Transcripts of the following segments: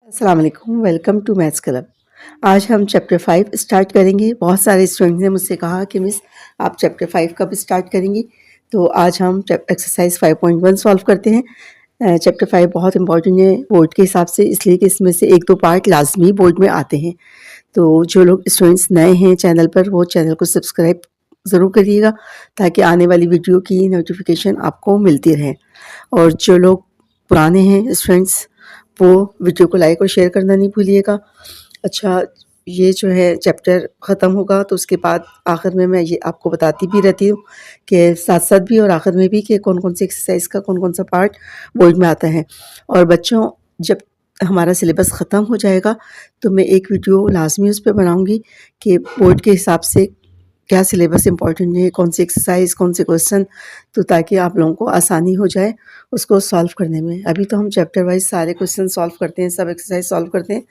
अस्सलाम वालेकुम, welcome to maths club. आज हम चैप्टर 5 स्टार्ट करेंगे। बहुत सारे स्टूडेंट्स ने मुझसे कहा कि मिस आप चैप्टर 5 कब स्टार्ट करेंगी, तो आज हम एक्सरसाइज 5.1 सॉल्व करते हैं। चैप्टर 5 बहुत इंपॉर्टेंट है बोर्ड के हिसाब से, इसलिए कि इसमें से एक दो पार्ट लाजमी बोर्ड में आते हैं। तो जो लोग स्टूडेंट्स नए हैं चैनल पर, वो चैनल को सब्सक्राइब ज़रूर करिएगा ताकि आने वाली वीडियो की नोटिफिकेशन आपको मिलती रहे। और जो लोग पुराने हैं स्टूडेंट्स, वो वीडियो को लाइक और शेयर करना नहीं भूलिएगा। अच्छा, ये जो है चैप्टर ख़त्म होगा तो उसके बाद आखिर में मैं ये आपको बताती भी रहती हूँ कि साथ-साथ भी और आखिर में भी कि कौन-कौन सी एक्सरसाइज का कौन-कौन सा पार्ट बोर्ड में आता है। और बच्चों, जब हमारा सिलेबस ख़त्म हो जाएगा तो मैं एक वीडियो लाज़मी उस पे बनाऊँगी कि बोर्ड के हिसाब से क्या सिलेबस इम्पोर्टेंट है, कौन सी एक्सरसाइज, कौन से क्वेश्चन, तो ताकि आप लोगों को आसानी हो जाए उसको सॉल्व करने में। अभी तो हम चैप्टर वाइज सारे क्वेश्चन सॉल्व करते हैं, सब एक्सरसाइज सॉल्व करते हैं,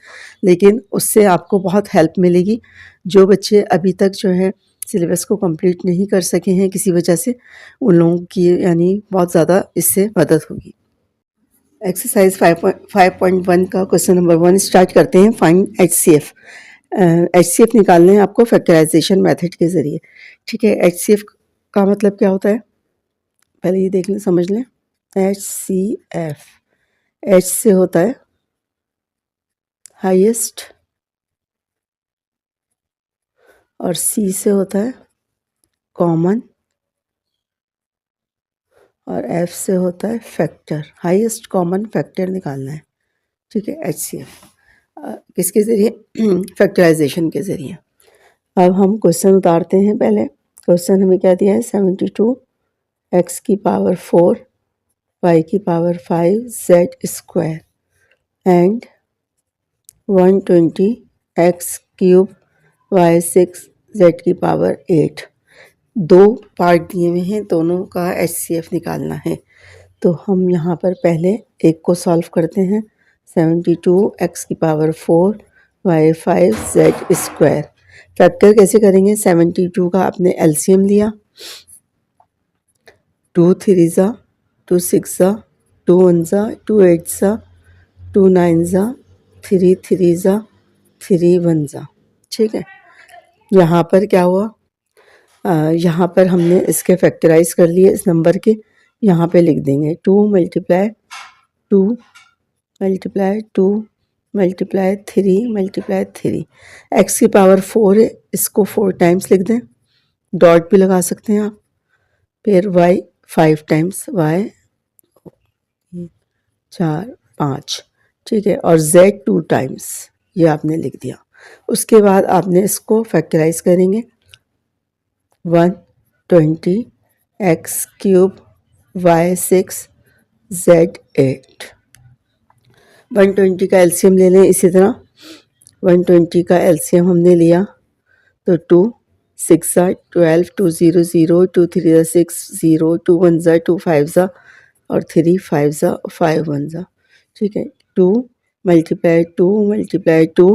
लेकिन उससे आपको बहुत हेल्प मिलेगी। जो बच्चे अभी तक जो है सिलेबस को कंप्लीट नहीं कर सके हैं किसी वजह से, उन लोगों की यानी बहुत ज़्यादा इससे मदद होगी। एक्सरसाइज 5.1 का क्वेश्चन नंबर 1 स्टार्ट करते हैं। Find HCF। HCF निकालने हैं आपको फैक्टराइजेशन मेथड के ज़रिए। ठीक है, HCF का मतलब क्या होता है, पहले ये देख लें, समझ लें। HCF, H से होता है हाईएस्ट और C से होता है कॉमन और F से होता है फैक्टर। हाईएस्ट कॉमन फैक्टर निकालना है। ठीक है, HCF किसके ज़रिए? फैक्टराइजेशन के ज़रिए। अब हम क्वेश्चन उतारते हैं। पहले क्वेश्चन हमें क्या दिया है, 72 x की पावर 4 y की power 5 z square and 120 x cube y 6 z की पावर 8। दो पार्ट दिए हुए हैं, दोनों का HCF निकालना है। तो हम यहाँ पर पहले एक को सॉल्व करते हैं। 72 x की power 4 y 5 z square. Factor कैसे करेंगे? 72 का आपने एलसीएम लिया, 2 3 ज़ा 2 6 ज़ा 2 1 ज़ा 2 8 ज़ा 2 9 ज़ा 3 3 ज़ा 3 1 ज़ा। ठीक है, यहाँ पर क्या हुआ, यहाँ पर हमने इसके फैक्टराइज कर लिए इस नंबर के। यहाँ पे लिख देंगे 2 multiply 2 multiply 2 multiply 3 multiply 3। X की पावर 4 है, इसको 4 टाइम्स लिख दें, डॉट भी लगा सकते हैं आप। फिर y 5 टाइम्स, y 4 5। ठीक है, और z 2 टाइम्स, ये आपने लिख दिया। उसके बाद आपने इसको फैक्टराइज करेंगे। 120 x क्यूब y 6 z 8। 120 का एलसीएम ले लें। इसी तरह 120 का एलसीएम हमने लिया तो 2 6 ज़ा 12 2 0 0 2 3 ज़ा 6 0 2 1 ज़ा 2 5 ज़ा और 3 5 ज़ा 5 1 ज़ा। ठीक है, 2 मल्टीप्लाई 2 मल्टीप्लाई 2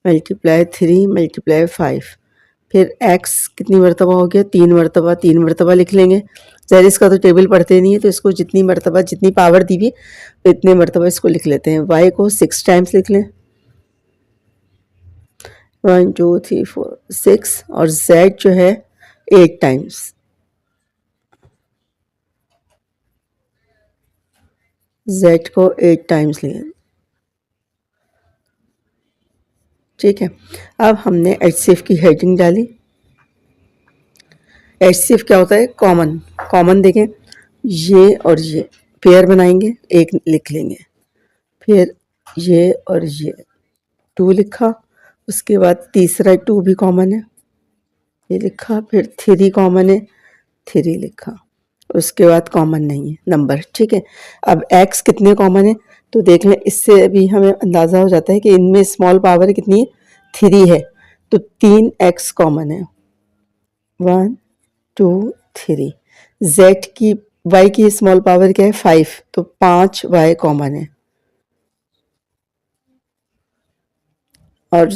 मल्टीप्लाई 3 मल्टीप्लाई 5। फिर x कितनी मरतबा हो गया? 3 मरतबा। 3 मरतबा लिख लेंगे। ज़ाहिर इसका तो टेबल पढ़ते नहीं है, तो इसको जितनी मरतबा जितनी पावर दी हुई इतने मरतबा इसको लिख लेते हैं। y को 6 टाइम्स लिख लें, 1 2 3 4 6, और z जो है 8 टाइम्स। z को 8 टाइम्स लिए। ठीक है, अब हमने HCF की हेडिंग डाली। HCF क्या होता है? कॉमन। कॉमन देखें, ये और ये पेयर बनाएंगे, एक लिख लेंगे। फिर ये और ये 2 लिखा, उसके बाद तीसरा 2 भी कॉमन है, ये लिखा। फिर 3 कॉमन है, 3 लिखा। उसके बाद कॉमन नहीं है नंबर। ठीक है, अब x कितने कॉमन है तो देख लें, इससे भी हमें अंदाज़ा हो जाता है कि इनमें स्मॉल पावर कितनी है? 3 है, तो 3 x कॉमन है। 1 2 3। z की y की स्मॉल पावर क्या है? 5, तो 5 y कॉमन है। और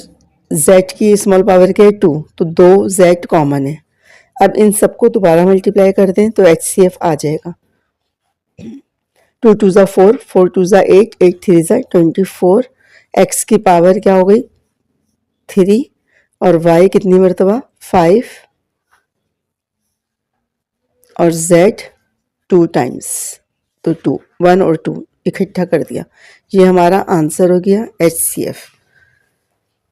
z की स्मॉल पावर क्या है? 2, तो 2 z कॉमन है। अब इन सबको दोबारा मल्टीप्लाई कर दें तो HCF आ जाएगा। 2 2 ज़ा 4 4 2 ज़ा 8 8 3 ज़ा 24 एक्स की पावर क्या हो गई 3 और वाई कितनी मरतबा 5 और z 2 टाइम्स, तो 2 1 और 2 इकट्ठा कर दिया। ये हमारा आंसर हो गया HCF।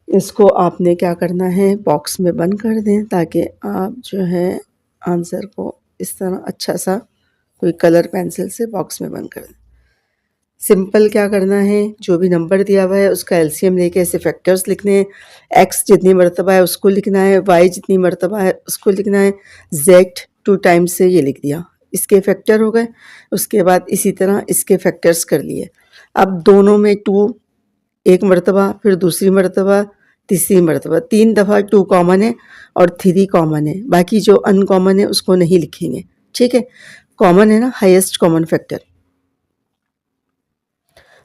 इसको आपने क्या करना है बॉक्स में बंद कर दें ताकि आप जो है आंसर को इस तरह अच्छा सा कोई कलर पेंसिल से बॉक्स में बंद कर दें। सिंपल क्या करना है जो भी नंबर दिया हुआ है उसका एलसीएम लेके ऐसे फैक्टर्स लिखने हैं। एक्स जितनी मरतबा है उसको लिखना है, वाई जितनी मरतबा है उसको लिखना है, जेड 2 टाइम्स से ये लिख दिया, इसके फैक्टर हो गए। उसके बाद इसी तरह इसके फैक्टर्स कर लिए। अब दोनों में 2 एक मरतबा, फिर दूसरी मरतबा, तीसरी मरतबा, 3 दफ़ा 2 कॉमन है और 3 कॉमन है, बाकी जो अनकॉमन है उसको नहीं लिखेंगे। ठीक है, कॉमन है ना हाईएस्ट कॉमन फैक्टर।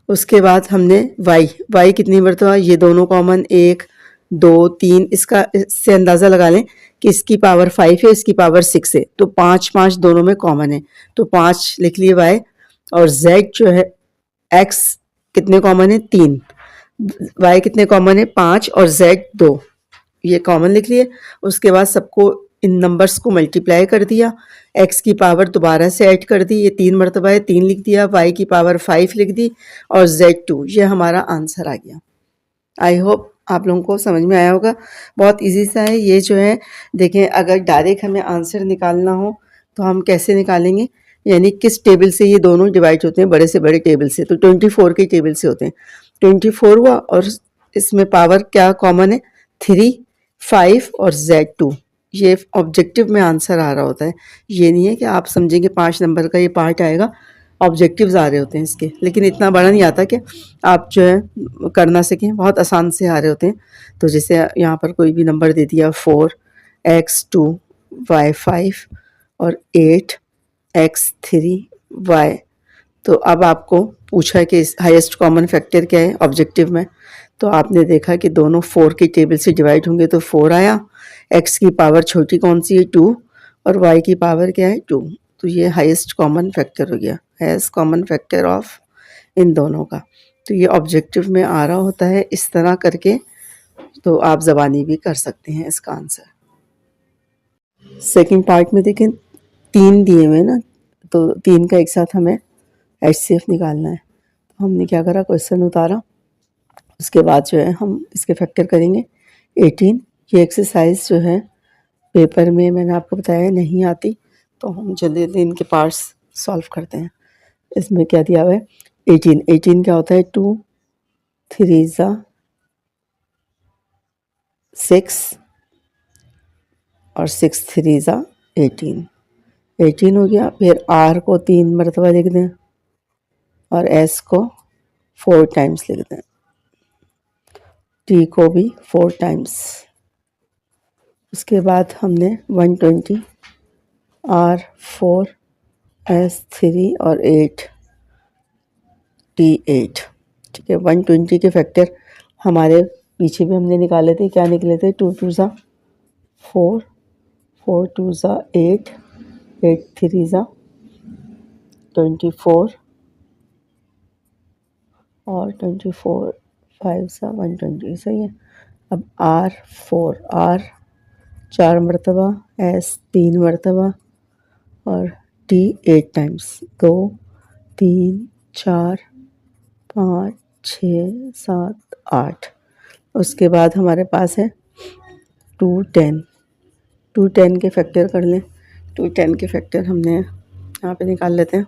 उसके बाद हमने y कितनी मरतबा, ये दोनों कॉमन 1 2 3, इससे अंदाज़ा लगा लें कि इसकी पावर 5 है इसकी पावर 6 है, तो 5 5 दोनों में कॉमन है, तो 5 लिख लिए y। और z जो है x कितने कॉमन है 3, y कितने कॉमन है 5 और z 2, ये कॉमन लिख लिए। उसके बाद सबको इन नंबर्स को मल्टीप्लाई कर दिया, x की पावर दोबारा से ऐड कर दी, ये 3 मरतबा है 3 लिख दिया, y की पावर 5 लिख दी और z2, ये हमारा आंसर आ गया। आई होप आप लोगों को समझ में आया होगा। बहुत इजी सा है ये जो है। देखें अगर डायरेक्ट हमें आंसर निकालना हो तो हम कैसे निकालेंगे, यानी किस टेबल से ये दोनों डिवाइड होते हैं, बड़े से बड़े टेबल से, तो 24 के टेबल से होते हैं। 24 हुआ और इसमें पावर क्या कॉमन है 3 5 और z2, ये ऑब्जेक्टिव में आंसर आ रहा होता है। ये नहीं है कि आप समझेंगे 5 नंबर का ये पार्ट आएगा, ऑब्जेक्टिव्स आ रहे होते हैं इसके, लेकिन इतना बड़ा नहीं आता कि आप जो है कर ना सकें, बहुत आसान से आ रहे होते हैं। तो जैसे यहाँ पर कोई भी नंबर दे दिया 4 x2 y5 और 8 x3 y, तो अब आपको पूछा है कि हाईएस्ट कॉमन फैक्टर क्या है ऑब्जेक्टिव में, तो आपने देखा कि दोनों 4 के टेबल से डिवाइड होंगे तो 4 आया, x की पावर छोटी कौन सी है 2 और y की पावर क्या है 2, तो ये हाईएस्ट कॉमन फैक्टर हो गया, हाईएस्ट कॉमन फैक्टर ऑफ इन दोनों का। तो ये ऑब्जेक्टिव में आ रहा होता है इस तरह करके, तो आप ज़बानी भी कर सकते हैं इसका आंसर। सेकंड पार्ट में देखें 3 दिए हुए ना, तो 3 का एक साथ हमें HCF निकालना है। तो हमने क्या करा क्वेश्चन उतारा, उसके बाद जो है हम इसके फैक्टर करेंगे 18। ये एक्सरसाइज जो है पेपर में मैंने आपको बताया नहीं आती, तो हम जल्दी जल्दी इनके पार्ट्स सॉल्व करते हैं। इसमें क्या दिया हुआ है 18 क्या होता है 2 3 ज़ा 6 और 6 3 ज़ा 18 हो गया। फिर R को 3 मरतबा लिख दें और S को 4 टाइम्स लिख दें, T को भी 4 टाइम्स। उसके बाद हमने 120 R 4 S 3 और 8 T 8। ठीक है, 120 के फैक्टर हमारे पीछे भी हमने निकाले थे, क्या निकले थे 2 2 ज़ा 4 4 2 ज़ा 8 8 3 ज़ा 24 और 24 5 ज़ा 120, सही है। अब R 4 मरतबा, S 3 मरतबा और T 8 टाइम्स, 2 3 4 5 6 7 8। उसके बाद हमारे पास है 2 10 के फैक्टर कर लें। 2 10 के फैक्टर हमने यहाँ पे निकाल लेते हैं।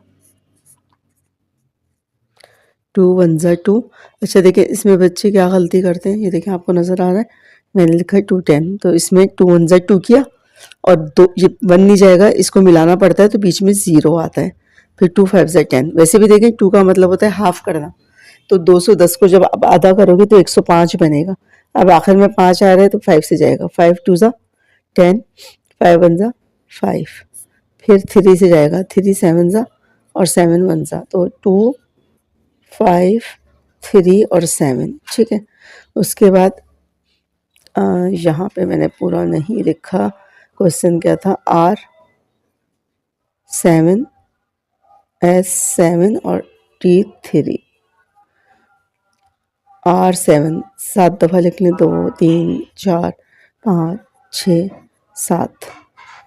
2 1 ज़ा 2। अच्छा देखिए इसमें बच्चे क्या गलती करते हैं, ये देखिए आपको नज़र आ रहा है मैंने लिखा है 2 10, तो इसमें 2 1 ज़ा 2 किया और 2 ये 1 नहीं जाएगा, इसको मिलाना पड़ता है तो बीच में 0 आता है। फिर 2 5 ज़ा 10, वैसे भी देखें 2 का मतलब होता है हाफ करना, तो 210 को जब आप आधा करोगे तो 105 बनेगा। अब आखिर में 5 आ रहा है तो 5 से जाएगा, 5 2 ज़ा 10 5 1 ज़ा 5, फिर 3 से जाएगा, 3 7 ज़ा और 7 1 ज़ा, तो 2 5 3 और 7। ठीक है, उसके बाद यहाँ पे मैंने पूरा नहीं लिखा, क्वेश्चन क्या था R 7 S 7 और T 3, R7 7 दफ़ा लिख लें, 2 3 4 5 6 7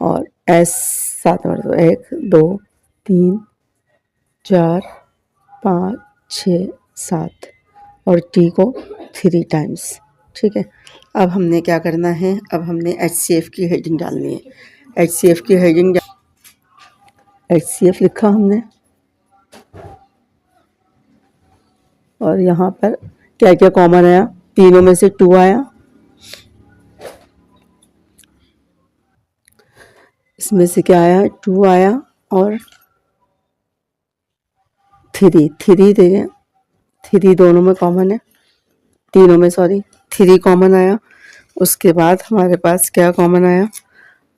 और S 7 तो 1 2 3 4 5 6 7 और T को 3 टाइम्स। ठीक है, अब हमने क्या करना है, अब हमने HCF की हेडिंग डालनी है। HCF की हेडिंग HCF लिखा हमने और यहाँ पर क्या क्या कॉमन आया, तीनों में से 2 आया, इसमें से क्या आया 2 आया और 3 देंगे, 3 दोनों में कॉमन है, तीनों में सॉरी 3 कॉमन आया। उसके बाद हमारे पास क्या कॉमन आया,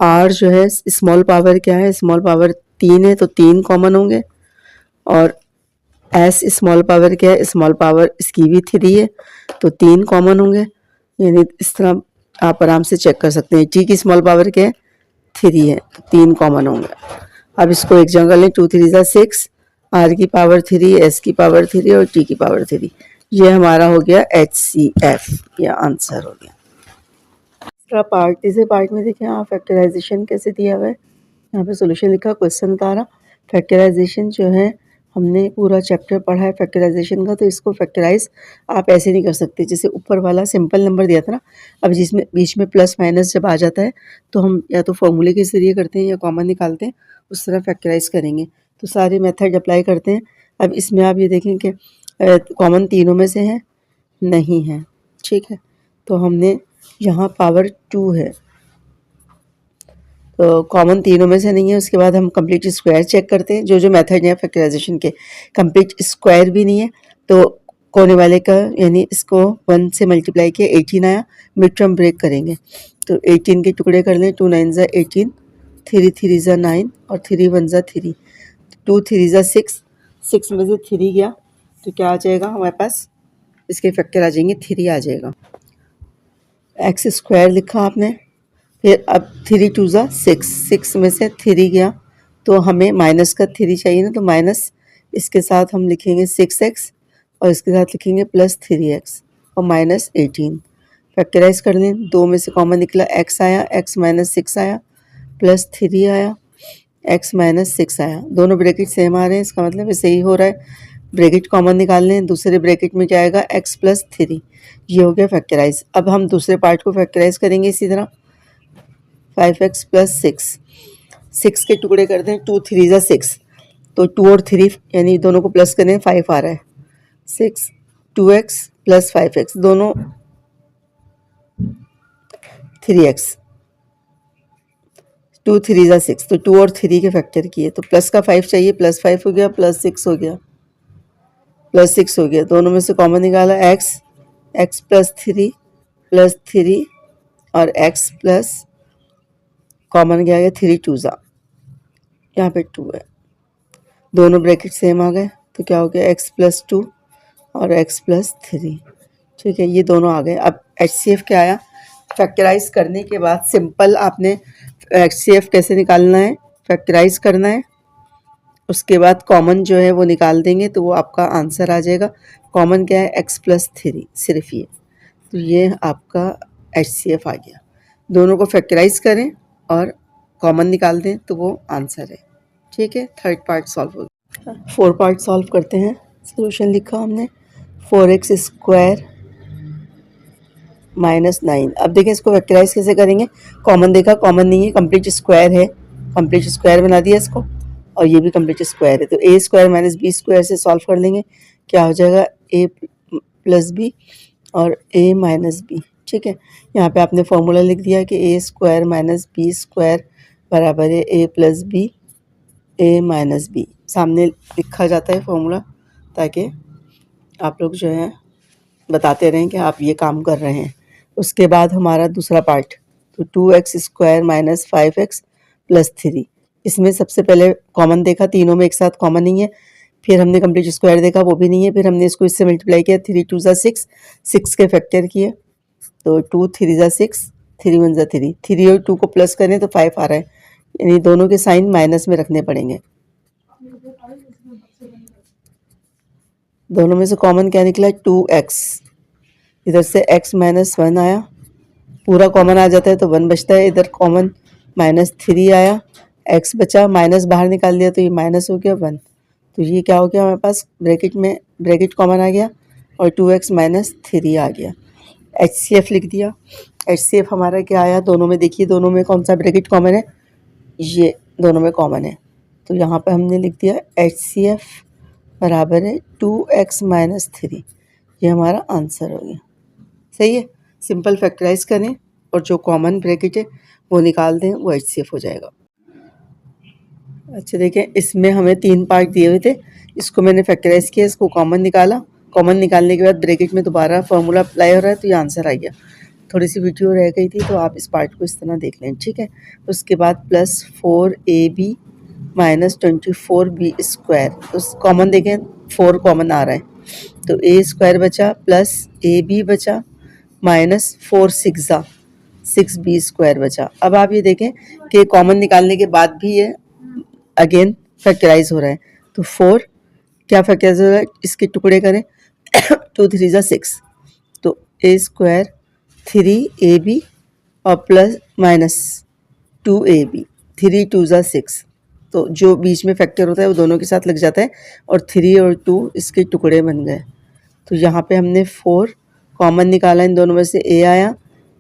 R जो है स्मॉल पावर क्या है, स्मॉल पावर 3 है तो 3 कॉमन होंगे और S स्मॉल पावर क्या है, स्मॉल पावर इसकी भी 3 है तो 3 कॉमन होंगे। यानी इस तरह आप आराम से चेक कर सकते हैं। T की स्मॉल पावर क्या है 3 है तो 3 कॉमन होंगे। अब इसको एक जगह लें, 2 3 ज़ा 6, R की पावर 3, S की पावर 3 और T की पावर 3। ये हमारा हो गया HCF, या आंसर हो गया। दूसरा पार्ट, तीसरे पार्ट में देखें आप फैक्टराइजेशन कैसे दिया हुआ है, यहाँ पे सॉल्यूशन लिखा, क्वेश्चन बता रहा। फैक्टराइजेशन जो है हमने पूरा चैप्टर पढ़ा है फैक्टराइजेशन का, तो इसको फैक्टराइज आप ऐसे नहीं कर सकते जैसे ऊपर वाला सिंपल नंबर दिया था ना। अब जिसमें बीच में प्लस माइनस जब आ जाता है तो हम या तो फॉर्मूले के ज़रिए करते हैं या कॉमन निकालते हैं, उस तरह फैक्टराइज करेंगे। तो सारे मेथड अप्लाई करते हैं। अब इसमें आप ये देखें कि कॉमन तीनों में से है नहीं है, ठीक है, तो हमने यहाँ पावर 2 है तो कॉमन तीनों में से नहीं है। उसके बाद हम कंप्लीट स्क्वायर चेक करते हैं। जो मेथड है फैक्टराइजेशन के, कंप्लीट स्क्वायर भी नहीं है तो कोने वाले का यानी इसको 1 से मल्टीप्लाई किया 18 आया, मिड टर्म ब्रेक करेंगे तो 18 के टुकड़े कर लें, 2 9 ज़ा 18, 3 3 ज़ा 9 और 3 1 ज़ा 3, 2 3 ज़ा 6, 6 में से 3 गया तो क्या आ जाएगा हमारे पास, इसके फैक्टर आ जाएंगे 3 आ जाएगा। एक्स स्क्वायर लिखा आपने, फिर अब 3 2 ज़ा 6, 6 में से 3 गया तो हमें माइनस का 3 चाहिए ना, तो माइनस इसके साथ हम लिखेंगे 6x और इसके साथ लिखेंगे प्लस 3x और माइनस 18। फैक्टराइज कर लें, 2 में से कॉमन निकला x आया, x माइनस 6 आया, प्लस 3 आया, x माइनस 6 आया, दोनों ब्रैकेट सेम आ रहे हैं, इसका मतलब ऐसे ही हो रहा है। ब्रैकेट कॉमन निकाल लें, दूसरे ब्रैकेट में क्या आएगा x प्लस 3, ये हो गया फैक्टराइज। अब हम दूसरे पार्ट को फैक्टराइज करेंगे इसी तरह, 5x प्लस 6, 6 के टुकड़े कर दें, 2 3 ज़ा 6 तो 2 और 3 यानी दोनों को प्लस करें 5 आ रहा है, 6 2x प्लस 5x दोनों 3x, 2 3 ज़ा 6 तो 2 और 3 के फैक्टर किए तो प्लस का 5 चाहिए, प्लस 5 हो गया, प्लस 6 हो गया, प्लस 6 हो गया, दोनों में से कॉमन निकाला x प्लस 3 और x प्लस कॉमन क्या आ गया 3 2 ज़ा, यहाँ पे 2 है, दोनों ब्रैकेट सेम आ गए तो क्या हो गया x प्लस 2 और x प्लस 3, ठीक है, ये दोनों आ गए। अब HCF क्या आया, फैक्टराइज करने के बाद सिंपल आपने HCF कैसे निकालना है, फैक्टराइज करना है, उसके बाद कॉमन जो है वो निकाल देंगे तो वो आपका आंसर आ जाएगा। कॉमन क्या है x प्लस 3, सिर्फ ये, तो ये आपका HCF आ गया। दोनों को फैक्टराइज करें और कॉमन निकाल दें तो वो आंसर है, ठीक है। थर्ड पार्ट सॉल्व हो गया, 4 पार्ट सॉल्व करते हैं। सोल्यूशन लिखा हमने 4x स्क्वायर माइनस 9। अब देखें इसको फैक्टराइज कैसे करेंगे, कॉमन देखा, कॉमन नहीं है, कंप्लीट स्क्वायर है, कंप्लीट स्क्वायर बना दिया इसको और ये भी कंप्लीट स्क्वायर है तो ए स्क्वायर माइनस बी स्क्वायर से सॉल्व कर लेंगे, क्या हो जाएगा a प्लस बी और a माइनस बी, ठीक है। यहाँ पे आपने फॉर्मूला लिख दिया कि a square minus B square बराबर है a plus B a minus B, सामने लिखा जाता है फॉर्मूला ताकि आप लोग जो है बताते रहें कि आप ये काम कर रहे हैं। उसके बाद हमारा दूसरा पार्ट, तो 2x square minus 5x plus 3, इसमें सबसे पहले कॉमन देखा, तीनों में एक साथ कॉमन नहीं है, फिर हमने कंप्लीट स्क्वायर देखा, वो भी नहीं है, फिर हमने इसको इससे मल्टीप्लाई किया, 3 2 ज़ा 6, 6 के फैक्टर किए तो 2 3 ज़ा 6, 3 1 ज़ा 3, 3 और 2 को प्लस करें तो 5 आ रहा है, यानी दोनों के साइन माइनस में रखने पड़ेंगे। दोनों में से कॉमन क्या निकला 2x, इधर से x माइनस 1 आया, पूरा कॉमन आ जाता है तो 1 बचता है, इधर कॉमन -3 आया, x बचा, माइनस बाहर निकाल दिया तो ये माइनस हो गया 1। तो ये क्या हो गया हमारे पास, ब्रैकेट में ब्रैकेट कॉमन आ गया और 2x माइनस 3 आ गया। HCF लिख दिया। HCF हमारा क्या आया, दोनों में देखिए, दोनों में कौन सा ब्रैकेट कॉमन है, ये दोनों में कॉमन है। तो यहाँ पे हमने लिख दिया HCF बराबर है 2x माइनस 3। ये हमारा आंसर हो गया। सही है, सिंपल फैक्टराइज करें और जो कॉमन ब्रैकेट है वो निकाल दें, वो HCF हो जाएगा। अच्छा देखें, इसमें हमें 3 पार्ट दिए हुए थे, इसको मैंने फैक्टराइज किया, इसको कॉमन निकाला, कॉमन निकालने के बाद ब्रैकेट में दोबारा फार्मूला अप्लाई हो रहा है तो ये आंसर आ गया। थोड़ी सी वीडियो रह गई थी तो आप इस पार्ट को इस तरह देख लें, ठीक है। उसके बाद +4AB माइनस 24B स्क्वायर, उस कॉमन देखें 4 कॉमन आ रहा है तो A स्क्वायर बचा प्लस AB बचा माइनस 4 6B स्क्वायर बचा। अब आप ये देखें कि कॉमन निकालने के बाद भी ये अगेन फैक्टराइज हो रहा है, तो 4 क्या फैक्टराइज हो रहा है, इसके टुकड़े करें 2 3 6, तो A स्क्वायर 3AB और प्लस माइनस 2AB, 3 2 6, तो जो बीच में फैक्टर होता है वो दोनों के साथ लग जाता है और 3 और 2 इसके टुकड़े बन गए। तो यहाँ पे हमने 4 कॉमन निकाला, इन दोनों में से A आया,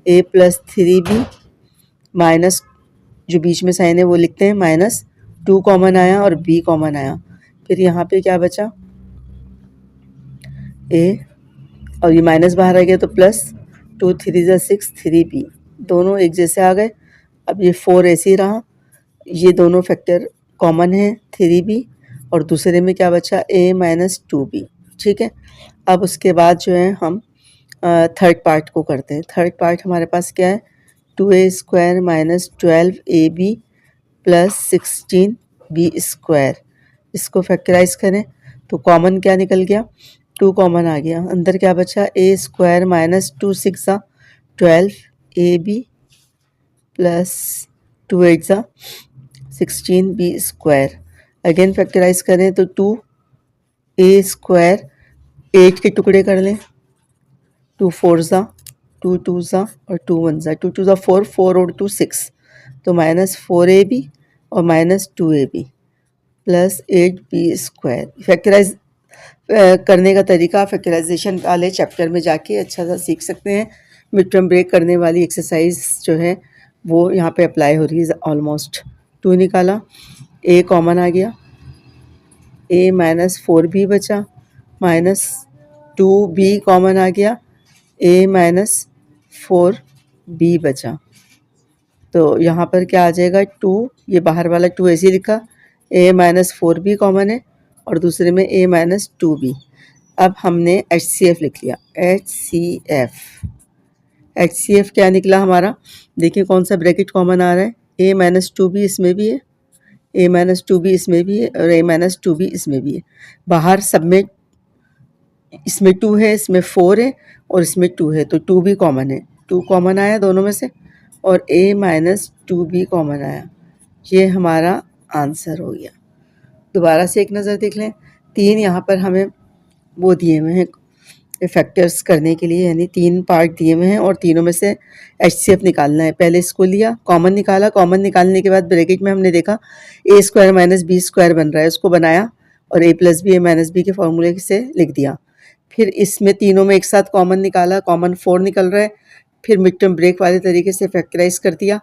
A प्लस 3B माइनस जो बीच में साइन है वो लिखते हैं, माइनस 2 कॉमन आया और B कॉमन आया। फिर यहाँ पे क्या बचा, A और ये माइनस बाहर आ गया तो प्लस 2 3 6 3B, दोनों एक जैसे आ गए। अब ये 4 ऐसे ही रहा, ये दोनों फैक्टर कॉमन है 3B और दूसरे में क्या बचा A माइनस 2B, ठीक है। अब उसके बाद जो है हम थर्ड पार्ट को करते हैं। थर्ड पार्ट हमारे पास क्या है, 2A square minus 12AB plus 16B square, इसको फैक्टराइज करें तो कॉमन क्या निकल गया, 2 कॉमन आ गया, अंदर क्या बचा A square minus 2 6 12AB plus 2 8 16B square. Again factorise करें तो 2A स्क्वायर 8 के टुकड़े कर लें, 2 4 2 2 और 2 1 2 2 4 4 और 2 6, तो माइनस 4AB और minus 2AB plus 8B square. Factorise करने का तरीका फैक्टराइजेशन वाले चैप्टर में जाके अच्छा सा सीख सकते हैं। मिड टर्म ब्रेक करने वाली एक्सरसाइज जो है वो यहाँ पे अप्लाई हो रही है ऑलमोस्ट। 2 निकाला, A कॉमन आ गया, A माइनस 4B बचा, माइनस 2B कॉमन आ गया, A माइनस 4B बचा। तो यहाँ पर क्या आ जाएगा 2, ये बाहर वाला 2 ऐसे ही लिखा, A माइनस 4B कॉमन है और दूसरे में A माइनस 2B। अब हमने HCF लिख लिया, HCF क्या निकला हमारा, देखिए कौन सा ब्रैकेट कॉमन आ रहा है, A माइनस 2B इसमें भी है, A माइनस 2B इसमें भी है और A माइनस 2B इसमें भी है। बाहर सब में इसमें 2 है, इसमें 4 है और इसमें 2 है, तो 2 भी कॉमन है, 2 कॉमन आया दोनों में से और A माइनस 2B कॉमन आया। ये हमारा आंसर हो गया। दोबारा से एक नज़र देख लें, 3 यहाँ पर हमें वो दिए हुए हैं फैक्टर्स करने के लिए, यानी 3 पार्ट दिए हुए हैं और तीनों में से HCF निकालना है। पहले इसको लिया, कॉमन निकाला, कॉमन निकालने के बाद ब्रैकेट में हमने देखा A square minus B square बन रहा है, उसको बनाया और A plus B A minus B के फॉर्मूले से लिख दिया। फिर इसमें तीनों में एक साथ कॉमन निकाला, कॉमन 4 निकल रहा है, फिर मिड टर्म ब्रेक वाले तरीके से फैक्टराइज कर दिया।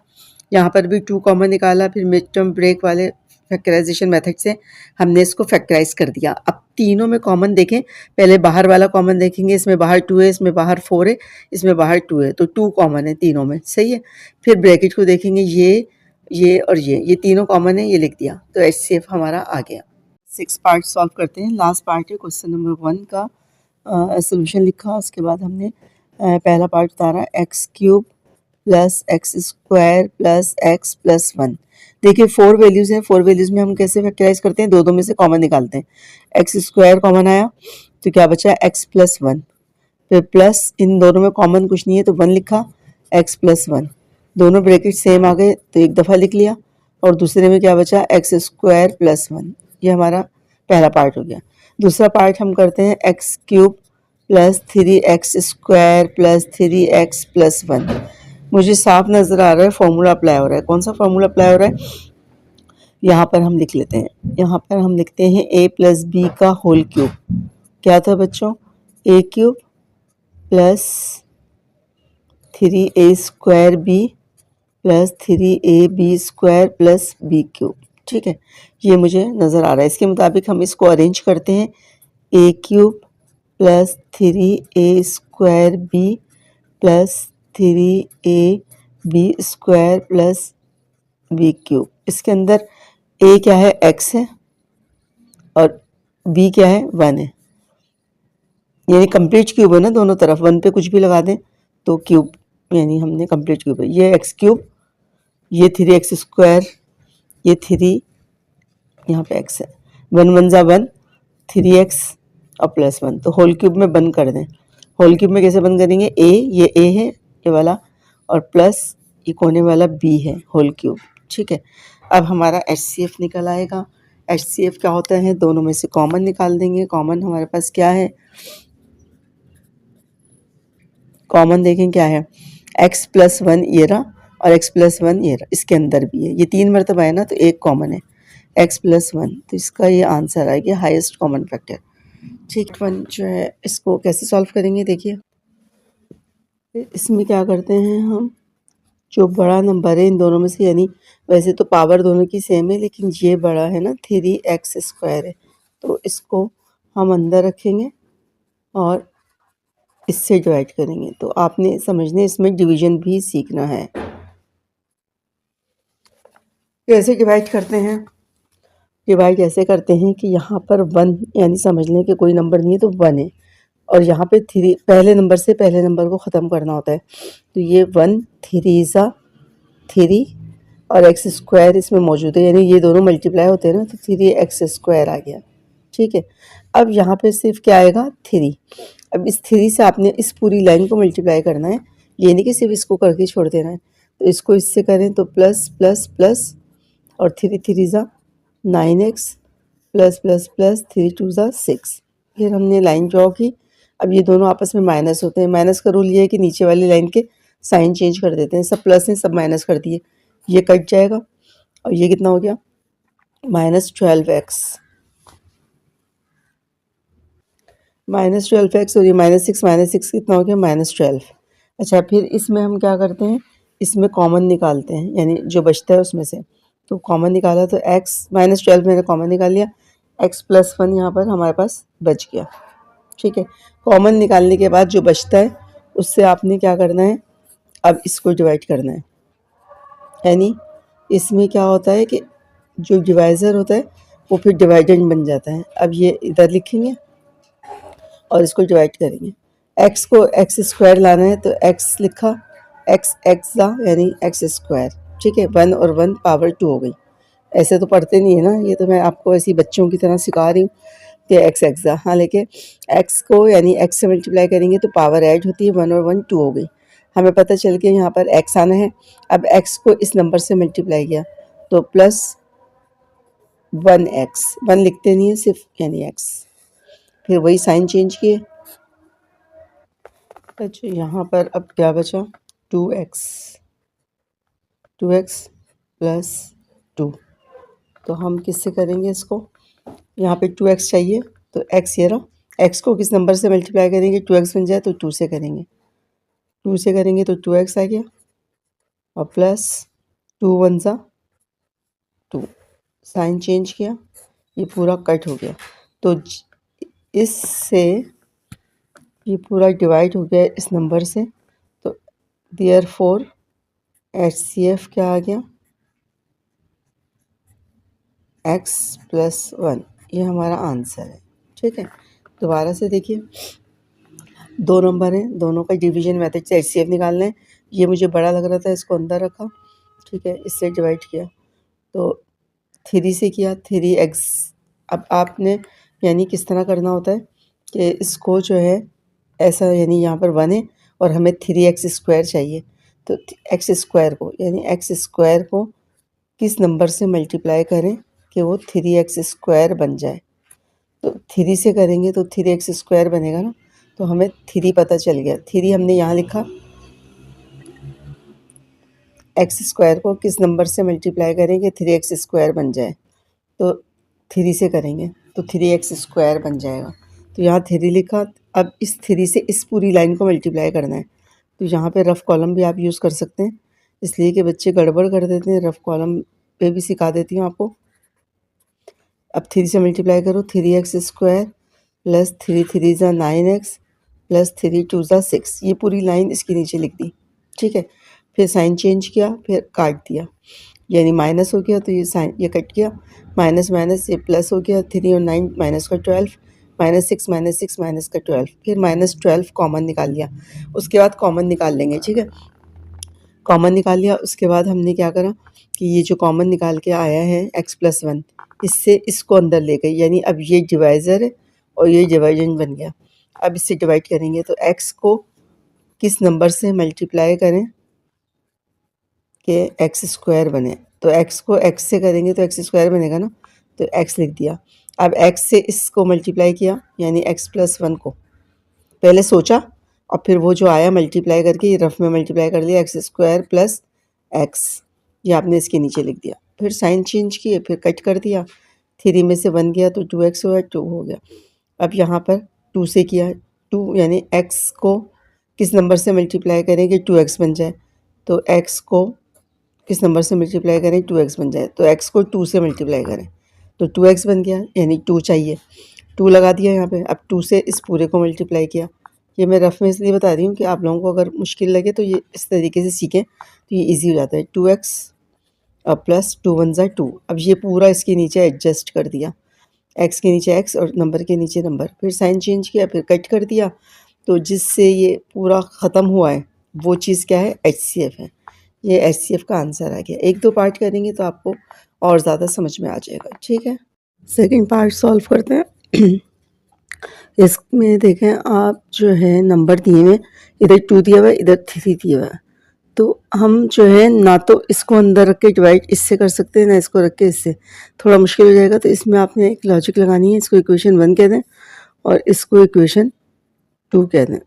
यहाँ पर भी 2 कॉमन निकाला, फिर मिड टर्म ब्रेक वाले फैक्टराइजेशन मेथड से हमने इसको फैक्टराइज कर दिया। अब तीनों में कॉमन देखें, पहले बाहर वाला कॉमन देखेंगे, इसमें बाहर 2 है, इसमें बाहर 4 है, इसमें बाहर 2 है, तो 2 कॉमन है तीनों में, सही है। फिर ब्रैकेट को देखेंगे, ये और ये तीनों कॉमन है, ये लिख दिया, तो HCF हमारा आ गया। 6 पार्ट सॉल्व करते हैं। लास्ट पार्ट है क्वेश्चन नंबर 1 का सोल्यूशन लिखा, उसके बाद हमने पहला पार्ट उतारा, x³ plus x square plus x plus 1। देखिए 4 वैल्यूज़ हैं, 4 वैल्यूज़ में हम कैसे फैक्टराइज करते हैं, दो में से कॉमन निकालते हैं। एक्स स्क्वायर कॉमन आया तो क्या बचा, x प्लस 1, फिर प्लस इन दोनों में कॉमन कुछ नहीं है तो 1 लिखा, x प्लस 1, दोनों ब्रैकेट सेम आ गए तो एक दफ़ा लिख लिया और दूसरे में क्या बचा, एक्स स्क्वायर प्लस 1। ये हमारा पहला पार्ट हो गया। दूसरा पार्ट हम करते हैं x³ plus 3x² plus 3x+1। मुझे साफ नज़र आ रहा है फॉर्मूला अप्लाई हो रहा है। कौन सा फॉर्मूला अप्लाई हो रहा है? यहाँ पर हम लिख लेते हैं। यहाँ पर हम लिखते हैं a प्लस बी का होल क्यूब। क्या था बच्चों? a³ plus 3a² b plus 3ab² plus b³ ठीक है, ये मुझे नज़र आ रहा है। इसके मुताबिक हम इसको अरेंज करते हैं। a³ plus 3a² b plus 3ab² plus b³। इसके अंदर a क्या है? x है और b क्या है? 1 है, यानी कंप्लीट क्यूब है ना दोनों तरफ। 1 पे कुछ भी लगा दें तो क्यूब, यानी हमने कंप्लीट क्यूब है। ये x³, ये 3x², ये 3, यहाँ पे x है। 1 1 जा 1, 3x और प्लस 1, तो होल क्यूब में बंद कर दें। होल क्यूब में कैसे बंद करेंगे? ये a है ये वाला, और प्लस ये कोने वाला b है होल क्यूब। ठीक है, अब हमारा HCF निकल आएगा। HCF क्या होता है? दोनों में से कॉमन निकाल देंगे। कॉमन हमारे पास क्या है? कॉमन देखें क्या है? x+1 ये रहा और x+1 ये रहा, इसके अंदर भी है। ये 3 मरतबा है ना, तो एक कॉमन है x+1, तो इसका ये आंसर आएगा हाईएस्ट कॉमन फैक्टर। ठीक, 1 जो है इसको कैसे सॉल्व करेंगे देखिए। इसमें क्या करते हैं हम, जो बड़ा नंबर है इन दोनों में से, यानी वैसे तो पावर दोनों की सेम है लेकिन ये बड़ा है ना, 3x² है, तो इसको हम अंदर रखेंगे और इससे डिवाइड करेंगे। तो आपने समझने इसमें डिवीजन भी सीखना है। कैसे डिवाइड करते हैं? डिवाइड ऐसे करते हैं कि यहाँ पर 1, यानी समझ लें कि कोई नंबर नहीं है तो 1 है, और यहाँ पे 3, पहले नंबर से पहले नंबर को ख़त्म करना होता है। तो ये 1 3 ज़ा 3 और x² इसमें मौजूद है, यानी ये दोनों मल्टीप्लाई होते हैं ना, तो 3x² आ गया। ठीक है, अब यहाँ पे सिर्फ क्या आएगा? 3। अब इस 3 से आपने इस पूरी लाइन को मल्टीप्लाई करना है, ये नहीं कि सिर्फ इसको करके छोड़ देना है। तो इसको इससे करें तो प्लस प्लस प्लस, और 3 3 ज़ा 9x प्लस प्लस प्लस 3 2 ज़ा 6। फिर हमने लाइन ड्रॉ की। अब ये दोनों आपस में माइनस होते हैं। माइनस का रूल ये है कि नीचे वाली लाइन के साइन चेंज कर देते हैं। सब प्लस हैं, सब माइनस कर दिए, ये कट जाएगा और ये कितना हो गया? -12x, -12x, और ये -6 कितना हो गया? -12। अच्छा, फिर इसमें हम क्या करते हैं? इसमें कॉमन निकालते हैं, यानी जो बचता है उसमें से। तो कॉमन निकाला तो x -12 मैंने कॉमन निकाल लिया, x+1 यहाँ पर हमारे पास बच गया। ठीक है, कॉमन निकालने के बाद जो बचता है उससे आपने क्या करना है? अब इसको डिवाइड करना है, यानी इसमें क्या होता है कि जो डिवाइज़र होता है वो फिर डिवाइडेंड बन जाता है। अब ये इधर लिखेंगे और इसको डिवाइड करेंगे। x को x² लाना है तो x लिखा, x ला यानी x²। ठीक है, 1 और 1 पावर 2 हो गई। ऐसे तो पढ़ते नहीं है ना, ये तो मैं आपको ऐसी बच्चों की तरह सिखा रही हूँ कि x ला। हाँ, लेकिन x को यानी x से मल्टीप्लाई करेंगे तो पावर ऐड होती है, 1 और 1 2 हो गई। हमें पता चल गया यहाँ पर x आना है। अब x को इस नंबर से मल्टीप्लाई किया तो प्लस 1x, 1 लिखते नहीं है सिर्फ, यानी x। फिर वही साइन चेंज किए। अच्छा, यहाँ पर अब क्या बचा? 2x plus 2। तो हम किससे करेंगे इसको? यहाँ पे 2x चाहिए तो x ये रहा, x को किस नंबर से मल्टीप्लाई करेंगे? 2x बन जाए तो 2 से करेंगे, 2 से करेंगे तो 2x आ गया, और प्लस 2 1 ज़ा 2, साइन चेंज किया, ये पूरा कट हो गया। तो इससे ये पूरा डिवाइड हो गया इस नंबर से, तो देयरफॉर HCF क्या आ गया? x+1, ये हमारा आंसर है। ठीक है, दोबारा से देखिए, 2 नंबर हैं, दोनों का डिवीजन मेथड से HCF निकालना है। ये मुझे बड़ा लग रहा था, इसको अंदर रखा। ठीक है, इससे डिवाइड किया तो 3 से किया 3x। अब आपने यानी किस तरह करना होता है कि इसको जो है ऐसा, यानी यहाँ पर 1 है और हमें 3x² चाहिए, तो x² को, यानी x² को किस नंबर से मल्टीप्लाई करें कि वो 3x² बन जाए। तो 3 से करेंगे तो 3x² बनेगा ना, तो हमें 3 पता चल गया। 3 हमने यहाँ लिखा, एक्स स्क्वायर को किस नंबर से मल्टीप्लाई करेंगे 3x स्क्वायर बन जाए, तो 3 से करेंगे तो 3x स्क्वायर बन जाएगा। तो यहाँ 3 लिखा। अब इस 3 से इस पूरी लाइन को मल्टीप्लाई करना है, तो यहाँ पे रफ़ कॉलम भी आप यूज़ कर सकते हैं, इसलिए कि बच्चे गड़बड़ कर देते हैं। रफ़ कॉलम पे भी सिखा देती हूँ आपको। अब 3 से मल्टीप्लाई करो, 3x स्क्वायर प्लस 3 3 ज़ा 9x प्लस 3 2 ज़ा 6, ये पूरी लाइन इसके नीचे लिख दी। ठीक है, फिर साइन चेंज किया, फिर काट दिया, यानी माइनस हो गया तो ये साइन ये कट गया, माइनस माइनस ये प्लस हो गया, 3 और 9 माइनस का 12, माइनस 6 माइनस का 12, फिर माइनस 12 कॉमन निकाल लिया। उसके बाद कॉमन निकाल लेंगे। ठीक है, कॉमन निकाल लिया। उसके बाद हमने क्या करा कि ये जो कॉमन निकाल के आया है x+1, इससे इसको अंदर ले गए, यानी अब ये डिवाइज़र है और ये डिवाइडेंड बन गया। अब इससे डिवाइड करेंगे तो x को किस नंबर से मल्टीप्लाई करें कि एक्स स्क्वायर बने, तो x को x से करेंगे तो एक्स स्क्वायर बनेगा ना, तो x लिख दिया। अब x से इसको मल्टीप्लाई किया, यानी x+1 को पहले सोचा और फिर वो जो आया मल्टीप्लाई करके ये रफ में मल्टीप्लाई कर लिया, एक्स स्क्वायर प्लस एक्स, ये आपने इसके नीचे लिख दिया। फिर साइन चेंज किए, फिर कट कर दिया, 3 में से 1 गया तो 2x हुआ, 2 हो गया। अब यहाँ पर 2 से किया, 2 यानी x को किस नंबर से मल्टीप्लाई करें कि 2x बन जाए, तो x को किस नंबर से मल्टीप्लाई करें 2x बन जाए, तो x को 2 से मल्टीप्लाई करें तो 2x बन गया, यानी 2 चाहिए, 2 लगा दिया यहाँ पे। अब 2 से इस पूरे को मल्टीप्लाई किया। ये मैं रफ में इसलिए बता रही हूँ कि आप लोगों को अगर मुश्किल लगे तो ये इस तरीके से सीखें तो ये इजी हो जाता है। 2x प्लस 2 1 ज़ा 2। अब ये पूरा इसके नीचे एडजस्ट कर दिया, x के नीचे x और नंबर के नीचे नंबर, फिर साइन चेंज किया, फिर कट कर दिया, तो जिससे ये पूरा ख़त्म हुआ है वो चीज़ क्या है, HCF है। ये HCF का आंसर आ गया। 1-2 पार्ट करेंगे तो आपको और ज़्यादा समझ में आ जाएगा। ठीक है, सेकंड पार्ट सॉल्व करते हैं। इसमें देखें आप जो है नंबर दिए हुए, इधर 2 दिया हुआ है, इधर 3 दिया हुआ है, तो हम जो है ना तो इसको अंदर रख के डिवाइड इससे कर सकते हैं, ना इसको रख के इससे, थोड़ा मुश्किल हो जाएगा। तो इसमें आपने एक लॉजिक लगानी है, इसको इक्वेशन 1 कह दें और इसको इक्वेशन 2 कह दें।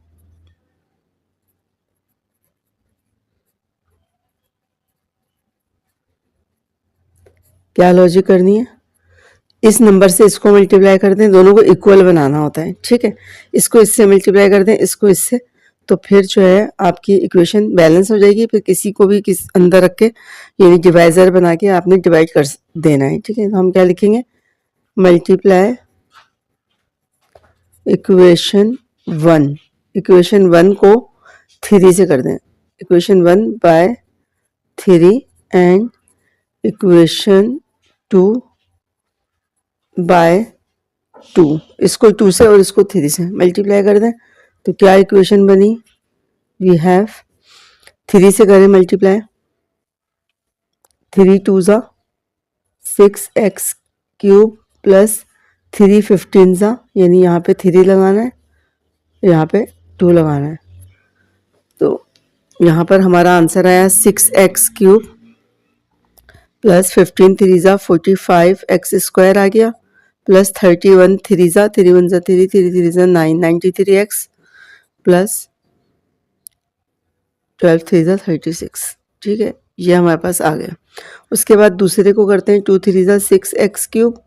क्या लॉजिक करनी है, इस नंबर से इसको मल्टीप्लाई कर दें, दोनों को इक्वल बनाना होता है। ठीक है, इसको इससे मल्टीप्लाई कर दें, इसको इससे, तो फिर जो है आपकी इक्वेशन बैलेंस हो जाएगी। फिर किसी को भी किस अंदर रख के यानी डिवाइज़र बना के आपने डिवाइड कर देना है। ठीक है, तो हम क्या लिखेंगे, मल्टीप्लाई इक्वेशन 1, इक्वेशन 1 को 3 से कर दें, equation 1 by 3 and equation 2 by 2, इसको 2 से और इसको 3 से मल्टीप्लाई कर दें तो क्या इक्वेशन बनी, वी हैव 3 से करें मल्टीप्लाई, 3 2 ज़ा 6x क्यूब प्लस 3 15 ज़ा, यानी यहाँ पे 3 लगाना है, यहाँ पे 2 लगाना है, तो यहाँ पर हमारा आंसर आया 6x क्यूब प्लस 15 3 ज़ा 45 एक्स स्क्वायर आ गया, प्लस 31 3 ज़ा 3 1 ज़ा 3 3 3 ज़ा 9 93x प्लस 12 3 ज़ा 36। ठीक है, ये हमारे पास आ गया। उसके बाद दूसरे को करते हैं, 2 3 ज़ा 6x क्यूब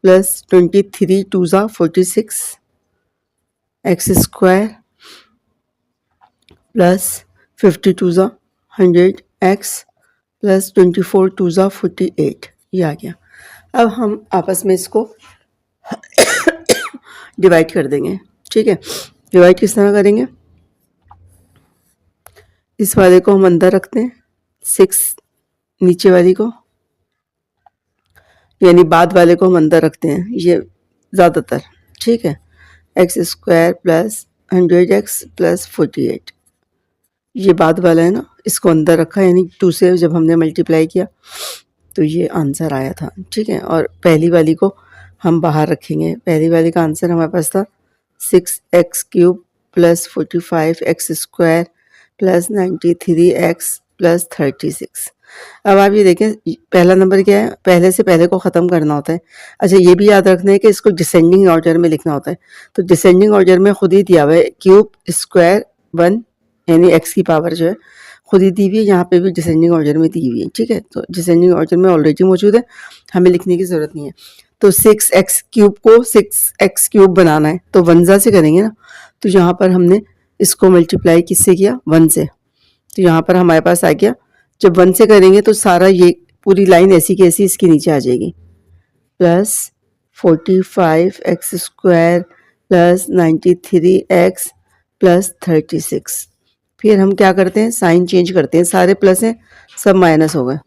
प्लस 23 2 ज़ा 46 एक्स स्क्वायर प्लस 52 ज़ा 100x प्लस 24 2 ज़ा 48, ये आ गया। अब हम आपस में इसको डिवाइड कर देंगे। ठीक है, डिवाइड किस तरह करेंगे, इस वाले को हम अंदर रखते हैं, 6 नीचे वाली को, यानी बाद वाले को हम अंदर रखते हैं, ये ज़्यादातर। ठीक है, x square plus 100x plus 48, ये बाद वाला है ना, इसको अंदर रखा, यानी 2 से जब हमने मल्टीप्लाई किया तो ये आंसर आया था। ठीक है, और पहली वाली को हम बाहर रखेंगे। पहली वाली का आंसर हमारे पास था 6x cube plus 45 x square plus 93x plus 36। अब आप ये देखें पहला नंबर क्या है, पहले से पहले को ख़त्म करना होता है। अच्छा ये भी याद रखना है कि इसको डिसेंडिंग ऑर्डर में लिखना होता है। तो डिसेंडिंग ऑर्डर में खुद ही दिया हुआ है क्यूब स्क्वायर 1 यानी एक्स की पावर जो है खुद ही दी हुई है, यहाँ पे भी डिसेंडिंग ऑर्डर में दी हुई है। ठीक है, तो डिसेंडिंग ऑर्डर में ऑलरेडी मौजूद है, हमें लिखने की ज़रूरत नहीं है। तो 6x क्यूब को 6x क्यूब बनाना है तो 1 से करेंगे ना, तो यहाँ पर हमने इसको मल्टीप्लाई किससे किया, 1 से। तो यहाँ पर हमारे पास आ गया, जब 1 से करेंगे तो सारा ये पूरी लाइन ऐसी की ऐसी इसके नीचे आ जाएगी, plus 45x square plus 93x plus 36। फिर हम क्या करते हैं, साइन चेंज करते हैं, सारे प्लस हैं सब माइनस हो गए,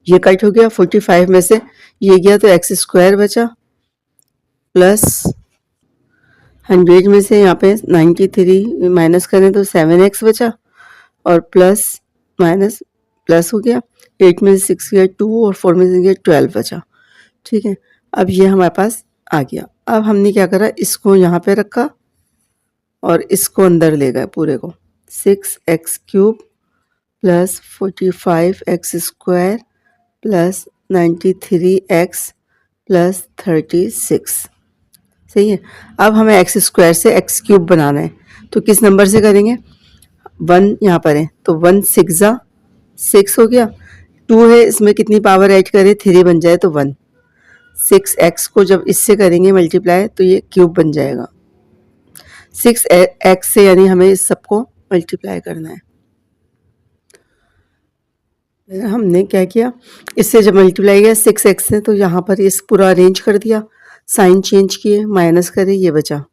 ये कट हो गया। 45 में से ये गया तो एक्स स्क्वायर बचा, प्लस 100 में से यहाँ पे 93 माइनस करें तो 7x बचा, और प्लस माइनस प्लस हो गया। 8 में से 6 गया 2 और 4 में से गया 12 बचा। ठीक है, अब ये हमारे पास आ गया। अब हमने क्या करा, इसको यहाँ पे रखा और इसको अंदर ले गए पूरे को, 6x cube plus 45x square plus 93x plus 36। सही है। अब हमें एक्स स्क्वायर से एक्स क्यूब बनाना है, तो किस नंबर से करेंगे, 1 यहाँ पर है तो 1 6 6 हो गया, 2 है इसमें कितनी पावर ऐड करें, 3 बन जाए तो 1। 6x को जब इससे करेंगे मल्टीप्लाई तो ये क्यूब बन जाएगा। 6x से यानी हमें इस सबको मल्टीप्लाई करना है। हमने क्या किया, इससे जब मल्टीप्लाई किया 6x से तो यहाँ पर इस पूरा अरेंज कर दिया, साइन चेंज किए, माइनस करे, ये बचा।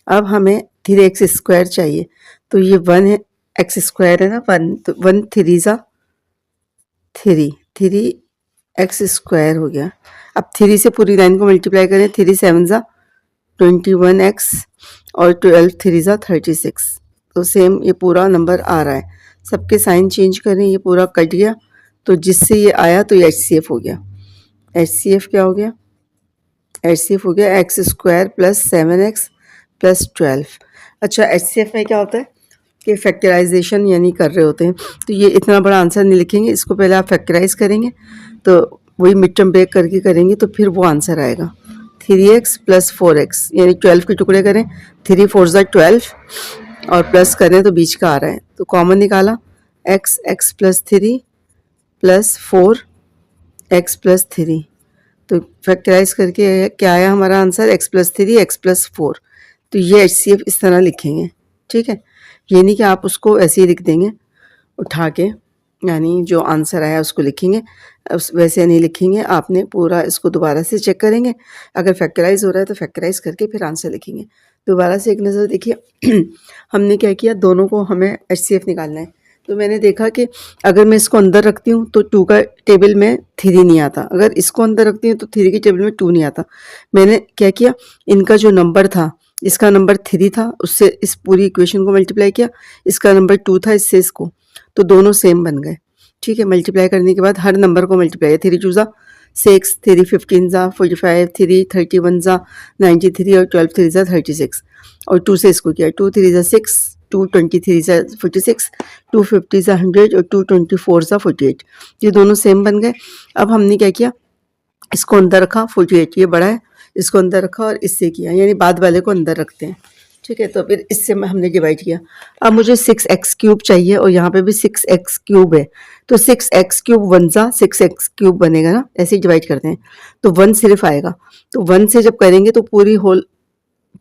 अब हमें 3x स्क्वायर चाहिए, तो ये 1 है, एक्स स्क्वायर है ना 1, तो 1 3 ज़ा 3, 3x स्क्वायर हो गया। अब 3 से पूरी लाइन को मल्टीप्लाई करें, 3 7 ज़ा 21x और 12 3 ज़ा 36, तो सेम ये पूरा नंबर आ रहा है। सबके साइन चेंज करें, ये पूरा कट गया, तो जिससे ये आया तो ये HCF हो गया। HCF क्या हो गया, HCF हो गया x square plus 7x plus 12। अच्छा HCF में क्या होता है कि फैक्टराइजेशन यानी कर रहे होते हैं, तो ये इतना बड़ा आंसर नहीं लिखेंगे, इसको पहले आप फैक्टराइज करेंगे, तो वही मिड टर्म ब्रेक करके करेंगे तो फिर वो आंसर आएगा। 3x प्लस 4x यानी 12 के टुकड़े करें, 3 4 ज़ा 12 और प्लस करें तो बीच का आ रहा है, तो कॉमन निकाला, x plus 3 plus 4x plus 3, तो फैक्टराइज करके क्या आया हमारा answer, x plus 3 x plus 4। तो ये HCF इस तरह लिखेंगे। ठीक है, ये नहीं कि आप उसको ऐसे ही लिख देंगे उठा के, यानी जो आंसर आया उसको लिखेंगे, वैसे नहीं लिखेंगे, आपने पूरा इसको दोबारा से चेक करेंगे, अगर फैक्टराइज हो रहा है तो फैक्टराइज करके फिर आंसर लिखेंगे। दोबारा से एक नज़र देखिए हमने क्या किया, दोनों को हमें HCF निकालना है, तो मैंने देखा कि अगर मैं इसको अंदर रखती हूँ तो 2 का टेबल में 3 नहीं आता, अगर इसको अंदर रखती हूँ तो 3 के टेबल में 2 नहीं आता। मैंने क्या किया, इनका जो नंबर था, इसका नंबर 3 था, उससे इस पूरी इक्वेशन को मल्टीप्लाई किया, इसका नंबर 2 था, इससे इसको, तो दोनों सेम बन गए। ठीक है, मल्टीप्लाई करने के बाद हर नंबर को मल्टीप्लाई, 3 2 ज़ा 6, 3 15 ज़ा 45, 3 31 ज़ा 93 और 12 3 ज़ा 36, और 2 से इसको किया, 2 3 ज़ा 6, 2 23 ज़ा 46, 2 50 ज़ा 100 और 2 24 ज़ा 48, ये दोनों सेम बन गए। अब हमने क्या किया, इसको अंदर रखा, 48 ये बड़ा है, इसको अंदर रखा और इससे किया, यानी बाद वाले को अंदर रखते हैं। ठीक है, तो फिर इससे हमने डिवाइड किया। अब मुझे 6x क्यूब चाहिए और यहाँ पे भी 6x क्यूब है, तो 6x क्यूब 1 ज़ा 6x क्यूब बनेगा ना, ऐसे ही डिवाइड करते हैं, तो 1 सिर्फ आएगा, तो 1 से जब करेंगे तो पूरी होल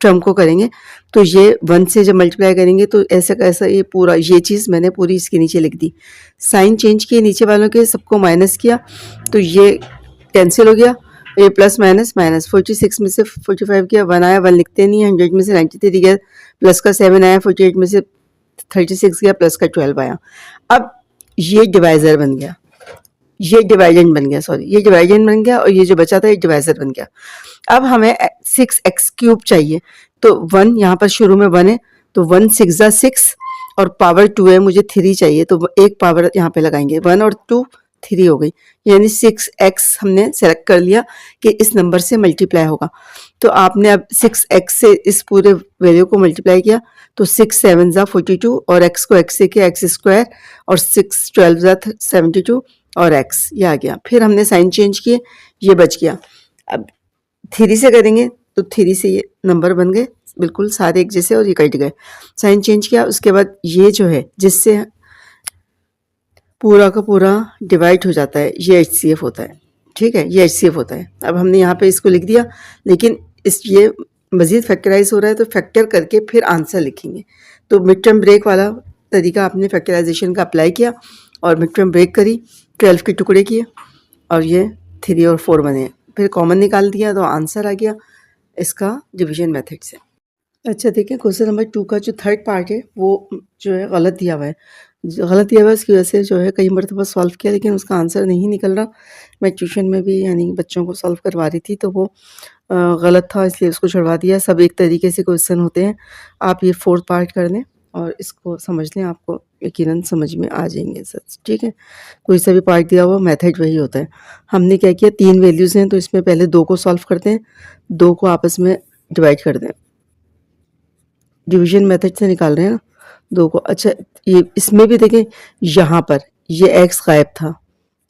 टर्म को करेंगे, तो ये 1 से जब मल्टीप्लाई करेंगे तो ऐसा कैसा, ये पूरा ये चीज़ मैंने पूरी इसके नीचे लिख दी, साइन चेंज किए, नीचे वालों के सबको माइनस किया, तो ये कैंसिल हो गया, ये प्लस माइनस माइनस, 46 में से 45 गया, 1 आया, 1 लिखते नहीं, 100 में से 93 गया, प्लस का 7 आया, 48 में से 36 गया, प्लस का 12 आया। अब ये डिवाइज़र बन गया, ये डिवाइडेंड बन गया, सॉरी ये डिवाइडेंड बन गया, और ये जो बचा था ये डिवाइज़र बन गया। अब हमें 6x क्यूब चाहिए, तो 1 यहाँ पर शुरू में 1 है, तो 1 6 ज़ा 6 और पावर 2 है, मुझे 3 चाहिए, तो एक पावर यहाँ पे लगाएंगे, 1 और 2 3 हो गई, यानी 6x हमने सेलेक्ट कर लिया कि इस नंबर से मल्टीप्लाई होगा। तो आपने अब 6x से इस पूरे वैल्यू को मल्टीप्लाई किया तो 6 7 ज़ा 42 और x को x से किया x स्क्वायर और 6 12 ज़ा 72 और x ये आ गया। फिर हमने साइन चेंज किए, ये बच गया। अब 3 से करेंगे तो 3 से ये नंबर बन गए बिल्कुल सारे एक जैसे और ये कट गए। साइन चेंज किया, उसके बाद ये जो है जिससे पूरा का पूरा डिवाइड हो जाता है ये HCF होता है, ठीक है, ये HCF होता है। अब हमने यहाँ पे इसको लिख दिया, लेकिन इस ये मज़ीद फैक्टराइज हो रहा है तो फैक्टर करके फिर आंसर लिखेंगे। तो मिड टर्म ब्रेक वाला तरीका आपने फैक्टराइजेशन का अप्लाई किया और मिड टर्म ब्रेक करी, 12 के टुकड़े किए और ये 3 और 4 बने। फिर कॉमन निकाल दिया तो आंसर आ गया इसका डिवीजन मेथड से। अच्छा देखिए, क्वेश्चन नंबर 2 का जो थर्ड पार्ट है वो जो है गलत दिया हुआ है। गलत दिया हुआ है इसकी वजह से जो है कई मरतबा सॉल्व किया लेकिन उसका आंसर नहीं निकल रहा। मैं ट्यूशन में भी यानी बच्चों को सॉल्व करवा रही थी तो वो गलत था इसलिए उसको छुड़वा दिया। सब एक तरीके से क्वेश्चन होते हैं। आप ये फोर्थ पार्ट कर लें और इसको समझ लें, आपको यकीनन समझ में आ जाएंगे सच, ठीक है। कोई सा भी पार्ट दिया हुआ मेथड वही होता है। हमने क्या किया, 3 वैल्यूज़ हैं तो इसमें पहले 2 को सॉल्व करते हैं, 2 को आपस में डिवाइड कर दें। डिवीजन मेथड से निकाल रहे हैं ना 2 को। अच्छा ये इसमें भी देखें, यहाँ पर ये x गायब था,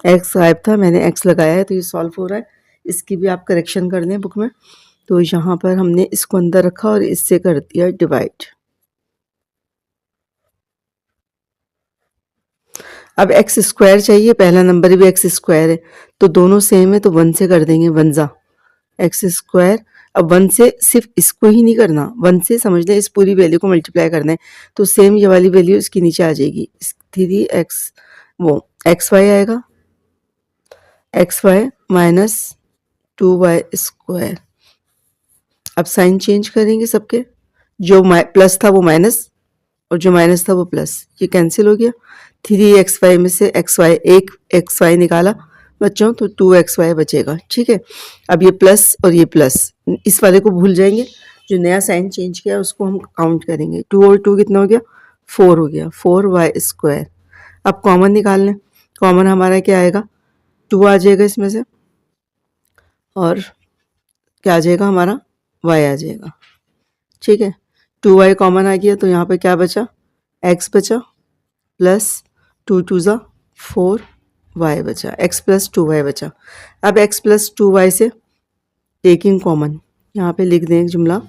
x गायब था, मैंने x लगाया है तो ये सॉल्व हो रहा है। इसकी भी आप करेक्शन कर दें बुक में। तो यहाँ पर हमने इसको अंदर रखा और इससे कर दिया डिवाइड। अब एक्स स्क्वायर चाहिए, पहला नंबर भी एक्स स्क्वायर है तो दोनों सेम है तो 1 से कर देंगे, 1 जा एक्स स्क्वायर। अब 1 से सिर्फ इसको ही नहीं करना, 1 से समझ लें इस पूरी वैल्यू को मल्टीप्लाई करना है तो सेम ये वाली वैल्यू इसके नीचे आ जाएगी। 3x वो एक्स वाई आएगा, X Y minus 2y square. अब साइन चेंज करेंगे सबके, जो प्लस था वो माइनस और जो माइनस था वो प्लस, ये कैंसिल हो गया। 3xy में से xy एक xy निकाला बच्चों तो 2xy बचेगा, ठीक है। अब ये प्लस और ये प्लस, इस वाले को भूल जाएंगे, जो नया साइन चेंज किया उसको हम काउंट करेंगे। 2 और 2 कितना हो गया, 4 हो गया, 4y स्क्वायर। अब कॉमन निकाल लें, कॉमन हमारा क्या आएगा, 2 आ जाएगा इसमें से और क्या आ जाएगा हमारा, y आ जाएगा, ठीक है। 2y कॉमन आ गया तो यहाँ पे क्या बचा, x बचा प्लस 2 2 ज़ा 4 y बचा, x प्लस 2y बचा। अब x प्लस 2y से टेकिंग कॉमन, यहाँ पे लिख दें एक जुमला,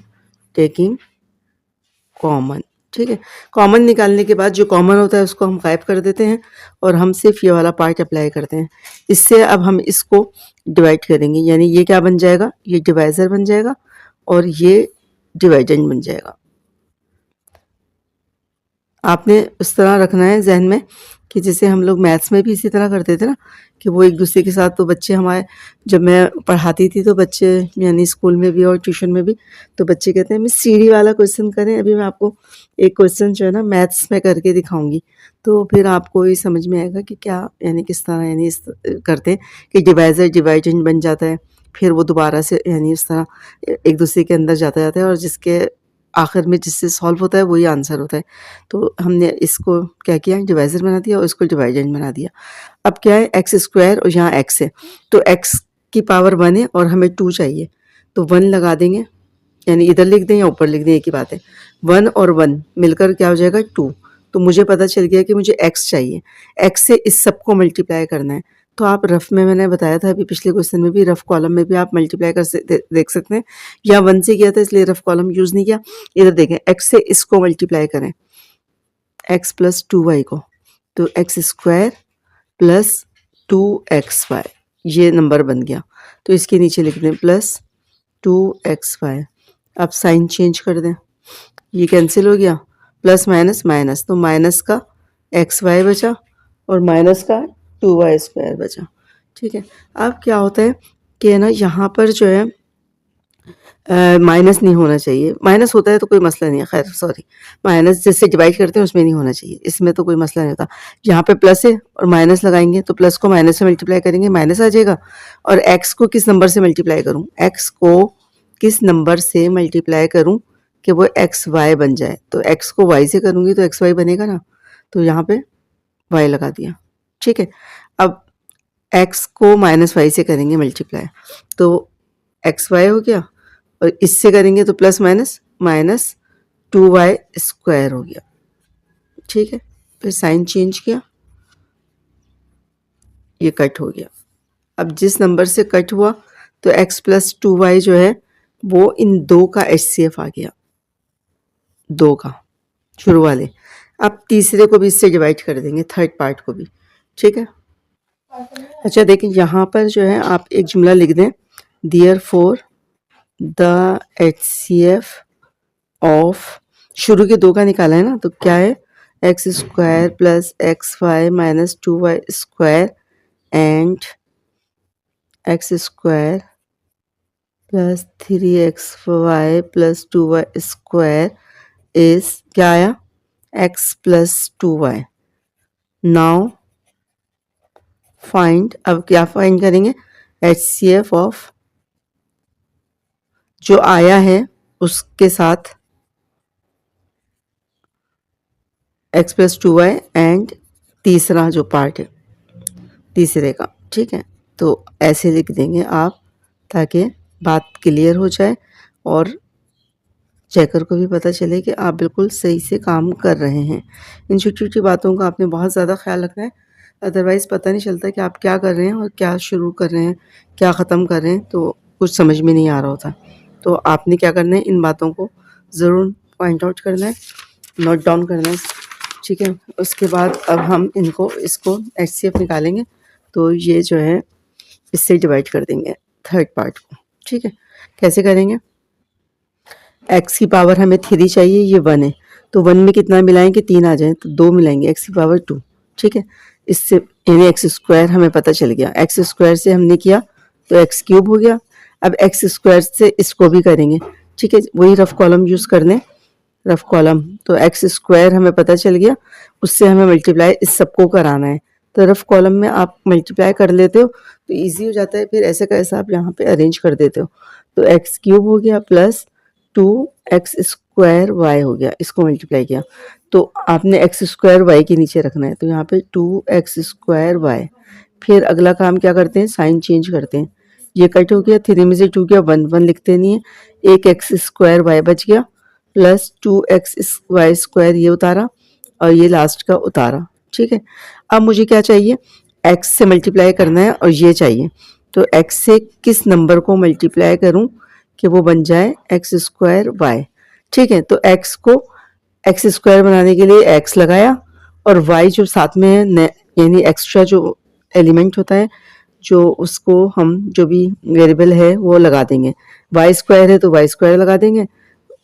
टेकिंग कॉमन, ठीक है। कॉमन निकालने के बाद जो कॉमन होता है उसको हम गायब कर देते हैं और हम सिर्फ ये वाला पार्ट अप्लाई करते हैं। इससे अब हम इसको डिवाइड करेंगे, यानी ये क्या बन जाएगा, ये डिवाइज़र बन जाएगा और ये डिवाइडेंड बन जाएगा। आपने उस तरह रखना है जहन में कि जैसे हम लोग मैथ्स में भी इसी तरह करते थे ना, कि वो एक दूसरे के साथ, तो बच्चे हमारे, जब मैं पढ़ाती थी तो बच्चे यानी स्कूल में भी और ट्यूशन में भी, तो बच्चे कहते हैं मिस सीढ़ी वाला क्वेश्चन करें। अभी मैं आपको एक क्वेश्चन जो है ना मैथ्स में करके दिखाऊंगी तो फिर आपको ये समझ में आएगा कि क्या यानी किस तरह यानी इस करते हैं कि डिवाइज़र डिवाइडेंड बन जाता है, फिर वो दोबारा से यानी इस तरह एक दूसरे के अंदर जाता जाता है और जिसके आखिर में जिससे सॉल्व होता है वही आंसर होता है। तो हमने इसको क्या किया, डिवाइज़र बना दिया और इसको डिवाइडेंड बना दिया। अब क्या है, एक्स स्क्वायर और यहाँ एक्स है तो एक्स की पावर 1 है और हमें 2 चाहिए तो 1 लगा देंगे, यानी इधर लिख दें या ऊपर लिख दें एक ही बात है। 1 और 1 मिलकर क्या हो जाएगा 2। तो मुझे पता चल गया कि मुझे x चाहिए, x से इस सब को मल्टीप्लाई करना है। तो आप रफ में, मैंने बताया था अभी पिछले क्वेश्चन में भी, रफ कॉलम में भी आप मल्टीप्लाई कर देख सकते हैं। या 1 से किया था इसलिए रफ कॉलम यूज़ नहीं किया। इधर देखें, x से इसको मल्टीप्लाई करें, x प्लस 2y को, तो एक्स स्क्वायर प्लस 2xy ये नंबर बन गया। तो इसके नीचे लिख दें प्लस 2xy। अब साइन चेंज कर दें, ये कैंसिल हो गया, प्लस माइनस माइनस, तो माइनस का xy बचा और माइनस का 2y स्क्वायर बचा, ठीक है। अब क्या होता है कि ना यहाँ पर जो है माइनस नहीं होना चाहिए, माइनस होता है तो कोई मसला नहीं है, खैर सॉरी, माइनस जिससे डिवाइड करते हैं उसमें नहीं होना चाहिए, इसमें तो कोई मसला नहीं होता। यहाँ पे प्लस है और माइनस लगाएंगे तो प्लस को माइनस से मल्टीप्लाई करेंगे माइनस आ जाएगा, और एक्स को किस नंबर से मल्टीप्लाई करूँ, एक्स को किस नंबर से मल्टीप्लाई करूँ कि वो एक्स वाई बन जाए, तो एक्स को वाई से करूँगी तो एक्स वाई बनेगा ना, तो यहाँ पे वाई लगा दिया, ठीक है। अब एक्स को माइनस वाई से करेंगे मल्टीप्लाई तो एक्स वाई हो गया और इससे करेंगे तो प्लस माइनस माइनस 2y² हो गया, ठीक है। फिर साइन चेंज किया, ये कट हो गया। अब जिस नंबर से कट हुआ तो x प्लस 2y जो है वो इन दो का HCF आ गया, दो का शुरू वाले। अब तीसरे को भी इससे डिवाइड कर देंगे, थर्ड पार्ट को भी, ठीक है। अच्छा देखिए यहाँ पर जो है आप एक जुमला लिख दें, therefore the HCF of, शुरू के दो का निकाला है ना, तो क्या है x² plus XY minus 2y² and x² plus 3XY plus 2y² is क्या आया x plus 2y। Now find, अब क्या फाइंड करेंगे, HCF ऑफ जो आया है उसके साथ x प्लस 2y एंड तीसरा जो पार्ट है तीसरे का, ठीक है। तो ऐसे लिख देंगे आप ताकि बात क्लियर हो जाए और चेकर को भी पता चले कि आप बिल्कुल सही से काम कर रहे हैं। इन छोटी-छोटी बातों का आपने बहुत ज़्यादा ख्याल रखना है, अदरवाइज़ पता नहीं चलता कि आप क्या कर रहे हैं और क्या शुरू कर रहे हैं, क्या ख़त्म कर रहे हैं, तो कुछ समझ में नहीं आ रहा होता। तो आपने क्या करना है, इन बातों को ज़रूर पॉइंट आउट करना है, नोट डाउन करना है, ठीक है। उसके बाद अब हम इसको HCF निकालेंगे, तो ये जो है इससे डिवाइड कर देंगे थर्ड पार्ट को, ठीक है। कैसे करेंगे, x की पावर हमें 3 चाहिए, ये 1 है, तो 1 में कितना मिलाएंगे, 3 आ जाए तो 2 मिलाएंगे, x की पावर 2, ठीक है। इससे यानी x² हमें पता चल गया, x² से हमने किया तो x³ हो गया। अब x² से इसको भी करेंगे, ठीक है, वही रफ कॉलम यूज़ कर लें, रफ कॉलम, तो x² हमें पता चल गया, उससे हमें मल्टीप्लाई इस सबको कराना है, तो रफ कॉलम में आप मल्टीप्लाई कर लेते हो तो इजी हो जाता है, फिर ऐसे का ऐसा आप यहाँ पे अरेंज कर देते हो, तो x³ हो गया प्लस 2x² y हो गया, इसको मल्टीप्लाई किया तो आपने x² y के नीचे रखना है, तो यहाँ पे 2x² y। फिर अगला काम क्या करते हैं, साइन चेंज करते हैं, ये कट हो गया, 3 में से 2 गया, 1 1 लिखते नहीं है, एक x² y बच गया प्लस 2xy² ये उतारा और ये लास्ट का उतारा, ठीक है। अब मुझे क्या चाहिए, x से मल्टीप्लाई करना है और ये चाहिए, तो x से किस नंबर को मल्टीप्लाई करूं कि वो बन जाए x² y, ठीक है। तो x को x² बनाने के लिए x लगाया और y जो साथ में है यानी एक्स्ट्रा जो एलिमेंट होता है जो उसको हम जो भी वेरिएबल है वो लगा देंगे, y² है तो y² लगा देंगे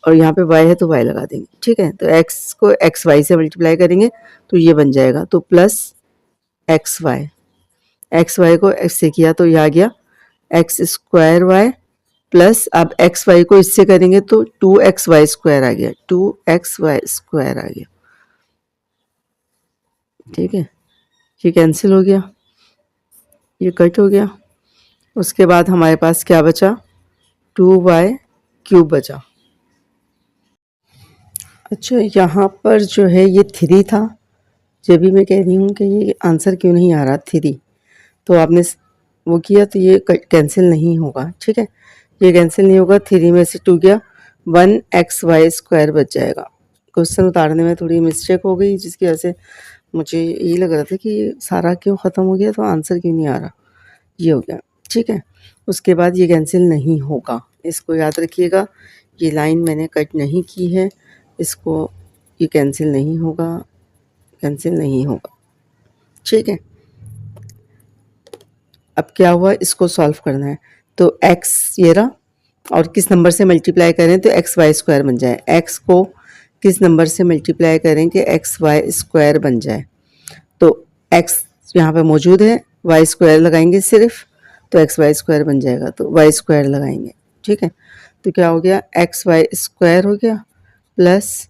और यहाँ पे y है तो y लगा देंगे, ठीक है। तो x को xy से मल्टीप्लाई करेंगे तो ये बन जाएगा, तो प्लस xy को x से किया तो ये आ गया x² y प्लस अब xy को इससे करेंगे तो 2xy² आ गया, 2xy² आ गया, ठीक है। ये कैंसिल हो गया, ये कट हो गया, उसके बाद हमारे पास क्या बचा, 2y³ बचा। अच्छा यहाँ पर जो है ये 3 था, जब भी मैं कह रही हूँ कि ये आंसर क्यों नहीं आ रहा 3, तो आपने वो किया तो ये कैंसिल नहीं होगा, ठीक है, ये कैंसिल नहीं होगा, 3 में से 2 गया, 1xy² बच जाएगा। क्वेश्चन उतारने में थोड़ी मिस्टेक हो गई जिसकी वजह से मुझे यही लग रहा था कि सारा क्यों ख़त्म हो गया तो आंसर क्यों नहीं आ रहा, ये हो गया, ठीक है। उसके बाद ये कैंसिल नहीं होगा, इसको याद रखिएगा, ये लाइन मैंने कट नहीं की है, इसको ये कैंसिल नहीं होगा, कैंसिल नहीं होगा, ठीक है। अब क्या हुआ, इसको सॉल्व करना है, तो x ये रहा और किस नंबर से मल्टीप्लाई करें तो xy² बन जाए, x को किस नंबर से मल्टीप्लाई करें कि xy² बन जाए, तो x यहाँ पे मौजूद है, y² लगाएंगे सिर्फ तो xy² बन जाएगा, तो y² लगाएंगे, ठीक है। तो क्या हो गया, xy² हो गया प्लस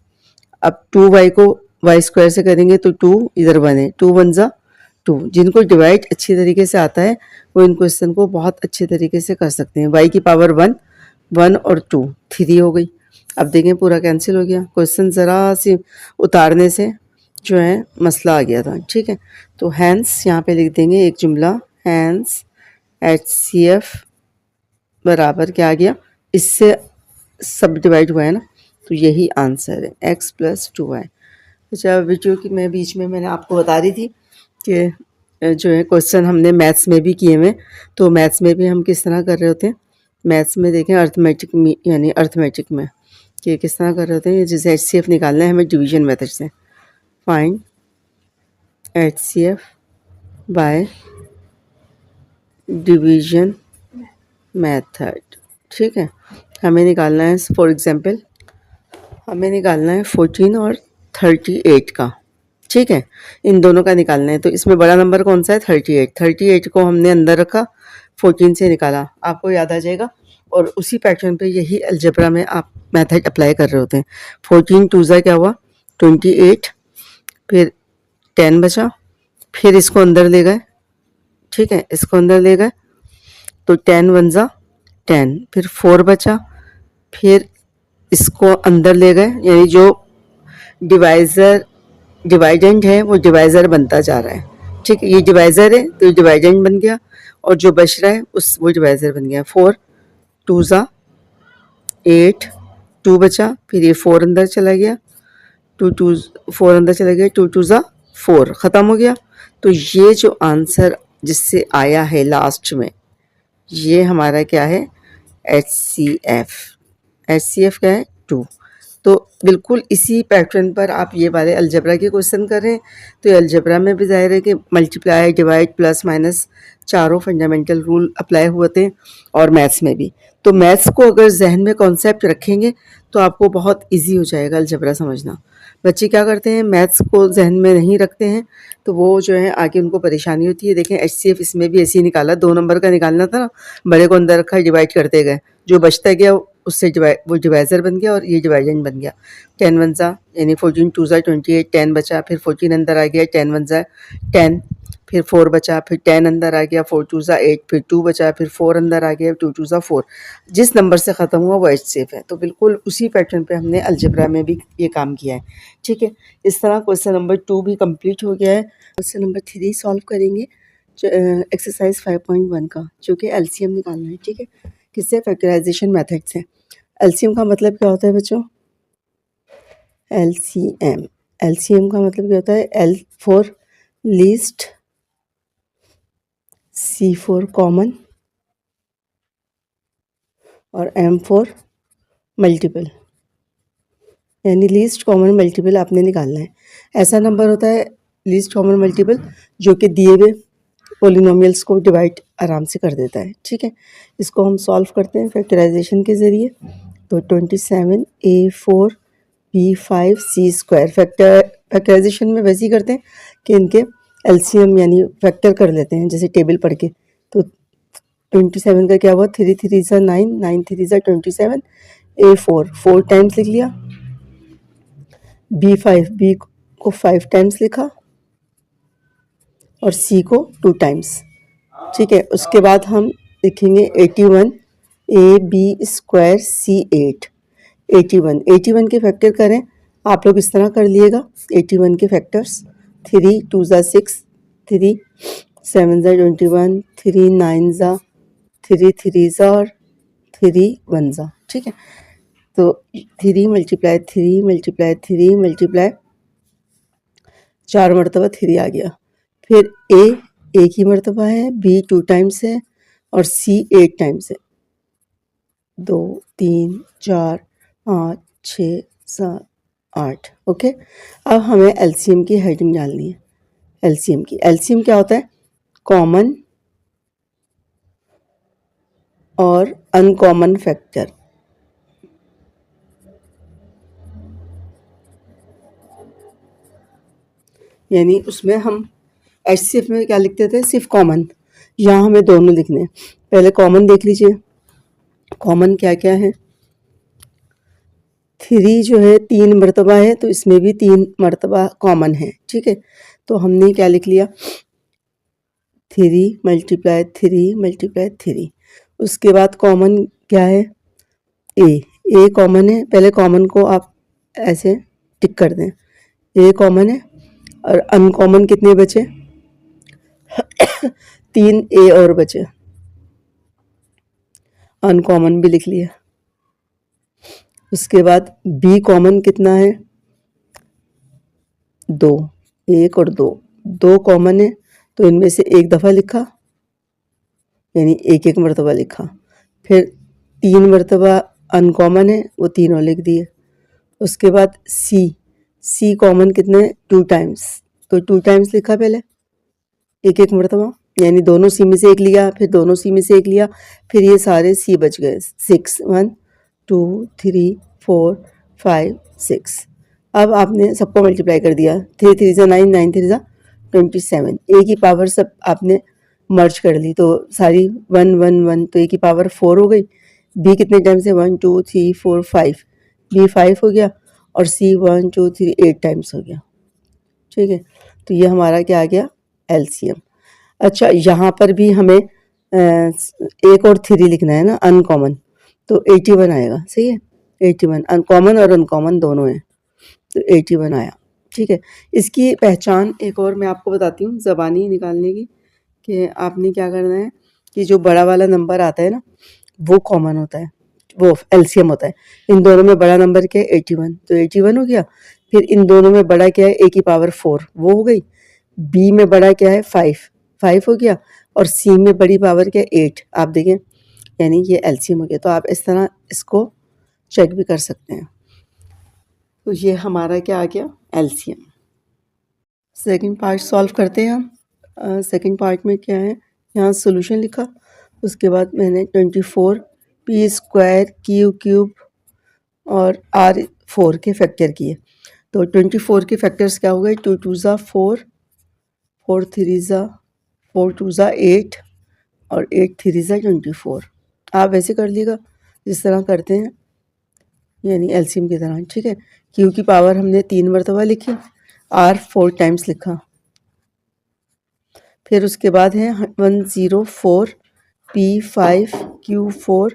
अब 2y को y² से करेंगे तो 2 इधर 1 है, 2 1 जा 2, जिनको डिवाइड अच्छी तरीके से आता है वो इन क्वेश्चन को बहुत अच्छे तरीके से कर सकते हैं। y की पावर 1 1 और 2 3 हो गई, अब देखें पूरा कैंसिल हो गया, क्वेश्चन ज़रा सी उतारने से जो है मसला आ गया था, ठीक है। तो हैंस यहाँ पे लिख देंगे एक जुमला, हैंस HCF बराबर क्या आ गया, इससे सब डिवाइड हुआ है ना, तो यही आंसर है x प्लस 2y। अच्छा, वीडियो की मैं बीच में मैंने आपको बता रही थी कि जो है क्वेश्चन हमने मैथ्स में भी किए हुए, तो मैथ्स में भी हम किस तरह कर रहे होते हैं। मैथ्स में देखें अर्थमेटिक में, यानी अर्थमेटिक में कि किस तरह कर रहे होते हैं। जैसे HCF निकालना है हमें डिवीजन मेथड से, find HCF by division method. ठीक है, हमें निकालना है, फॉर एग्जांपल हमें निकालना है 14 और 38 का। ठीक है, इन दोनों का निकालना है। तो इसमें बड़ा नंबर कौन सा है? 38। 38 को हमने अंदर रखा, 14 से निकाला, आपको याद आ जाएगा। और उसी पैटर्न पे यही अलजेब्रा में आप मेथड अप्लाई कर रहे होते हैं। 14 टू ज़ा क्या हुआ? 28, फिर 10 बचा, फिर इसको अंदर ले गए। ठीक है, इसको अंदर ले गए तो 10 वन ज़ा 10, फिर 4 बचा, फिर इसको अंदर ले गए, यानी जो डिवाइडेंड है वो डिवाइज़र बनता जा रहा है। ठीक है, ये डिवाइज़र है तो ये डिवाइडेंड बन गया, और जो बच रहा है वो डिवाइज़र बन गया। 4 टू ज़ा 8, 2 बचा, फिर ये 4 अंदर चला गया, 4 अंदर चला गया, 2 टू ज़ा 4, ख़त्म हो गया। तो ये जो आंसर जिससे आया है लास्ट में, ये हमारा क्या है? HCF। HCF क्या है? 2। तो बिल्कुल इसी पैटर्न पर आप ये वाले अलजेब्रा के क्वेश्चन कर रहे हैं। तो ये अलजेब्रा में भी ज़ाहिर है कि मल्टीप्लाई, डिवाइड, प्लस, माइनस चारों फंडामेंटल रूल अप्लाई होते हैं, और मैथ्स में भी। तो मैथ्स को अगर जहन में कॉन्सेप्ट रखेंगे तो आपको बहुत इजी हो जाएगा अलजेब्रा समझना। बच्चे क्या करते हैं, मैथ्स को जहन में नहीं रखते हैं, तो वो जो है आगे उनको परेशानी होती है। देखें HCF इसमें भी ऐसे ही निकाला, 2 नंबर का निकालना था ना, बड़े को अंदर रखा, डिवाइड करते गए, जो बचता गया उससे वो डिवाइज़र बन गया और ये डिवाइडेंड बन गया। 10 वन ज़ा, यानी 14 टू ज़ा 28, 10 बचा, फिर 14 अंदर आ गया, 10 वन ज़ा 10, फिर 4 बचा, फिर 10 अंदर आ गया, 4 टू ज़ा 8, फिर 2 बचा, फिर 4 अंदर आ गया, 2 टू ज़ा 4। जिस नंबर से ख़त्म हुआ वो HCF है। तो बिल्कुल उसी पैटर्न पे हमने अलजेब्रा में भी ये काम किया है। ठीक है, इस तरह क्वेश्चन नंबर 2 भी कंप्लीट हो गया है। क्वेश्चन नंबर 3 सॉल्व करेंगे एक्सरसाइज 5.1 का, जो कि LCM निकालना है। ठीक है, किससे? फैक्टराइजेशन मेथड से। LCM का मतलब क्या होता है बच्चों? LCM का मतलब क्या होता है? L for least, C for common, और M फॉर मल्टीपल, यानी लीस्ट कॉमन मल्टीपल आपने निकालना है। ऐसा नंबर होता है लीस्ट कॉमन मल्टीपल जो कि दिए हुए पोलिनोमियल्स को डिवाइड आराम से कर देता है। ठीक है, इसको हम सॉल्व करते हैं फैक्टराइजेशन के ज़रिए। तो 27A4B5C², फैक्टराइजेशन में वैसे ही करते हैं कि इनके LCM यानी फैक्टर कर लेते हैं, जैसे टेबल पढ़ के। तो 27 का क्या हुआ? 3 3 ज़ा 9, 9 3 ज़ा 27, A4 4 टाइम्स लिख लिया, B को 5 टाइम्स लिखा, और C को 2 टाइम्स। ठीक है, उसके बाद हम लिखेंगे 81 AB² C8। 81 के फैक्टर करें, आप लोग इस तरह कर लिएगा। 81 के फैक्टर्स, 3 टू ज़ा 6, 3 7 ज़ा 21, 3 9 ज़ा, 3 3 ज़ा, और 3 1 ज़ा। ठीक है, तो 3 मल्टीप्लाई 3 मल्टीप्लाई 3 मल्टीप्लाई 4 मरतबा 3 आ गया। फिर A एक ही मरतबा है, B 2 टाइम्स है, और C 8 टाइम्स है। 2 3 4 5 6 7 8। ओके, अब हमें LCM की हेडिंग डालनी है। LCM क्या होता है? कॉमन और अनकॉमन फैक्टर। यानी उसमें हम HCF में क्या लिखते थे? सिर्फ कॉमन। यहाँ हमें दोनों लिखने हैं। पहले कॉमन देख लीजिए, कॉमन क्या क्या है। 3 जो है 3 मरतबा है, तो इसमें भी 3 मरतबा कॉमन है। ठीक है, तो हमने क्या लिख लिया? 3 मल्टीप्लाई 3 मल्टीप्लाई 3। उसके बाद कॉमन क्या है? ए कॉमन है। पहले कॉमन को आप ऐसे टिक कर दें, ए कॉमन है। और अनकॉमन कितने बचे? 3 ए और बचे, अनकॉमन भी लिख लिया। उसके बाद बी कॉमन कितना है, 2, 1 और 2, 2 कॉमन है तो इनमें से एक दफ़ा लिखा, यानी एक एक मरतबा लिखा। फिर 3 मरतबा अनकॉमन है, वो तीनों लिख दिए। उसके बाद सी कॉमन कितने, 2 टाइम्स, तो 2 टाइम्स लिखा पहले एक एक मरतबा, यानी दोनों सी में से एक लिया, फिर दोनों सी में से एक लिया, फिर ये सारे सी बच गए। 6, 1 2 3 4 5 6। अब आपने सबको मल्टीप्लाई कर दिया, 3 3 जा 9, 9 3 जा 27, ए की पावर सब आपने मर्ज कर ली, तो सारी 1 1 1, तो ए की पावर 4 हो गई। बी कितने टाइम्स है, 1 2 3 4 5, बी 5 हो गया, और सी 1 2 3 8 टाइम्स हो गया। ठीक है, तो ये हमारा क्या आ गया, एलसीएम। अच्छा, यहाँ पर भी हमें एक और 3 लिखना है ना, अनकॉमन, तो 81 आएगा। सही है, 81 अनकॉमन और अनकॉमन दोनों हैं, तो 81 आया। ठीक है, इसकी पहचान एक और मैं आपको बताती हूँ ज़बानी निकालने की, कि आपने क्या करना है कि जो बड़ा वाला नंबर आता है ना, वो कॉमन होता है, वो एलसीएम होता है। इन दोनों में बड़ा नंबर क्या है, 81, तो 81 हो गया। फिर इन दोनों में बड़ा क्या है, ए की पावर 4, वो हो गई। बी में बड़ा क्या है, 5, 5 हो गया, और सी में बड़ी पावर क्या है, 8। आप देखें, यानी ये एलसीएम हो गया। तो आप इस तरह इसको चेक भी कर सकते हैं। तो ये हमारा क्या आ गया, एलसीएम। सेकंड पार्ट सॉल्व करते हैं हम। सेकंड पार्ट में क्या है, यहाँ सॉल्यूशन लिखा, उसके बाद मैंने 24 पी स्क्वायर क्यू क्यूब और आर 4 के फैक्टर किए। तो 24 के फैक्टर्स क्या हो गए, 2 2 ज़ा 4, 4 3 ज़ा 4 2 ज़ा 8, और 8 3 ज़ा 24। आप वैसे कर लीजिएगा जिस तरह करते हैं, यानी एलसीएम की तरह। ठीक है, क्यू की पावर हमने 3 मरतबा लिखी, आर 4 टाइम्स लिखा। फिर उसके बाद है 104 पी 5 क्यू 4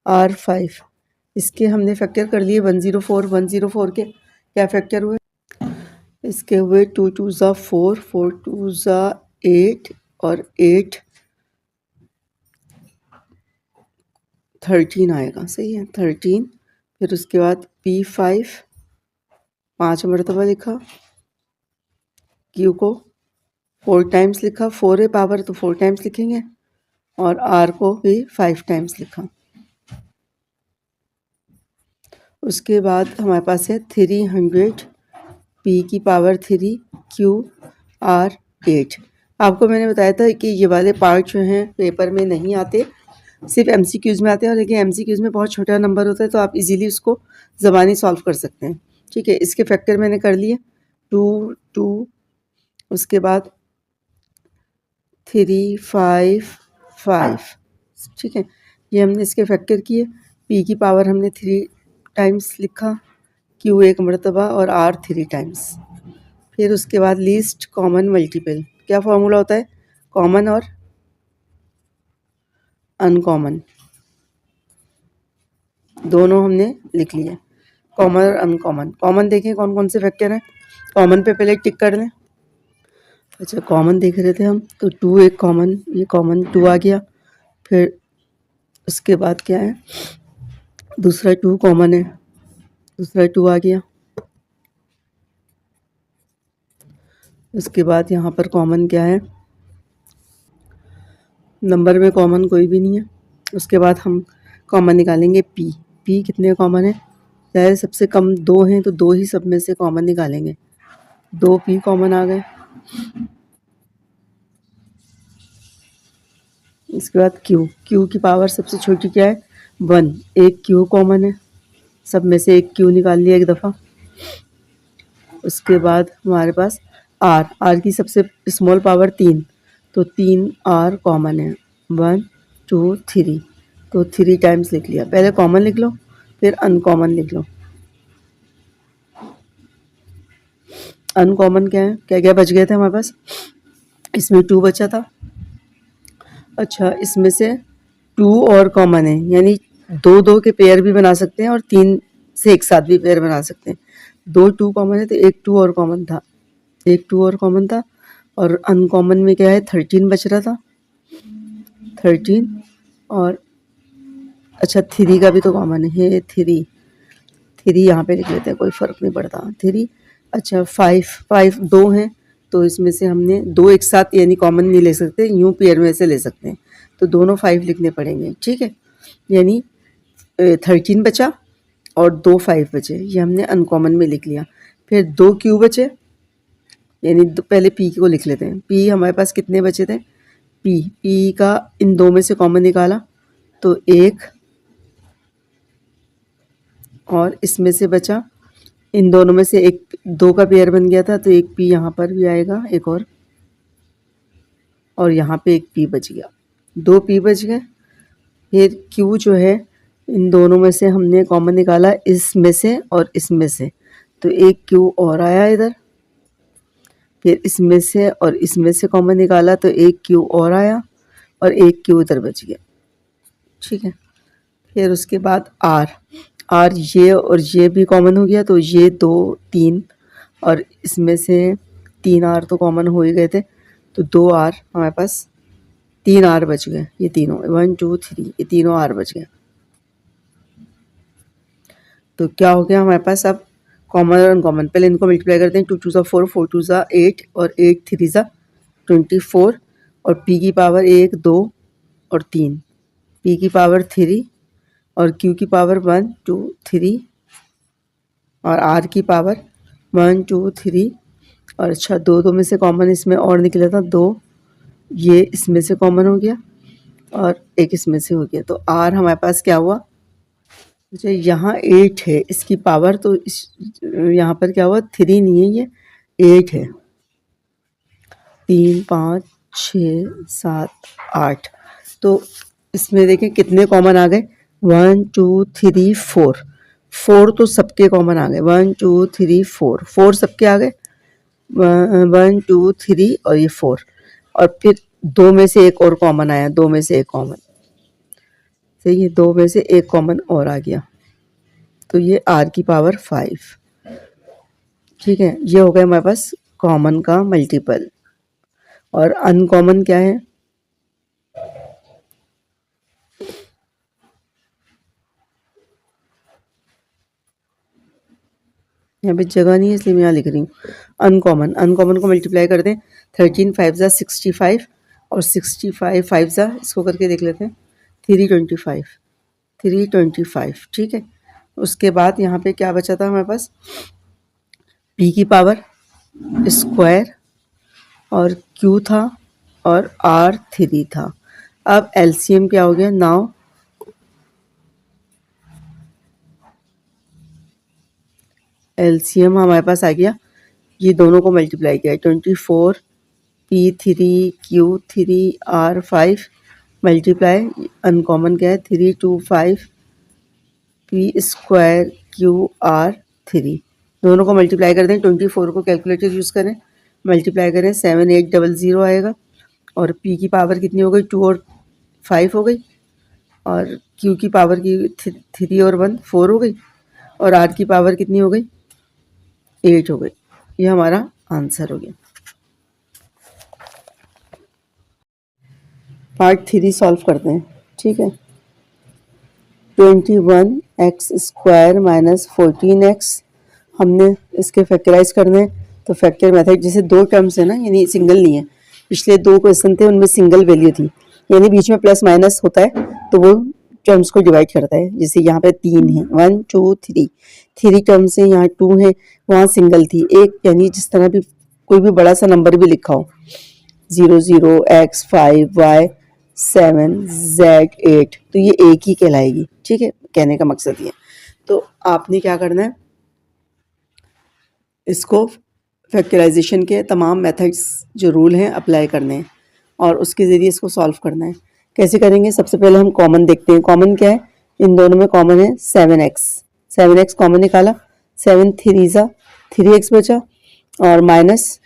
आर 5, इसके हमने फैक्टर कर लिए। 104 के क्या फैक्टर हुए, इसके हुए 2 2 ज़ा 4, 4 2 ज़ा 8, और 8 13 आएगा। सही है, 13। फिर उसके बाद P5 5 मरतबा लिखा, Q को 4 टाइम्स लिखा, 4 है पावर तो 4 टाइम्स लिखेंगे, और R को भी 5 टाइम्स लिखा। उसके बाद हमारे पास है 300 P की पावर 3 Q R 8। आपको मैंने बताया था कि ये वाले पार्ट जो हैं पेपर में नहीं आते, सिर्फ एमसीक्यूज़ में आते हैं, लेकिन एमसीक्यूज़ में बहुत छोटा नंबर होता है, तो आप इजीली उसको ज़बानी सॉल्व कर सकते हैं। ठीक है, इसके फैक्टर मैंने कर लिए 2 2, उसके बाद 3 5 5। ठीक है, ये हमने इसके फैक्टर किए। पी की पावर हमने 3 टाइम्स लिखा, क्यू 1 मरतबा, और आर 3 टाइम्स। फिर उसके बाद लीस्ट कॉमन मल्टीपल, क्या फॉर्मूला होता है, कॉमन और अनकॉमन दोनों हमने लिख लिए, कॉमन और अनकॉमन। कॉमन देखें कौन कौन से फैक्टर हैं, कॉमन पे पहले टिक कर लें। अच्छा, कॉमन देख रहे थे हम, तो 2 एक कॉमन, ये कॉमन 2 आ गया। फिर उसके बाद क्या है, दूसरा 2 कॉमन है, दूसरा 2 आ गया। उसके बाद यहाँ पर कॉमन क्या है, नंबर में कॉमन कोई भी नहीं है। उसके बाद हम कॉमन निकालेंगे पी, पी कितने कॉमन है, चाहे सबसे कम 2 हैं तो 2 ही सब में से कॉमन निकालेंगे, 2 पी कॉमन आ गए। इसके बाद क्यू, क्यू की पावर सबसे छोटी क्या है, 1, एक क्यू कॉमन है, सब में से एक क्यू निकाल लिया एक दफ़ा। उसके बाद हमारे पास आर, आर की सबसे स्मॉल पावर 3, तो 3 आर कॉमन है, 1 2 3, तो 3 टाइम्स लिख लिया। पहले कॉमन लिख लो, फिर अनकॉमन लिख लो। अनकॉमन क्या है, क्या क्या बच गए थे हमारे पास, इसमें 2 बचा था। अच्छा, इसमें से 2 और कॉमन है, यानी 2 2 के पेयर भी बना सकते हैं, और 3 से एक साथ भी पेयर बना सकते हैं। 2 2 कॉमन है, तो एक 2 और कॉमन था, एक 2 और कॉमन था। और अनकॉमन में क्या है, 13 बच रहा था, 13। और अच्छा, 3 का भी तो कॉमन है, 3, 3 यहाँ पे लिख लेते हैं, कोई फ़र्क नहीं पड़ता। 3 अच्छा 5 2 हैं, तो इसमें से हमने 2 एक साथ यानी कॉमन नहीं ले सकते, यूँ पेयर में से ले सकते हैं, तो दोनों 5 लिखने पड़ेंगे, ठीक है। यानी 13 बचा और 2 5 बचे, ये हमने अनकॉमन में लिख लिया। फिर 2 क्यू बचे, यानी पहले पी को लिख लेते हैं। पी हमारे पास कितने बचे थे, पी का इन 2 में से कॉमन निकाला तो 1 और इसमें से बचा, इन दोनों में से एक 2 का पेयर बन गया था, तो एक पी यहाँ पर भी आएगा एक और यहाँ पे एक पी बच गया, 2 पी बच गए। फिर क्यू जो है इन दोनों में से हमने कॉमन निकाला, इसमें से और इसमें से, तो एक क्यू और आया इधर। फिर इसमें से और इसमें से कॉमन निकाला तो एक क्यू और आया और एक क्यू इधर बच गया, ठीक है। फिर उसके बाद आर ये और ये भी कॉमन हो गया, तो ये 2 3 और इसमें से 3 आर तो कॉमन हो ही गए थे, तो 2 आर हमारे पास, 3 आर बच गए, ये तीनों 1 2 3 ये तीनों आर बच गए। तो क्या हो गया हमारे पास अब कॉमन और अनकॉमन, पहले इनको मल्टीप्लाई करते हैं। 2 2 ज़ा 4 4 2 ज़ा 8 और 8 3 ज़ा 24 और पी की पावर 1 2 और 3, पी की पावर 3 और क्यू की पावर 1 2 3 और आर की पावर 1 2 3 और अच्छा 2 में से कॉमन इसमें और निकला था 2, ये इसमें से कॉमन हो गया और एक इसमें से हो गया, तो आर हमारे पास क्या हुआ, जो यहाँ 8 है इसकी पावर, तो इस यहाँ पर क्या हुआ 3 नहीं है, ये 8 है। 3 5 6 7 8, तो इसमें देखें कितने कॉमन आ गए, 1 2 3 4 तो सबके कॉमन आ गए, 1 2 3 4 सबके आ गए, 1 2 3 और ये 4, और फिर 2 में से एक और कॉमन आया, 2 में से एक कॉमन, सही है, 2 में से एक कॉमन और आ गया, तो ये आर की पावर 5, ठीक है। ये हो गया हमारे पास कॉमन का मल्टीपल। और अनकॉमन क्या है, यहाँ पे जगह नहीं है इसलिए मैं यहाँ लिख रही हूँ। अनकॉमन को मल्टीप्लाई कर दें, 13 5 ज़ा 65 और 65 5 ज़ा, इसको करके देख लेते हैं, 325, ठीक है। उसके बाद यहाँ पे क्या बचा था हमारे पास, पी की पावर स्क्वायर और क्यू था और आर 3 था। अब एलसीएम क्या हो गया, नाउ एलसीएम हमारे पास आ गया, ये दोनों को मल्टीप्लाई किया, 24 P3 Q3 R5 multiply, uncommon क्या है 3 2 5 P स्क्वायर QR3, दोनों को मल्टीप्लाई कर दें, 24 को कैलकुलेटर यूज़ करें, मल्टीप्लाई करें 7800 आएगा, और P की पावर कितनी हो गई, 2 और 5 हो गई, और Q की पावर की 3 और 1 4 हो गई, और R की पावर कितनी हो गई 8 हो गई। ये हमारा आंसर हो गया। पार्ट 3 सॉल्व करते हैं, ठीक है। 21x स्क्वायर माइनस 14x, हमने इसके फैक्टराइज करने हैं, तो फैक्टर मेथड, जैसे 2 टर्म्स है ना, यानी सिंगल नहीं है, पिछले 2 क्वेश्चन थे उनमें सिंगल वैल्यू थी, यानी बीच में प्लस माइनस होता है तो वो टर्म्स को डिवाइड करता है। जैसे यहाँ पे 3 है, 1 2 3 टर्म्स है, यहाँ 2 है, वहाँ सिंगल थी एक, यानी जिस तरह भी कोई भी बड़ा सा नंबर भी लिखा हो, 0 0 x 5 y 7 z 8, तो ये एक ही कहलाएगी, ठीक है, कहने का मकसद ये। तो आपने क्या करना है, इसको फैक्टराइजेशन के तमाम मेथड्स जो रूल हैं अप्लाई करने हैं और उसके ज़रिए इसको सॉल्व करना है। कैसे करेंगे, सबसे पहले हम कॉमन देखते हैं, कॉमन क्या है, इन दोनों में कॉमन है 7x कॉमन निकाला, 7 3 ज़ा 3x बचा और माइनस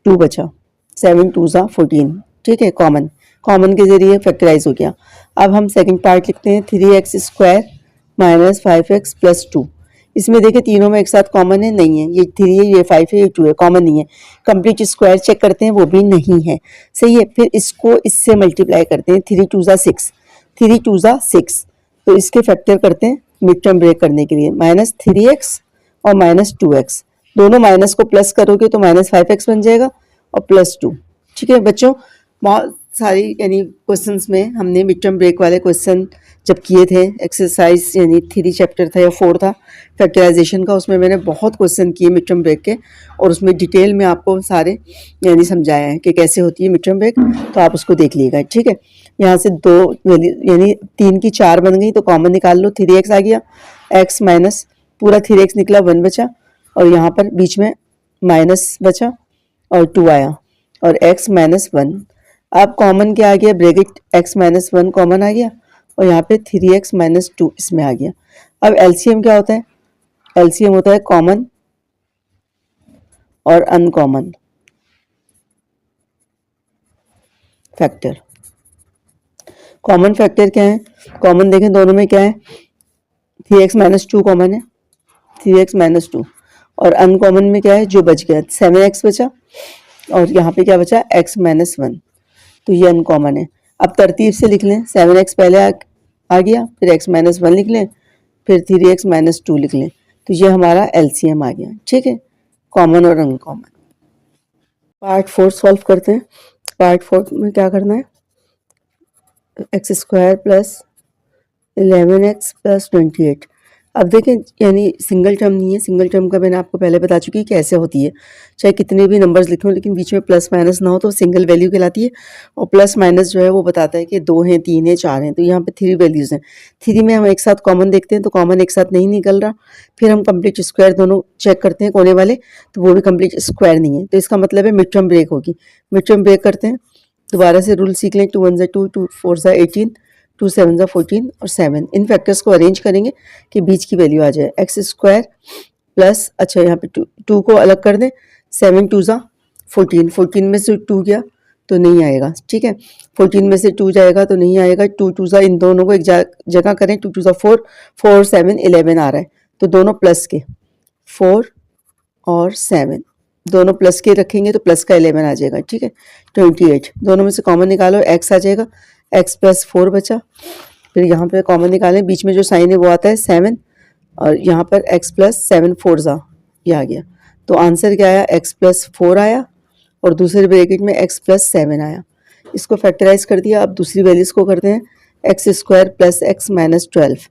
2 बचा, 7 2 ज़ा 14, ठीक है, कॉमन के ज़रिए फैक्टराइज हो गया। अब हम सेकंड पार्ट लिखते हैं, 3x square minus 5x plus 2, इसमें देखिए तीनों में एक साथ कॉमन है, नहीं है, ये 3 है, ये 5 है, ये 2 है, कॉमन नहीं है। कंप्लीट स्क्वायर चेक करते हैं, वो भी नहीं है, सही है। फिर इसको इससे मल्टीप्लाई करते हैं, 3 2 ज़ा 6, 3 2 ज़ा 6, तो इसके फैक्टर करते हैं मिड टर्म ब्रेक करने के लिए, -3x और -2x, दोनों माइनस को प्लस करोगे तो -5x बन जाएगा और +2। ठीक है बच्चों, बहुत सारी यानी क्वेश्चंस में हमने मिड टर्म ब्रेक वाले क्वेश्चन जब किए थे, एक्सरसाइज यानी 3 चैप्टर था या 4 था फैक्टराइजेशन का, उसमें मैंने बहुत क्वेश्चन किए मिड टर्म ब्रेक के और उसमें डिटेल में आपको सारे यानी समझाया है कि कैसे होती है मिड टर्म ब्रेक, तो आप उसको देख लीजिएगा। ठीक है, यहाँ से 2 यानी 3 की 4 बन गई तो कॉमन निकाल लो, 3x आ गया, x माइनस पूरा 3x निकला, 1 बचा और यहाँ पर बीच में माइनस बचा और 2 आया और x -1। अब कॉमन क्या आ गया, ब्रैकेट x -1 कॉमन आ गया और यहाँ पे 3x -2 इसमें आ गया। अब एलसीएम क्या होता है, एलसीएम होता है कॉमन और अनकॉमन फैक्टर। कॉमन फैक्टर क्या है, कॉमन देखें दोनों में क्या है, 3x -2 कॉमन है, 3x -2 और अनकॉमन में क्या है जो बच गया 7x बचा और यहाँ पे क्या बचा x -1, तो ये अनकॉमन है। अब तरतीब से लिख लें, 7x पहले आ गया, फिर x -1 लिख लें, फिर 3x -2 लिख लें, तो ये हमारा एलसीएम आ गया। ठीक है, कॉमन और अनकॉमन। पार्ट 4 सॉल्व करते हैं। पार्ट 4 में क्या करना है, x² + 11x + 28। अब देखें यानी सिंगल टर्म नहीं है, सिंगल टर्म का मैंने आपको पहले बता चुकी कैसे होती है, चाहे कितने भी नंबर्स लिखे हो लेकिन बीच में प्लस माइनस ना हो तो सिंगल वैल्यू कहलाती है। और प्लस माइनस जो है वो बताता है कि 2 हैं, 3 हैं, 4 हैं, तो यहाँ पे 3 वैल्यूज़ हैं। 3 में हम एक साथ कॉमन देखते हैं तो कॉमन एक साथ नहीं निकल रहा, फिर हम कंप्लीट स्क्वायर दोनों चेक करते हैं कोने वाले, तो वो भी कंप्लीट स्क्वायर नहीं है, तो इसका मतलब है मिड टर्म ब्रेक होगी। मिड टर्म ब्रेक करते हैं, दोबारा से रूल सीख लें, 2 1 2, 2 4 18, 2 7 14 और 7। इन फैक्टर्स को अरेंज करेंगे कि बीच की वैल्यू आ जाए, x² प्लस, अच्छा यहाँ पे 2 को अलग कर दें, 7 2 14, 14 में से 2 गया तो नहीं आएगा। ठीक है, 14 में से 2 जाएगा तो नहीं आएगा, 2 2 इन दोनों को एक जगह करें, 2 2 4, 4 7 11 आ रहा है, तो दोनों प्लस के 4 और 7 दोनों प्लस के रखेंगे तो प्लस का 11 आ जाएगा। ठीक है, 28 दोनों में से कॉमन निकालो, x आ जाएगा, x + 4 बचा, फिर यहाँ पे कॉमन निकालें, बीच में जो साइन है वो आता है 7 और यहाँ पर x + 7 4 ये आ गया, तो आंसर क्या आया, x + 4 आया और दूसरे ब्रैकेट में x + 7 आया। इसको फैक्टराइज कर दिया। अब दूसरी वैल्यूज को करते हैं, x² + x - 12।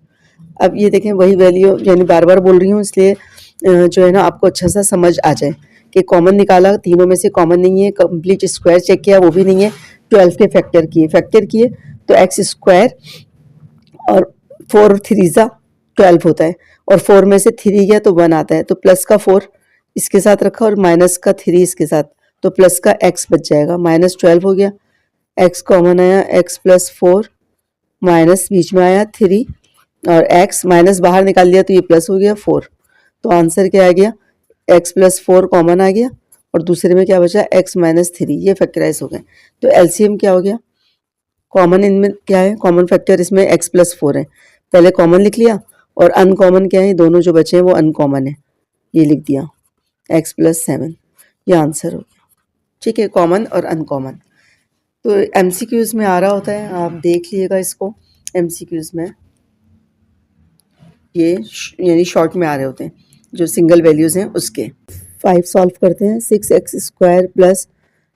अब ये देखें वही वैल्यू, यानी बार बार बोल रही हूँ इसलिए जो है ना आपको अच्छा सा समझ आ जाए कि कॉमन निकाला, तीनों में से कॉमन नहीं है, कंप्लीट स्क्वायर चेक किया वो भी नहीं है, 12 के फैक्टर किए तो x² और 4 3 12 होता है और 4 में से 3 गया तो 1 आता है, तो प्लस का 4 इसके साथ रखा और माइनस का 3 इसके साथ, तो प्लस का x बच जाएगा, -12 हो गया, x कॉमन आया, x + 4 माइनस बीच में आया 3 और x माइनस बाहर निकाल दिया तो ये प्लस हो गया 4, तो आंसर क्या आ गया, x + 4 कॉमन आ गया और दूसरे में क्या बचा, x - 3, ये फैक्टराइज हो गए। तो एलसीएम क्या हो गया, कॉमन इनमें क्या है, कॉमन फैक्टर इसमें x + 4 है, पहले कॉमन लिख लिया और अनकॉमन क्या है, दोनों जो बचे हैं वो अनकॉमन है, ये लिख दिया x + 7, ये आंसर हो गया। ठीक है, कॉमन और अनकॉमन। तो एमसीक्यूज में आ रहा होता है, आप देख लीजिएगा इसको, एमसीक्यूज में ये यानी शॉर्ट में आ रहे होते हैं जो सिंगल वैल्यूज हैं उसके। 5 सॉल्व करते हैं, 6x² +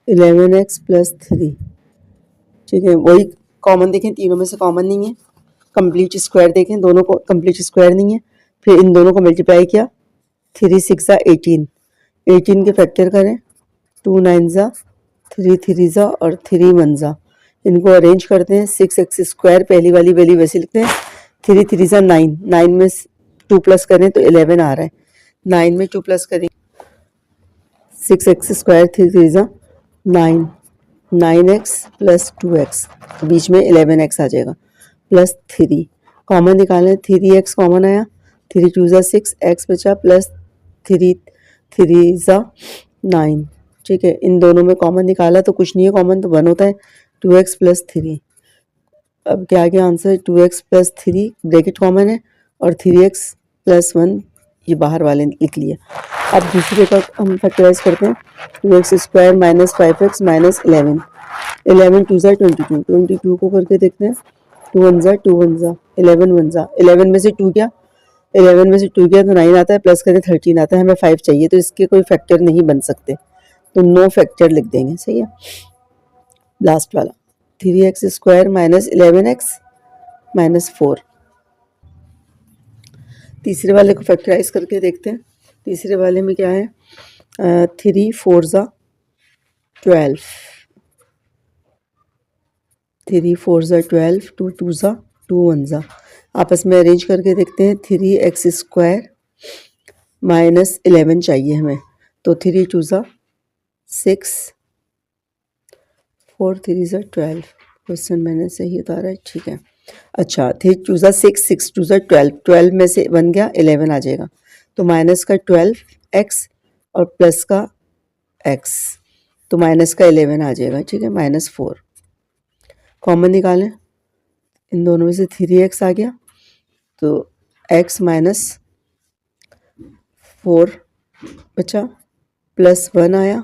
11x + 3। ठीक है, वही कॉमन देखें, तीनों में से कॉमन नहीं है, कंप्लीट स्क्वायर देखें, दोनों को कंप्लीट स्क्वायर नहीं है, फिर इन दोनों को मल्टीप्लाई किया, 3 6 18, 18 के फैक्टर करें, 2 9 3 3 और 3 1 इनको अरेंज करते हैं, 6x² पहली वाली वैल्यू वैसे लिखते हैं, 3 3 9, 9 में 2 प्लस करें तो 11 आ रहा है, 9 में 2 प्लस करें, 6x² 3 3 9, 9x + 2x, बीच में 11x आ जाएगा, +3 कॉमन निकालें, 3x कॉमन आया, 3 2 6, x बचा प्लस 3 3 9। ठीक है, इन दोनों में कॉमन निकाला तो कुछ नहीं है कॉमन, तो 1 होता है, 2x + 3। अब क्या आ गया आंसर, 2x + 3 ब्रैकेट कॉमन है और 3x + 1 ये बाहर वाले लिख लिए। अब दूसरे का हम फैक्टराइज करते हैं, 2x² - 5x - 11, 11 2 22, 22 को करके देखते हैं, 2 1 2 1 11 1 11 में से 2 क्या 11 में से 2 गया तो 9 आता है, प्लस करें 13 आता है, हमें 5 चाहिए, तो इसके कोई फैक्टर नहीं बन सकते, तो नो फैक्टर लिख देंगे। सही है। लास्ट वाला 3x² माइनस 11x माइनस 4। तीसरे वाले को फैक्टराइज करके देखते हैं। तीसरे वाले में क्या है, 3 4 ज़ा 12, 3 4 ज़ा 12, 2 2 ज़ा 2 1 ज़ा, आपस में अरेंज करके देखते हैं। 3x² माइनस 11 चाहिए हमें, तो 3 2 ज़ा 6, 4 3 ज़ा 12। क्वेश्चन मैंने सही उतारा है, ठीक है। अच्छा, 3 2 ज़ा 6, 6 2 ज़ा 12, 12 में से 1 गया, 11 आ जाएगा, तो माइनस का 12x और प्लस का x, तो माइनस का 11 आ जाएगा, ठीक है। माइनस 4 कॉमन निकालें, इन दोनों में से 3x आ गया, तो x माइनस 4 बचा, प्लस 1 आया,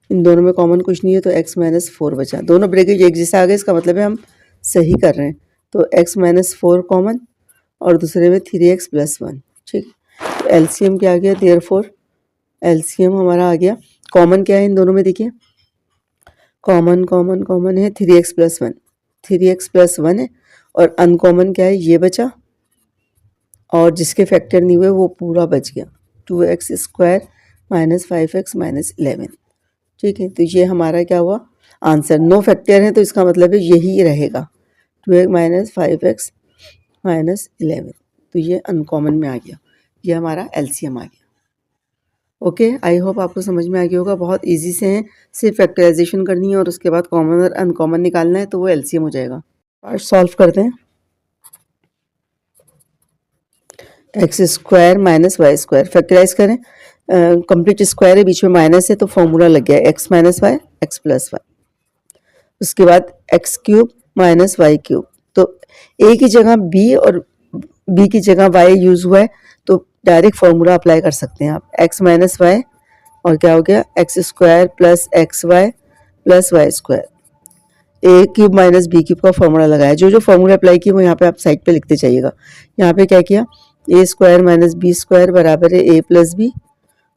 इन दोनों में कॉमन कुछ नहीं है, तो x माइनस 4 बचा। दोनों ब्रैकेट एक जैसे आ गए, इसका मतलब है हम सही कर रहे हैं। तो x माइनस 4 कॉमन और दूसरे में 3x प्लस 1, ठीक। तो एलसीएम क्या आ गया, देयरफॉर एलसीएम हमारा आ गया। कॉमन क्या है इन दोनों में, देखिए कॉमन कॉमन कॉमन है 3x प्लस 1, 3x प्लस 1 है, और अनकॉमन क्या है, ये बचा, और जिसके फैक्टर नहीं हुए वो पूरा बच गया, 2x² माइनस 5x माइनस 11, ठीक है। तो ये हमारा क्या हुआ आंसर। नो फैक्टर है तो इसका मतलब है यही रहेगा, 2x माइनस 5x माइनस 11, तो ये अनकॉमन में आ गया, ये हमारा एलसीएम आ गया। ओके, आई होप आपको समझ में आ गया होगा। बहुत इजी से हैं, सिर्फ फैक्टराइजेशन करनी है और उसके बाद कॉमन और अनकॉमन निकालना है, तो वो एलसीएम हो जाएगा। पार्ट सॉल्व करते हैं। x² माइनस y² फैक्टराइज करें, कंप्लीट स्क्वायर है, बीच में माइनस है, तो फॉर्मूला लग गया x minus Y X plus Y. उसके बाद x³ माइनस y³, तो a की जगह b और b की जगह y यूज़ हुआ है, तो डायरेक्ट फॉर्मूला अप्लाई कर सकते हैं आप, x माइनस वाई और क्या हो गया x² plus xy plus y², a³ minus b³ का फॉर्मूला लगाया। जो जो फॉर्मूला अप्लाई किया वो यहाँ पे आप साइड पे लिखते जाइएगा। यहाँ पे क्या किया, a² माइनस b² बराबर है a प्लस बी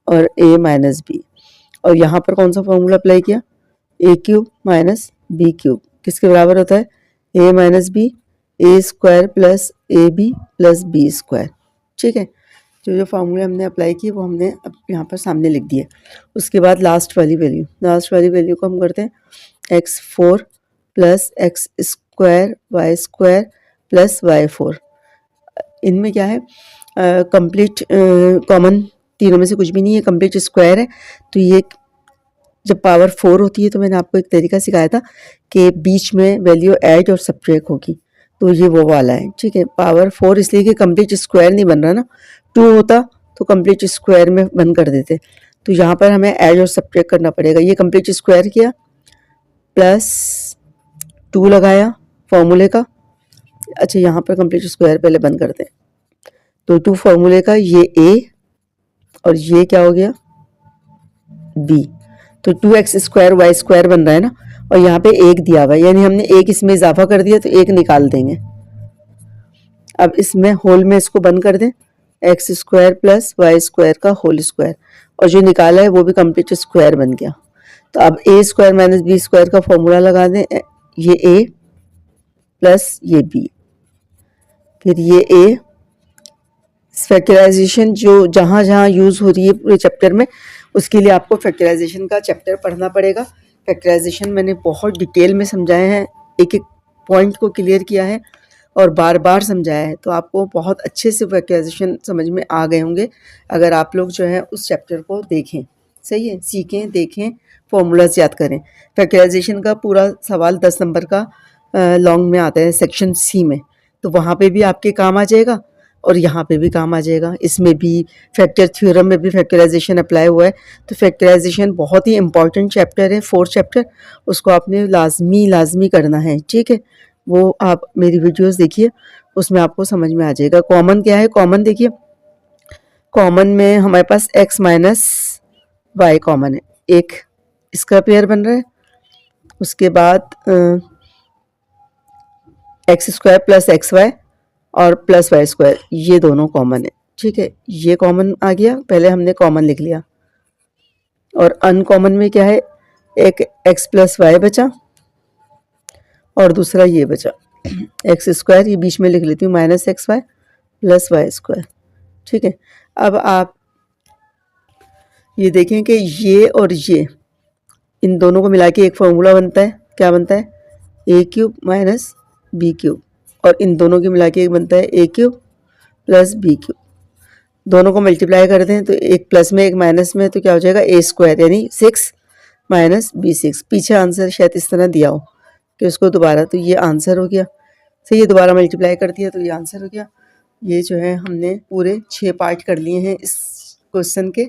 और a माइनस बी, और यहाँ पर कौन सा फॉर्मूला अप्लाई किया, a³ माइनस b³ किसके बराबर होता है, a minus B, a² plus ab plus b², ठीक है। जो जो फार्मूले हमने अप्लाई किए वो हमने अब यहाँ पर सामने लिख दिए। उसके बाद लास्ट वाली वैल्यू को हम करते हैं x4 plus x² y² plus y4। इनमें क्या है, कंप्लीट कॉमन तीनों में से कुछ भी नहीं है, कंप्लीट स्क्वायर है, तो ये जब पावर 4 होती है तो मैंने आपको एक तरीका सिखाया था कि बीच में वैल्यू ऐड और सब्ट्रैक्ट होगी, तो ये वो वाला है, ठीक है। पावर 4 इसलिए कि कंप्लीट स्क्वायर नहीं बन रहा ना, 2 होता तो कंप्लीट स्क्वायर में बन कर देते, तो यहाँ पर हमें ऐड और सब्ट्रैक्ट करना पड़ेगा। ये कंप्लीट स्क्वायर किया, प्लस 2 लगाया फॉर्मूले का, अच्छा यहाँ पर कंप्लीट स्क्वायर पहले बंद करते हैं, तो 2 फॉर्मूले का, ये a और ये क्या हो गया b, तो 2x² y² बन रहा है ना, और यहाँ पे 1 दिया हुआ है, यानी हमने 1 इसमें इजाफा कर दिया तो 1 निकाल देंगे। अब इसमें होल में इसको बंद कर दें, x² प्लस y² का होल स्क्वायर, और जो निकाला है वो भी कंप्लीट स्क्वायर बन गया। तो अब a² माइनस b² का फॉर्मूला लगा दें, ये a प्लस ये b, फिर ये a। फैक्टराइजेशन जो जहाँ जहाँ यूज़ हो रही है पूरे चैप्टर में, उसके लिए आपको फैक्टराइजेशन का चैप्टर पढ़ना पड़ेगा। फैक्टराइजेशन मैंने बहुत डिटेल में समझाया है, एक एक पॉइंट को क्लियर किया है और बार बार समझाया है, तो आपको बहुत अच्छे से फैक्टराइजेशन समझ में आ गए होंगे अगर आप लोग जो है उस चैप्टर को देखें। सही है, सीखें, देखें, फॉर्मूलाज याद करें। फैक्टराइजेशन का पूरा सवाल 10 नंबर का लॉन्ग में आता है सेक्शन सी में, तो वहाँ पे भी आपके काम आ जाएगा और यहाँ पे भी काम आ जाएगा। इसमें भी फैक्टर थ्योरम में भी फैक्टराइजेशन अप्लाई हुआ है, तो फैक्टराइजेशन बहुत ही इंपॉर्टेंट चैप्टर है, 4th चैप्टर, उसको आपने लाजमी करना है, ठीक है। वो आप मेरी वीडियोस देखिए, उसमें आपको समझ में आ जाएगा। कॉमन क्या है, कॉमन देखिए, कॉमन में हमारे पास x माइनस वाई कॉमन है, एक इसका पेयर बन रहा है, उसके बाद x² प्लस xy और प्लस वाई स्क्वायर, ये दोनों कॉमन है, ठीक है, ये कॉमन आ गया, पहले हमने कॉमन लिख लिया। और अनकॉमन में क्या है, एक एक्स प्लस वाई बचा और दूसरा ये बचा एक्स स्क्वायर, ये बीच में लिख लेती हूँ, minus X Y plus Y square, ठीक है। अब आप ये देखें कि ये और ये, इन दोनों को मिला के एक फॉर्मूला बनता है, क्या बनता है, ए क्यूब माइनस बी क्यूब, और इन दोनों की मिला के एक बनता है ए क्यूब प्लस बी क्यूब। दोनों को मल्टीप्लाई करते हैं तो एक प्लस में एक माइनस में, तो क्या हो जाएगा, ए स्क्वायर यानी 6 माइनस बी 6। पीछे आंसर शायद इस तरह दिया हो कि उसको दोबारा, तो ये आंसर हो गया। तो ये दोबारा मल्टीप्लाई कर दिया तो ये आंसर हो गया। ये जो है हमने पूरे 6 पार्ट कर लिए हैं इस क्वेश्चन के,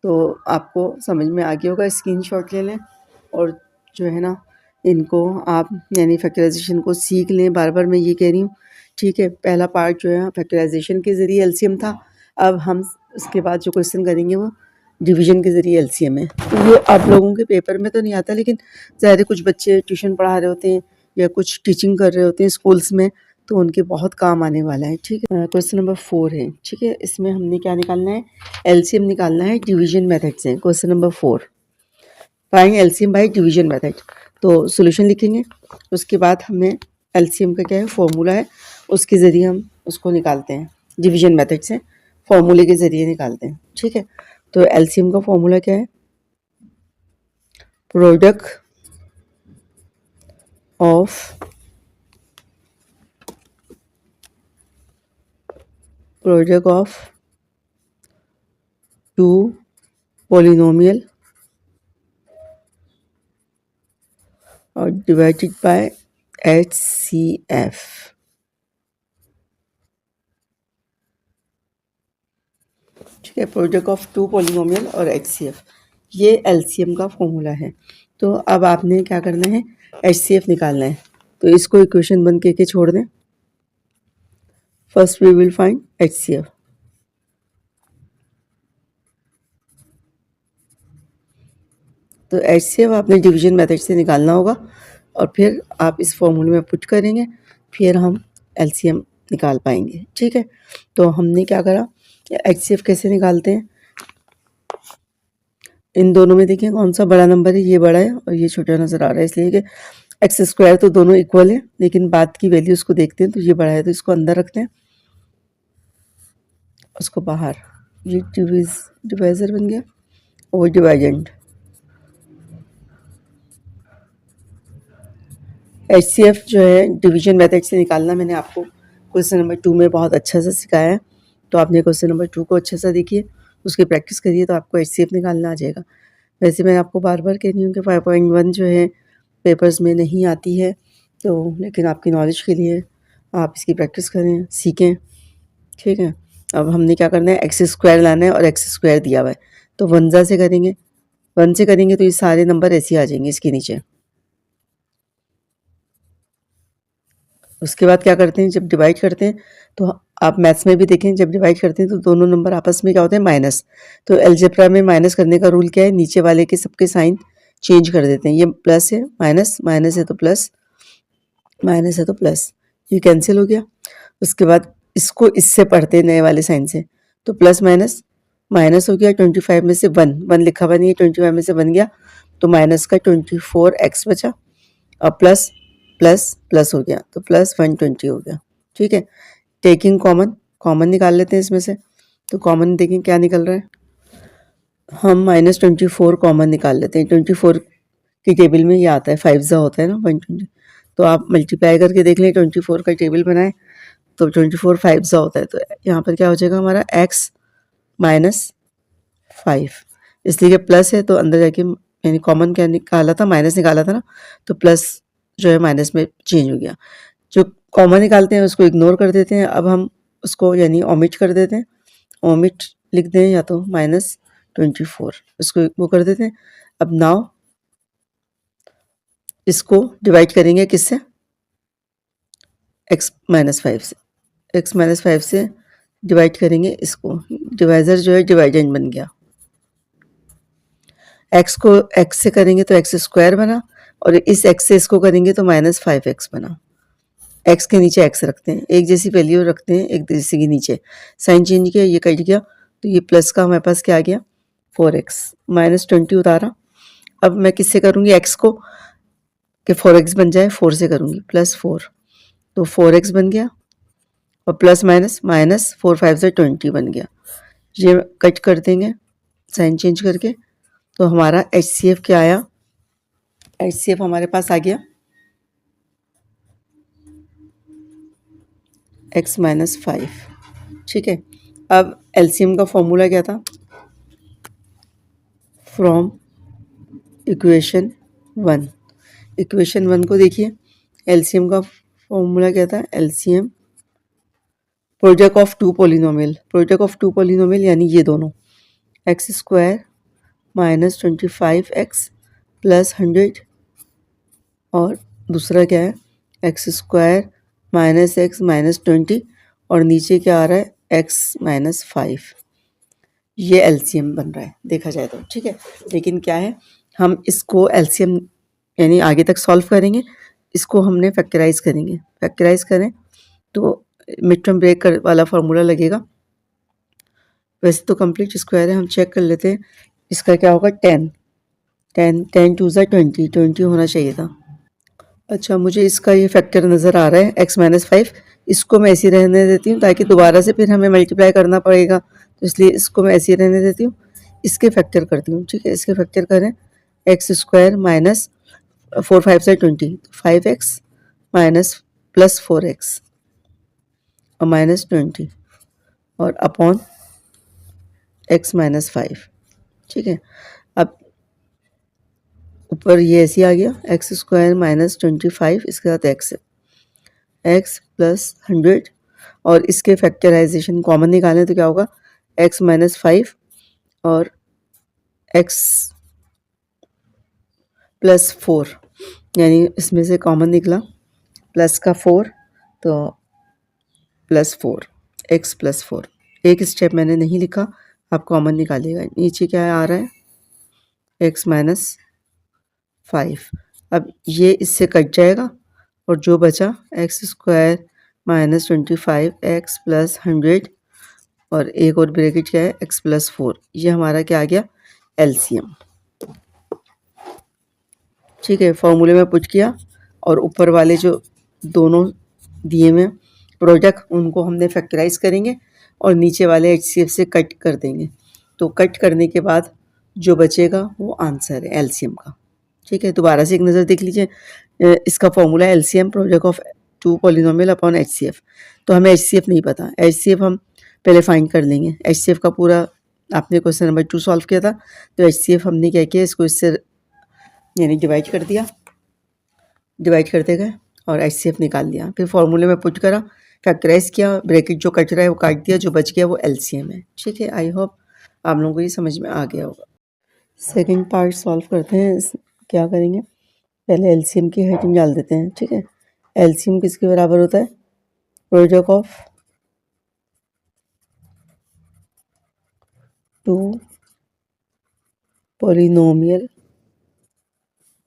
तो आपको समझ में आ गया होगा। स्क्रीनशॉट ले लें और जो है ना, इनको आप यानी फैक्टराइजेशन को सीख लें, बार बार मैं ये कह रही हूँ, ठीक है। पहला पार्ट जो है फैक्टराइजेशन के ज़रिए एलसीएम था, अब हम उसके बाद जो क्वेश्चन करेंगे वो डिवीजन के ज़रिए एलसीएम है। तो ये आप लोगों के पेपर में तो नहीं आता, लेकिन ज़ाहिर कुछ बच्चे ट्यूशन पढ़ा रहे होते हैं या कुछ टीचिंग कर रहे होते हैं स्कूल्स में, तो उनके बहुत काम आने वाला है, ठीक है। क्वेश्चन नंबर 4 है, ठीक है। इसमें हमने क्या निकालना है, एलसीएम निकालना है डिवीजन मेथड से। Question number 4, find LCM by division method. तो सॉल्यूशन लिखेंगे, उसके बाद हमें एलसीएम का क्या है, फॉर्मूला है, उसके ज़रिए हम उसको निकालते हैं, डिवीजन मेथड से फॉर्मूले के ज़रिए निकालते हैं, ठीक है। तो एलसीएम का फॉर्मूला क्या है, प्रोडक्ट ऑफ टू पॉलिनोमियल और डिवाइडेड बाय HCF, ठीक है। प्रोडक्ट ऑफ टू पॉलिनोमियल और HCF, ये एलसीएम का फॉर्मूला है। तो अब आपने क्या करना है, HCF निकालना है, तो इसको इक्वेशन बन के छोड़ दें। First we will find HCF। तो HCF आपने डिवीजन मेथड से निकालना होगा और फिर आप इस फॉर्मूले में पुट करेंगे, फिर हम एलसीएम निकाल पाएंगे, ठीक है। तो हमने क्या करा, HCF कैसे निकालते हैं, इन दोनों में देखें कौन सा बड़ा नंबर है, ये बड़ा है और ये छोटा नज़र आ रहा है, इसलिए कि एक्स स्क्वायर तो दोनों इक्वल है, लेकिन बाद की वैल्यूज़ को देखते हैं तो ये बड़ा है, तो इसको अंदर रखते हैं, उसको बाहर, ये डिवाइज़र बन गया और डिवाइडेंड। HCF जो है डिवीजन मेथड से निकालना मैंने आपको क्वेश्चन नंबर 2 में बहुत अच्छा सा सिखाया है, तो आपने क्वेश्चन नंबर 2 को अच्छा सा देखिए, उसकी प्रैक्टिस करिए, तो आपको HCF निकालना आ जाएगा। वैसे मैं आपको बार बार कह रही हूँ कि 5.1 जो है पेपर्स में नहीं आती है, तो लेकिन आपकी नॉलेज के लिए आप इसकी प्रैक्टिस करें, सीखें, ठीक है। अब हमने क्या करना है, एक्स स्क्वायर लाना है और एक्स स्क्वायर दिया हुआ है, तो 1 से करेंगे, 1 से करेंगे तो ये सारे नंबर ऐसे आ जाएंगे इसके नीचे। उसके बाद क्या करते हैं, जब डिवाइड करते हैं तो आप मैथ्स में भी देखें, जब डिवाइड करते हैं तो दोनों नंबर आपस में क्या होते हैं, माइनस। तो अलजेब्रा में माइनस करने का रूल क्या है, नीचे वाले के सबके साइन चेंज कर देते हैं, ये प्लस है, माइनस, माइनस है तो प्लस, माइनस है तो प्लस, ये कैंसिल हो गया। उसके बाद इसको इससे पढ़ते हैं नए वाले साइन से, तो प्लस माइनस माइनस हो गया, 25 में से 1 लिखा हुआ नहीं है, 25 में से 1 गया तो माइनस का 24x बचा, और प्लस प्लस प्लस हो गया तो प्लस 120 हो गया, ठीक है। टेकिंग कॉमन निकाल लेते हैं इसमें से, तो कॉमन देखें क्या निकल रहा है, हम -24 कॉमन निकाल लेते हैं। 24 की टेबल में ये आता है, 5 होता है ना 120, तो आप मल्टीप्लाई करके देख लें, 24 का टेबल बनाएं तो 24 5 होता है, तो यहाँ पर क्या हो जाएगा हमारा x -5, इसलिए कि प्लस है तो अंदर जाके यानी कॉमन क्या निकाला था, माइनस निकाला था ना, तो प्लस जो है माइनस में चेंज हो गया। जो कॉमन निकालते हैं उसको इग्नोर कर देते हैं, अब हम उसको यानी ओमिट कर देते हैं, ओमिट लिख दें या तो -24 इसको वो कर देते हैं। अब नाउ इसको डिवाइड करेंगे किससे, x -5 से, x -5 से डिवाइड करेंगे इसको, डिवाइज़र जो है डिवाइडेंड बन गया। x को x से करेंगे तो x स्क्वायर बना, और इस x से इसको करेंगे तो -5x बना, एक्स के नीचे एक्स रखते हैं, एक जैसी वैल्यू रखते हैं एक जैसी के नीचे, साइन चेंज किया, ये कट गया, तो ये प्लस का हमारे पास क्या आ गया 4x, -20 उतारा। अब मैं किससे करूँगी एक्स को, कि 4x बन जाए, 4 से करूँगी, +4, तो 4x बन गया, और प्लस माइनस माइनस 4 5 से 20 बन गया। ये कट कर देंगे साइन चेंज करके, तो हमारा HCF क्या आया, HCF हमारे पास आ गया x -5। ठीक है, अब LCM का फॉर्मूला क्या था, फ्रॉम इक्वेशन 1, इक्वेशन 1 को देखिए, LCM का फॉर्मूला क्या था, LCM product of two polynomial, product of two polynomial यानी ये दोनों, x² -25x + 100, और दूसरा क्या है x² -x -20, और नीचे क्या आ रहा है x -5। ये LCM बन रहा है देखा जाए तो, ठीक है। लेकिन क्या है, हम इसको LCM यानी आगे तक सॉल्व करेंगे, इसको हमने फैक्टराइज करेंगे, फैक्टराइज करें तो मिड टर्म ब्रेक वाला फार्मूला लगेगा। वैसे तो कंप्लीट स्क्वायर है, हम चेक कर लेते हैं इसका क्या होगा, 10 10 10 2 20 20 होना चाहिए था। अच्छा, मुझे इसका ये फैक्टर नज़र आ रहा है x -5, इसको मैं ऐसे ही रहने देती हूँ ताकि दोबारा से फिर हमें मल्टीप्लाई करना पड़ेगा, तो इसलिए इसको मैं ऐसे ही रहने देती हूँ। इसके फैक्टर करती हूँ, ठीक है, इसके फैक्टर करें, x² माइनस 4 5 से 20, 5x माइनस +4x और -20 और अपॉन x -5, ठीक है। अब ऊपर ये ऐसे आ गया x² -25, इसके साथ x है, x + 100, और इसके फैक्टराइजेशन कॉमन निकालें तो क्या होगा, x -5 और x +4, यानी इसमें से कॉमन निकला प्लस का 4, तो +4 x +4, एक स्टेप मैंने नहीं लिखा, आप कॉमन निकालिएगा। नीचे क्या आ रहा है x -5, अब ये इससे कट जाएगा और जो बचा x² -25 x + 100, और एक और ब्रैकेट क्या है x +4, ये हमारा क्या आ गया LCM, ठीक है। फॉर्मूले में पुट किया, और ऊपर वाले जो दोनों दिए हुए प्रोडक्ट उनको हमने फैक्टराइज करेंगे और नीचे वाले HCF से कट कर देंगे, तो कट करने के बाद जो बचेगा वो आंसर है LCM का, ठीक है। दोबारा से एक नज़र देख लीजिए, इसका formula LCM product of two polynomial upon HCF, तो हमें HCF नहीं पता, HCF हम पहले फाइंड कर लेंगे। HCF का पूरा आपने क्वेश्चन नंबर 2 सॉल्व किया था, तो HCF हमने क्या किया, इसको इससे यानी डिवाइड कर दिया, डिवाइड करते गए और HCF निकाल लिया, फिर फॉर्मूले में पुट करा, फैक्टराइज किया, ब्रैकेट जो कट रहा है वो काट दिया, जो बच गया वो LCM है, ठीक है। आई होप आप लोगों को ये समझ में आ गया होगा। सेकंड पार्ट सॉल्व करते हैं, क्या करेंगे, पहले LCM की हेडिंग डाल देते हैं, ठीक है। LCM किसके बराबर होता है, प्रोडक्ट ऑफ टू पॉलिनोमियल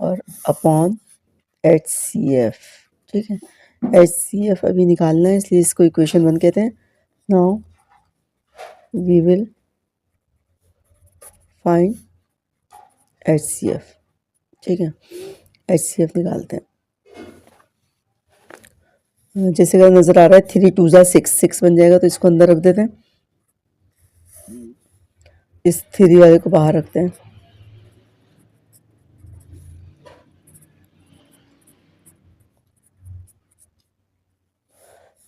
और अपॉन HCF, ठीक है। HCF अभी निकालना है, इसलिए इसको इक्वेशन 1 कहते हैं। Now we will find HCF, ठीक है। HCF निकालते हैं, जैसे कि नज़र आ रहा है 3 2 6 6 बन जाएगा, तो इसको अंदर रख देते हैं, इस 3 वाले को बाहर रखते हैं,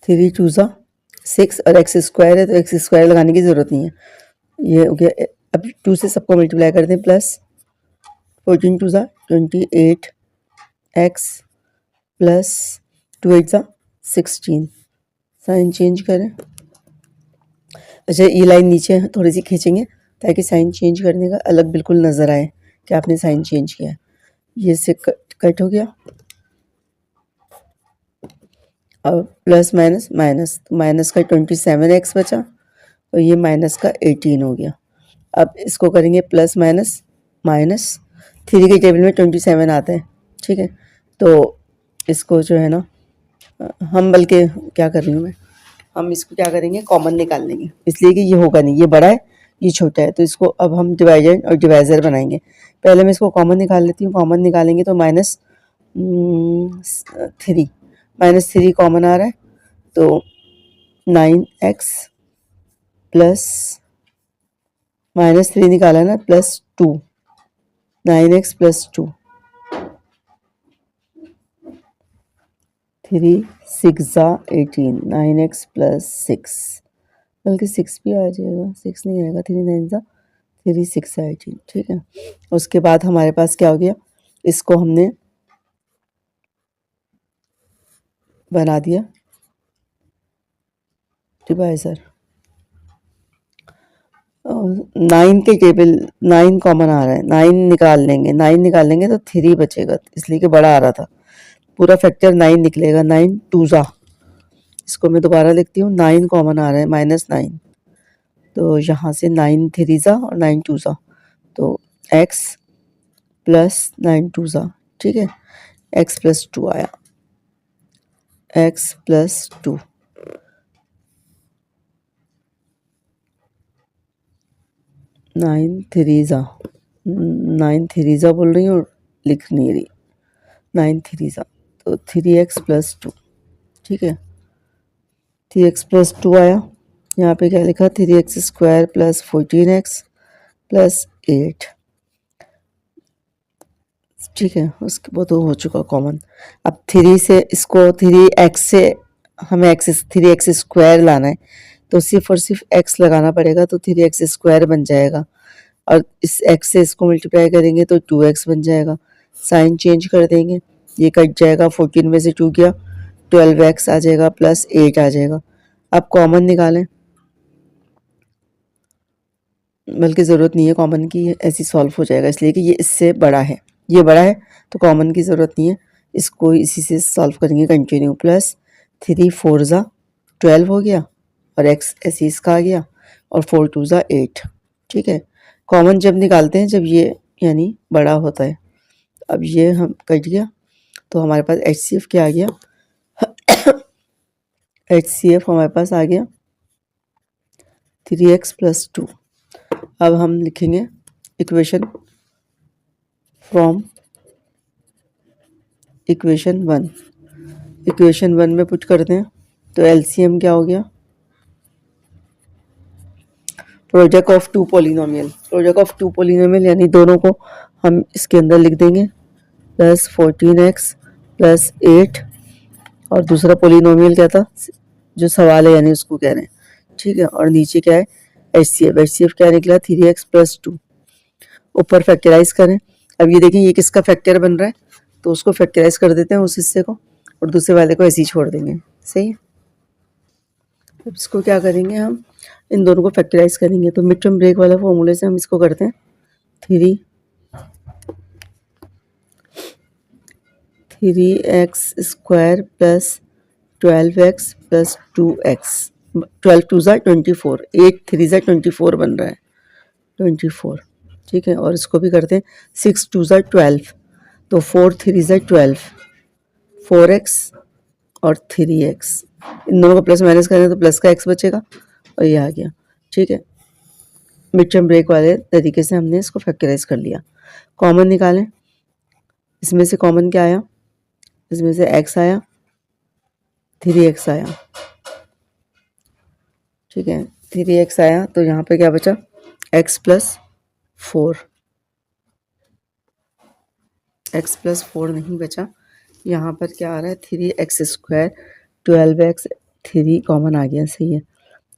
थ्री 2 6 और x² है तो x² लगाने की ज़रूरत नहीं है, ये हो गया। अब 2 से सबको मल्टीप्लाई कर दें, plus 14 2 28 x plus 2 8 16, sign change करें। अच्छा, ये लाइन नीचे थोड़ी सी खींचेंगे ताकि साइन चेंज करने का अलग बिल्कुल नज़र आए कि आपने साइन चेंज किया है। ये से कट हो गया, अब प्लस माइनस माइनस, तो माइनस का 27x बचा और ये माइनस का 18 हो गया। अब इसको करेंगे प्लस माइनस माइनस, 3 के टेबल में 27 आता है, ठीक है। तो इसको जो है ना हम बल्कि क्या कर रही हूँ मैं, हम इसको क्या करेंगे, कॉमन निकाल लेंगे, इसलिए कि ये होगा नहीं, ये बड़ा है ये छोटा है, तो इसको अब हम डिवाइडेड और डिवाइज़र बनाएंगे। पहले मैं इसको कॉमन निकाल लेती हूँ। कॉमन निकालेंगे तो -3 -3 कॉमन आ रहा है, तो 9x प्लस -3 निकाला ना, +2, 9x + 2, 3 6 18, 9x + 6, बल्कि 6 भी आ जाएगा, 6 नहीं आएगा, 3 9 3 6 18, ठीक है। उसके बाद हमारे पास क्या हो गया, इसको हमने बना दिया डिवाइज़र। 9 के टेबल 9 कॉमन आ रहा है, 9 निकाल लेंगे, 9 निकाल लेंगे तो 3 बचेगा, इसलिए कि बड़ा आ रहा था, पूरा फैक्टर 9 निकलेगा, 9 2 ज़ा, इसको मैं दोबारा लिखती हूँ, 9 कॉमन आ रहा है, -9, तो यहाँ से 9 3 ज़ा और 9 2 ज़ा, तो x + 9 2 ज़ा, ठीक है, x + 2 आया, x + 2, 9 3 ज़ा, 9 3 ज़ा बोल रही हूँ, लिख नहीं रही, 9 3 ज़ा, तो 3x + 2, ठीक है, 3x + 2 आया। यहाँ पे क्या लिखा, 3x² + 14x + 8, ठीक है, उसके वो तो हो चुका कॉमन। अब 3 से इसको 3x से हमें x 3x² लाना है, तो सिर्फ और सिर्फ x लगाना पड़ेगा, तो 3x² बन जाएगा, और इस x से इसको मल्टीप्लाई करेंगे तो 2x बन जाएगा, साइन चेंज कर देंगे, ये कट जाएगा, 14 में से 2 गया, 12x आ जाएगा +8 आ जाएगा। अब कॉमन निकालें, बल्कि ज़रूरत नहीं है कॉमन की, ऐसी सॉल्व हो जाएगा, इसलिए कि ये इससे बड़ा है, ये बड़ा है, तो कॉमन की ज़रूरत नहीं है, इसको इसी से सॉल्व करेंगे कंटिन्यू, +3 4 ज़ा 12 हो गया, और x ऐसे इसका आ गया, और 4 2 ज़ा 8, ठीक है। कॉमन जब निकालते हैं जब ये यानी बड़ा होता है। अब ये हम कट गया, तो हमारे पास HCF क्या आ गया, HCF हमारे पास आ गया 3x + 2। अब हम लिखेंगे इक्वेशन फ्रॉम इक्वेशन 1, इक्वेशन 1 में पुट करते हैं, तो LCM क्या हो गया, product of two polynomial, product of two polynomial यानी दोनों को हम इसके अंदर लिख देंगे, +14x + 8, और दूसरा पोलिनोमियल क्या था जो सवाल है यानी उसको कह रहे हैं, ठीक है, और नीचे क्या है HCF, HCF क्या निकला 3x + 2, ऊपर फैक्टराइज करें। अब ये देखिए ये किसका फैक्टर बन रहा है, तो उसको फैक्टराइज कर देते हैं उस हिस्से को, और दूसरे वाले को ऐसे ही छोड़ देंगे, सही है। अब इसको क्या करेंगे, हम इन दोनों को फैक्टराइज करेंगे, तो मिड टर्म ब्रेक वाला फॉर्मूले से हम इसको करते हैं, 3x² + 12x + 2x, 12 2 ज़ा 24, 8 3 ज़ा 24 बन रहा है, 24, ठीक है, और इसको भी करते हैं, 6 2 ज़ा 12, तो 4 3 ज़ा 12, 4x और 3x, इन दोनों का प्लस माइनस करें तो प्लस का x बचेगा, और ये आ गया, ठीक है। मिड टर्म ब्रेक वाले तरीके से हमने इसको फैक्टराइज कर लिया। कॉमन निकालें, इसमें से कॉमन क्या आया, इसमें से x आया, 3x आया, ठीक है, 3x आया, तो यहाँ पे क्या बचा, x + 4, x + 4 नहीं बचा, यहाँ पर क्या आ रहा है 3x² 12x, 3 कॉमन आ गया, सही है,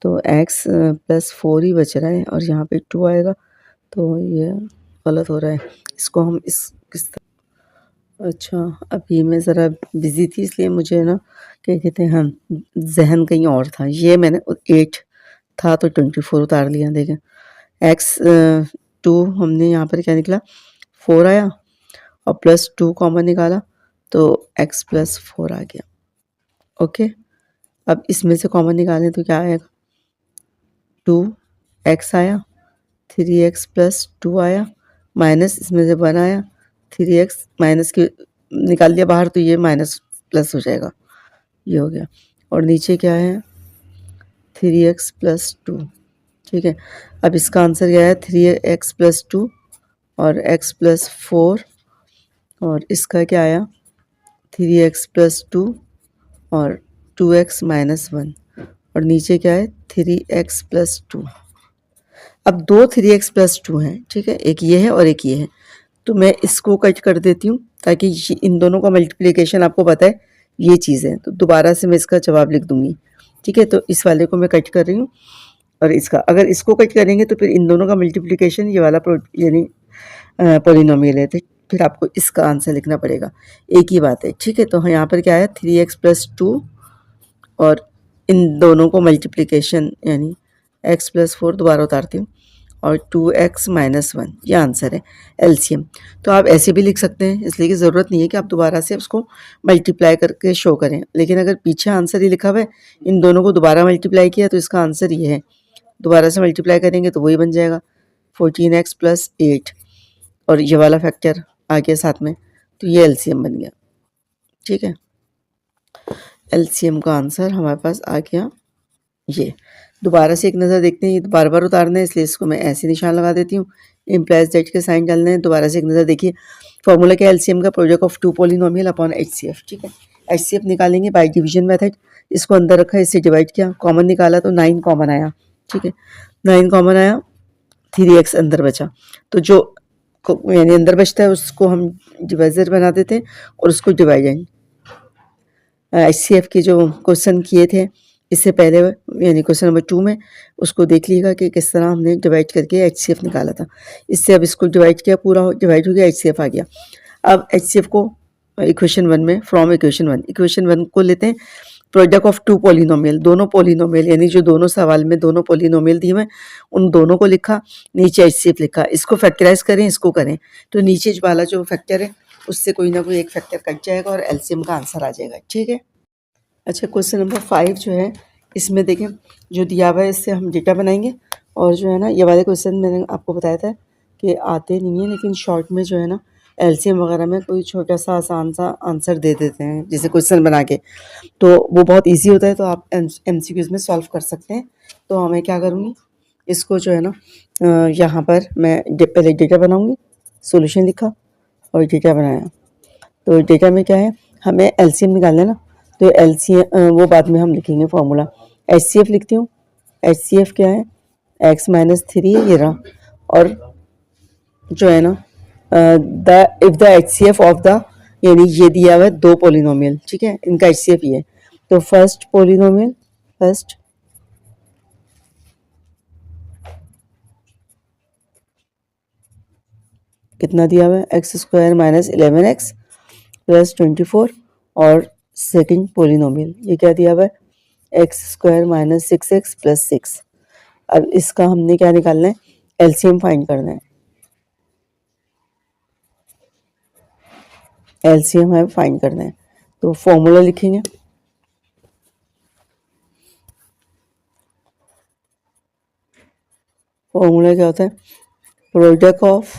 तो x + 4 ही बच रहा है, और यहाँ पे 2 आएगा, तो ये गलत हो रहा है, इसको हम किस अच्छा, अभी मैं ज़रा बिज़ी थी इसलिए मुझे ना क्या कहते हैं, हाँ, जहन कहीं और था, ये मैंने 8 था तो 24 उतार लिया, देखें x 2 हमने यहाँ पर क्या निकला 4 आया, और +2 कॉमन निकाला, तो x + 4 आ गया, ओके। अब इसमें से कॉमन निकालें तो क्या आएगा, 2x आया, 3x + 2 आया, माइनस इसमें से 1 आया, 3x माइनस के निकाल दिया बाहर, तो ये माइनस प्लस हो जाएगा, ये हो गया, और नीचे क्या है 3x+2, ठीक है। अब इसका आंसर क्या है 3x+2 और x+4, और इसका क्या आया 3x+2 और 2x-1, और नीचे क्या है 3x+2। अब दो 3x+2 हैं, ठीक है, एक ये है और एक ये है, तो मैं इसको कट कर देती हूँ ताकि इन दोनों का मल्टीप्लिकेशन आपको पता है ये चीज़ है, तो दोबारा से मैं इसका जवाब लिख दूंगी, ठीक है। तो इस वाले को मैं कट कर रही हूँ, और इसका अगर इसको कट करेंगे तो फिर इन दोनों का मल्टीप्लिकेशन ये वाला यानी पॉलिनोमियल है, तो फिर आपको इसका आंसर लिखना पड़ेगा, एक ही बात है, ठीक है। तो यहाँ पर क्या है 3x+2 और इन दोनों को मल्टीप्लिकेशन यानी x+4 दोबारा उतारती हूँ और 2x-1, ये आंसर है एलसीएम। तो आप ऐसे भी लिख सकते हैं, इसलिए कि ज़रूरत नहीं है कि आप दोबारा से उसको मल्टीप्लाई करके शो करें, लेकिन अगर पीछे आंसर ही लिखा हुआ है, इन दोनों को दोबारा मल्टीप्लाई किया तो इसका आंसर ये है, दोबारा से मल्टीप्लाई करेंगे तो वही बन जाएगा 14x+8, और ये वाला फैक्टर आ गया साथ में, तो ये एलसीएम बन गया, ठीक है। एलसीएम का आंसर हमारे पास आ गया ये। दोबारा से एक नज़र देखते हैं, ये बार बार उतारना है इसलिए इसको मैं ऐसे निशान लगा देती हूँ, इम्प्लाइज दैट के साइन डालने हैं। दोबारा से एक नज़र देखिए, फॉर्मूला क्या एलसीएम का product of two polynomial upon HCF, ठीक है। एचसीएफ निकालेंगे बाय डिवीजन मेथड, इसको अंदर रखा, इससे डिवाइड किया, कॉमन निकाला तो 9 कॉमन आया, ठीक है, 9 कॉमन आया, 3x अंदर बचा, तो जो यानी अंदर बचता है उसको हम डिवाइजर बना देते हैं और उसको डिवाइडेंड। एचसीएफ के जो क्वेश्चन किए थे इससे पहले यानी क्वेश्चन नंबर 2 में, उसको देख लीजिएगा कि किस तरह हमने डिवाइड करके एचसीएफ निकाला था। इससे अब इसको डिवाइड किया, पूरा डिवाइड हो गया, एचसीएफ आ गया। अब एचसीएफ को इक्वेशन 1 में फ्रॉम इक्वेशन 1 को लेते हैं, प्रोडक्ट ऑफ टू पॉलिनोमियल, दोनों पॉलिनोमियल यानी जो दोनों सवाल में दोनों पॉलिनोमियल दिए हुए उन दोनों को लिखा, नीचे एचसीएफ लिखा, इसको फैक्टराइज करें, इसको करें, तो नीचे वाला जो फैक्टर है उससे कोई ना कोई एक फैक्टर कट जाएगा और एलसीएम का आंसर आ जाएगा, ठीक है। अच्छा, क्वेश्चन नंबर 5 जो है इसमें देखें, जो दिया हुआ है इससे हम डेटा बनाएंगे, और जो है ना ये वाले क्वेश्चन मैंने आपको बताया था कि आते नहीं हैं, लेकिन शॉर्ट में जो है ना एलसीएम वगैरह में कोई छोटा सा आसान सा आंसर दे देते हैं जैसे क्वेश्चन बना के, तो वो बहुत इजी होता है, तो आप एमसीक्यूज में सॉल्व कर सकते हैं। तो मैं क्या करूँगी, इसको जो है ना यहाँ पर मैं पहले डेटा बनाऊँगी, सोल्यूशन लिखा और डेटा बनाया, तो डेटा में क्या है हमें एलसीएम निकालना है ना, तो एलसीएम वो बाद में हम लिखेंगे फॉर्मूला। एचसीएफ लिखती हूँ, एचसीएफ क्या है x-3 ये रहा, और जो है ना if the HCF of the, यानी ये दिया हुआ है दो पॉलिनोमियल, ठीक है, इनका एचसीएफ ये है, तो फर्स्ट पॉलिनोमियल, फर्स्ट कितना दिया हुआ है x² - 11x + 24, और सेकंड पॉलिनोमियल ये क्या दिया हुआ है x² - 6x + 6। अब इसका हमने क्या निकालना है, एलसीएम फाइंड करना है, एलसीएम है फाइंड करना है, तो फॉर्मूला लिखेंगे, फॉर्मूला क्या होता है, प्रोडक्ट ऑफ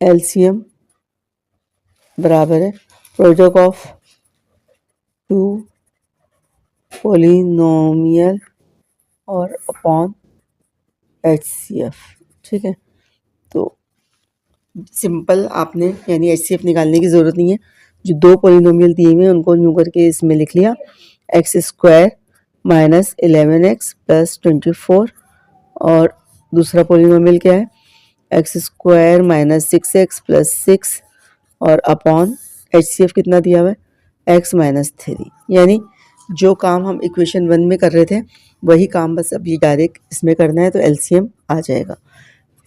एलसीएम बराबर है प्रोडक्ट ऑफ टू पॉलिनोमियल और अपॉन एचसीएफ, ठीक है। तो सिंपल आपने यानी एचसीएफ निकालने की ज़रूरत नहीं है, जो दो पॉलिनोमियल दिए हुए हैं उनको यूँ करके इसमें लिख लिया, x² - 11x + 24, और दूसरा पॉलिनोमियल क्या है x² - 6x + 6, और अपॉन एचसीएफ कितना दिया हुआ है x-3, यानी जो काम हम इक्वेशन 1 में कर रहे थे वही काम बस अब ये डायरेक्ट इसमें करना है, तो एलसीएम आ जाएगा।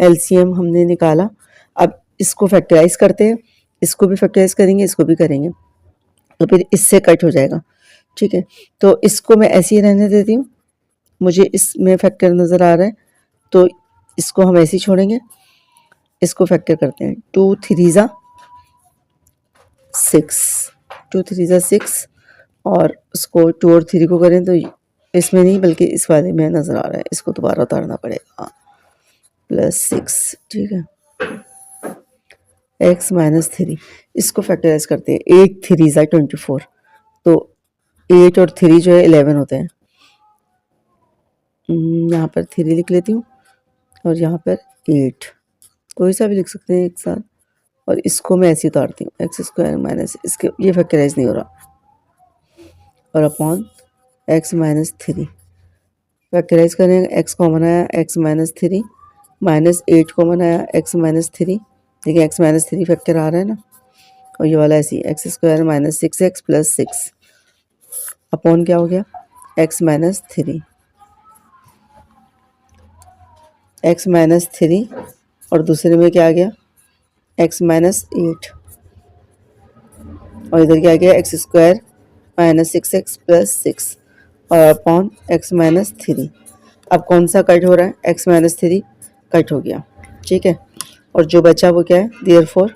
एलसीएम हमने निकाला, अब इसको फैक्टराइज करते हैं, इसको भी फैक्टराइज करेंगे, इसको भी करेंगे, तो फिर इससे कट हो जाएगा, ठीक है। तो इसको मैं ऐसे ही रहने देती हूँ, मुझे इसमें फैक्टर नज़र आ रहा है तो इसको हम ऐसे ही छोड़ेंगे, इसको फैक्टर करते हैं, 2 3 ज़ा 6, 2 3 ज़ा 6, और उसको 2 और 3 को करें तो इसमें नहीं बल्कि इस वाले में नज़र आ रहा है, इसको दोबारा उतारना पड़ेगा, +6, ठीक है। एक्स माइनस थ्री, इसको फैक्टराइज करते हैं। 8 3 ज़ा 24, तो 8 और 3 जो है 11 होते हैं। यहाँ पर 3 लिख लेती हूँ और यहाँ पर 8, कोई सा भी लिख सकते हैं एक साथ, और इसको मैं ऐसे उतारती हूँ, एक्स स्क्वायर माइनस इसके, ये फैक्टराइज नहीं हो रहा, और upon X minus three. Factorise करेंगे, एक्स कॉमन आया, X minus three, minus 8 common आया, एक्स माइनस थ्री। देखिए एक्स माइनस थ्री फैक्टर आ रहा है ना, और ये वाला ऐसी X square minus 6x plus 6 upon क्या हो गया, X minus three, X minus three, और दूसरे में क्या आ गया, एक्स माइनस 8, और इधर क्या आ गया, x square minus 6x plus 6 और अपॉन एक्स माइनस थ्री। अब कौन सा कट हो रहा है, एक्स माइनस थ्री कट हो गया, ठीक है। और जो बचा वो क्या है, देयरफॉर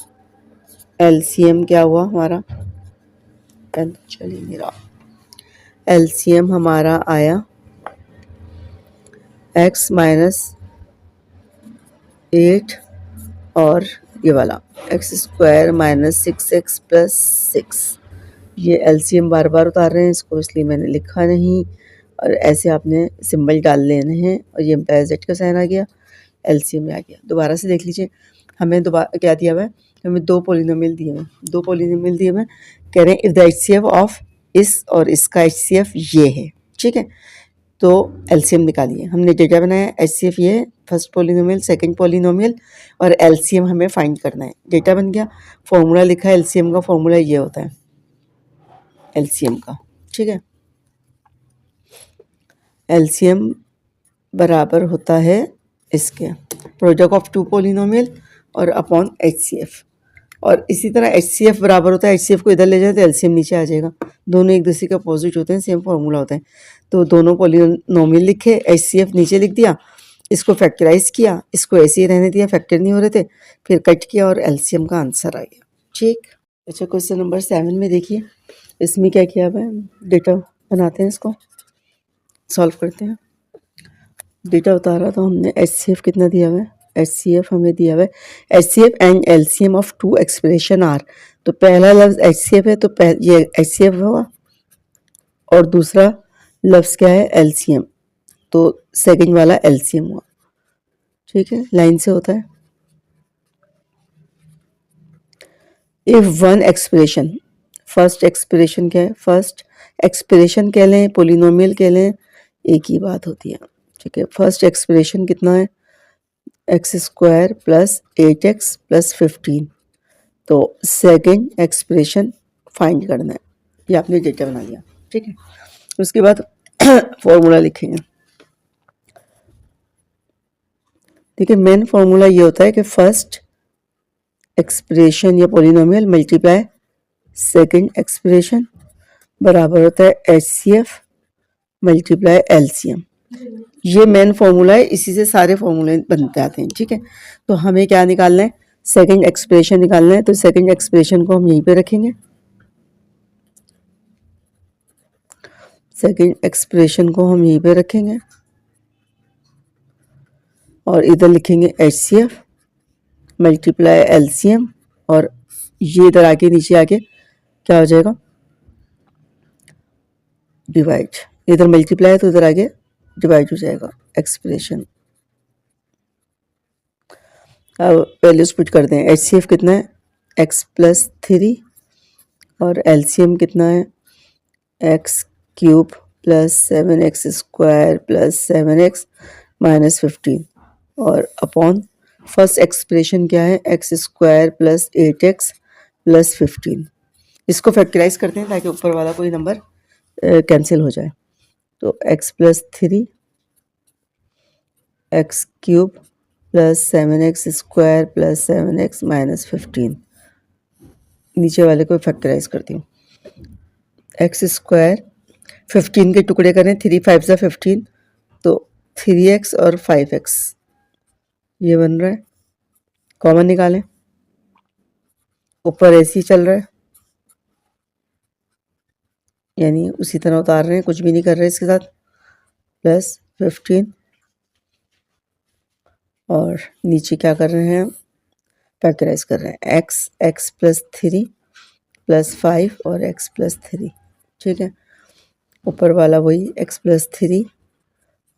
एलसीएम क्या हुआ हमारा, पेन चलिए मेरा, एलसीएम हमारा आया एक्स माइनस 8 और ये वाला x square minus 6x plus 6। ये एलसीएम बार बार उतार रहे हैं इसको, इसलिए मैंने लिखा नहीं, और ऐसे आपने सिंबल डाल लेने हैं, और ये एम्पायर जेड का साइन आ गया, एलसीएम में आ गया। दोबारा से देख लीजिए, हमें दोबारा क्या दिया हुआ है, हमें दो पोलिनोमियल दिए हुए, कह रहे हैं इफ़ द एचसीएफ ऑफ इस और इसका एचसीएफ ये है, ठीक है। तो एलसीएम निकालिए, हमने डेटा बनाया, एचसीएफ ये है, फर्स्ट पोलिनोमियल, सेकंड पोलिनोमियल, और एलसीएम हमें फाइंड करना है। डेटा बन गया, फॉर्मूला लिखा है, एलसीएम का फॉर्मूला ये होता है एलसीएम का, ठीक है। एलसीएम बराबर होता है इसके प्रोडक्ट ऑफ टू पोलिनोमियल और अपॉन एचसीएफ, और इसी तरह एचसीएफ बराबर होता है, एचसीएफ को इधर ले जाए तो एलसीएम नीचे आ जाएगा, दोनों एक दूसरे के अपोजिट होते हैं, सेम फार्मूला होता है। तो दोनों पोलिनोमियल लिखे, एचसीएफ नीचे लिख दिया, इसको फैक्टराइज किया, इसको ऐसे ही रहने दिया, फैक्टर नहीं हो रहे थे, फिर कट किया और एलसीएम का आंसर आ गया, ठीक। अच्छा, क्वेश्चन नंबर 7 में देखिए, इसमें क्या किया हुआ है, डेटा बनाते हैं, इसको सॉल्व करते हैं। डेटा उतारा तो हमने एचसीएफ कितना दिया हुआ है, एचसीएफ हमें दिया हुआ है, HCF and LCM of two expression are. तो पहला लफ्ज एचसीएफ है, तो ये एचसीएफ होगा, और दूसरा लफ्ज क्या है, एलसीएम, तो सेकंड वाला एलसीएम हुआ, ठीक है, लाइन से होता है। If one expression, first expression क्या है, फर्स्ट एक्सप्रेशन कह लें, पोलिनोमियल कह लें, एक ही बात होती है, ठीक है। फर्स्ट एक्सप्रेशन कितना है, x square plus 8x plus 15, तो सेकंड एक्सप्रेशन फाइंड करना है, ये आपने डेटा बना लिया, ठीक है। उसके बाद फॉर्मूला लिखेंगे, देखिए मेन फॉर्मूला ये होता है कि फर्स्ट एक्सप्रेशन या पोलिनोमियल मल्टीप्लाई सेकंड एक्सप्रेशन बराबर होता है एचसीएफ मल्टीप्लाई एलसीएम। ये मेन फॉर्मूला है, इसी से सारे फॉर्मूले बनते आते हैं, ठीक है। तो हमें क्या निकालना है, सेकंड एक्सप्रेशन निकालना है, तो सेकंड एक्सप्रेशन को हम यहीं पे रखेंगे, सेकंड एक्सप्रेशन को हम यहीं पे रखेंगे, और इधर लिखेंगे एचसीएफ मल्टीप्लाई एलसीएम, और ये इधर आके नीचे आके क्या हो जाएगा, डिवाइड, इधर मल्टीप्लाई तो इधर आगे डिवाइड हो जाएगा एक्सप्रेशन। अब वैल्यूज पुट करते हैं, एचसीएफ कितना है, एक्स प्लस थ्री, और एलसीएम कितना है, x cube plus 7x square plus 7x minus 15, और अपॉन फर्स्ट एक्सप्रेशन क्या है, x square plus 8x plus 15। इसको फैक्टराइज करते हैं ताकि ऊपर वाला कोई नंबर कैंसिल हो जाए, तो x plus three, x cube plus 7x square plus 7x minus 15, नीचे वाले को फैक्टराइज करती हूँ, एक्स स्क्वायर 15 के टुकड़े करें, 3 5 ज़ा 15, तो 3x और 5x ये बन रहा है, कॉमन निकालें, ऊपर ऐसे ही चल रहा है, यानी उसी तरह उतार रहे हैं, कुछ भी नहीं कर रहे इसके साथ, प्लस 15, और नीचे क्या कर रहे हैं, फैक्टराइज कर रहे हैं, एक्स प्लस 3 प्लस 5 और एक्स प्लस 3, ठीक है। ऊपर वाला वही एक्स प्लस 3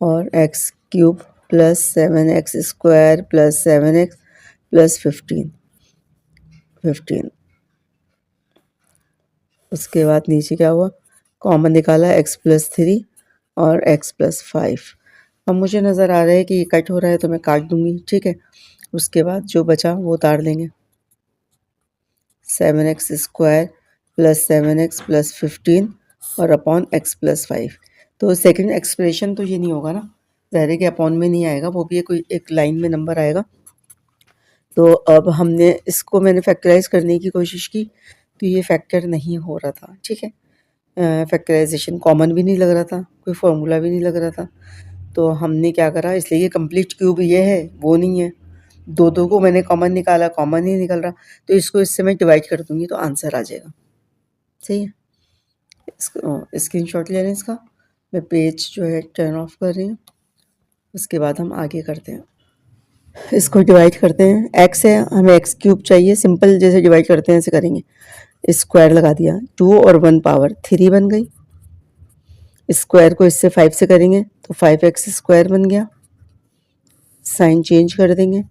और x cube plus 7x square plus 7x plus 15। उसके बाद नीचे क्या हुआ, कॉमन निकाला x प्लस 3 और x प्लस 5। अब मुझे नज़र आ रहा है कि ये कट हो रहा है तो मैं काट दूंगी, ठीक है। उसके बाद जो बचा वो उतार देंगे, 7x square plus 7x plus 15 और अपॉन x प्लस 5। तो सेकंड एक्सप्रेशन तो ये नहीं होगा ना, ज़ाहिर के अपॉन में नहीं आएगा, वो भी कोई एक लाइन में नंबर आएगा। तो अब हमने इसको मैंने फैक्टराइज करने की कोशिश की तो ये फैक्टर नहीं हो रहा था, ठीक है। फैक्टराइजेशन कॉमन भी नहीं लग रहा था, कोई फार्मूला भी नहीं लग रहा था। तो हमने क्या करा, इसलिए ये कंप्लीट क्यूब ये है वो नहीं है, दो दो को मैंने कॉमन निकाला, कॉमन नहीं निकल रहा, तो इसको इससे मैं डिवाइड कर दूंगी तो आंसर आ जाएगा, सही है। इसको स्क्रीनशॉट ले लें इसका, मैं पेज जो है टर्न ऑफ कर रही हूँ। उसके बाद हम आगे करते हैं, इसको डिवाइड करते हैं। एक्स है, हमें एक्स क्यूब चाहिए, सिंपल जैसे डिवाइड करते हैं ऐसे करेंगे, स्क्वायर लगा दिया, 2 और 1 पावर 3 बन गई। स्क्वायर को इससे 5 से करेंगे तो 5x स्क्वायर बन गया, साइन चेंज कर देंगे,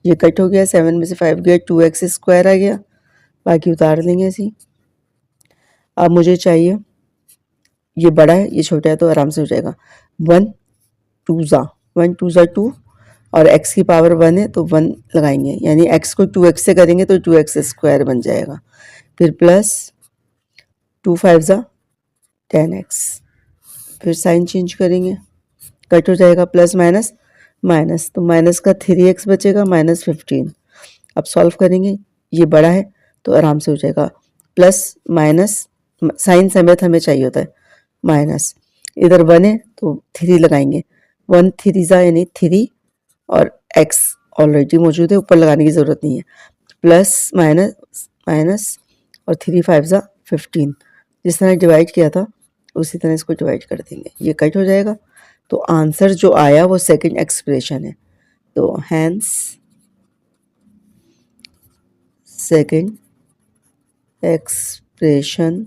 ये कट हो गया, 7 में से 5 गया, 2x स्क्वायर आ गया, बाकी उतार देंगे ऐसे। अब मुझे चाहिए, ये बड़ा है ये छोटा है तो आराम से हो जाएगा, 1 2 ज़ा 2 और x की पावर 1 है तो 1 लगाएंगे, यानी x को 2x से करेंगे तो 2x स्क्वायर बन जाएगा, फिर प्लस 2 5 ज़ा 10x, फिर साइन चेंज करेंगे, कट हो जाएगा, प्लस माइनस माइनस, तो माइनस का 3x बचेगा माइनस 15। अब सॉल्व करेंगे, ये बड़ा है तो आराम से हो जाएगा, प्लस माइनस साइन समेत हमें चाहिए होता है, माइनस इधर 1 है तो 3 लगाएंगे, 1 3 ज़ा यानी 3 और x ऑलरेडी मौजूद है, ऊपर लगाने की ज़रूरत नहीं है, प्लस माइनस माइनस और 3 5 ज़ा 15। जिस तरह डिवाइड किया था उसी तरह इसको डिवाइड कर देंगे, ये कट हो जाएगा। तो आंसर जो आया वो सेकंड एक्सप्रेशन है, तो हैंस सेकंड एक्सप्रेशन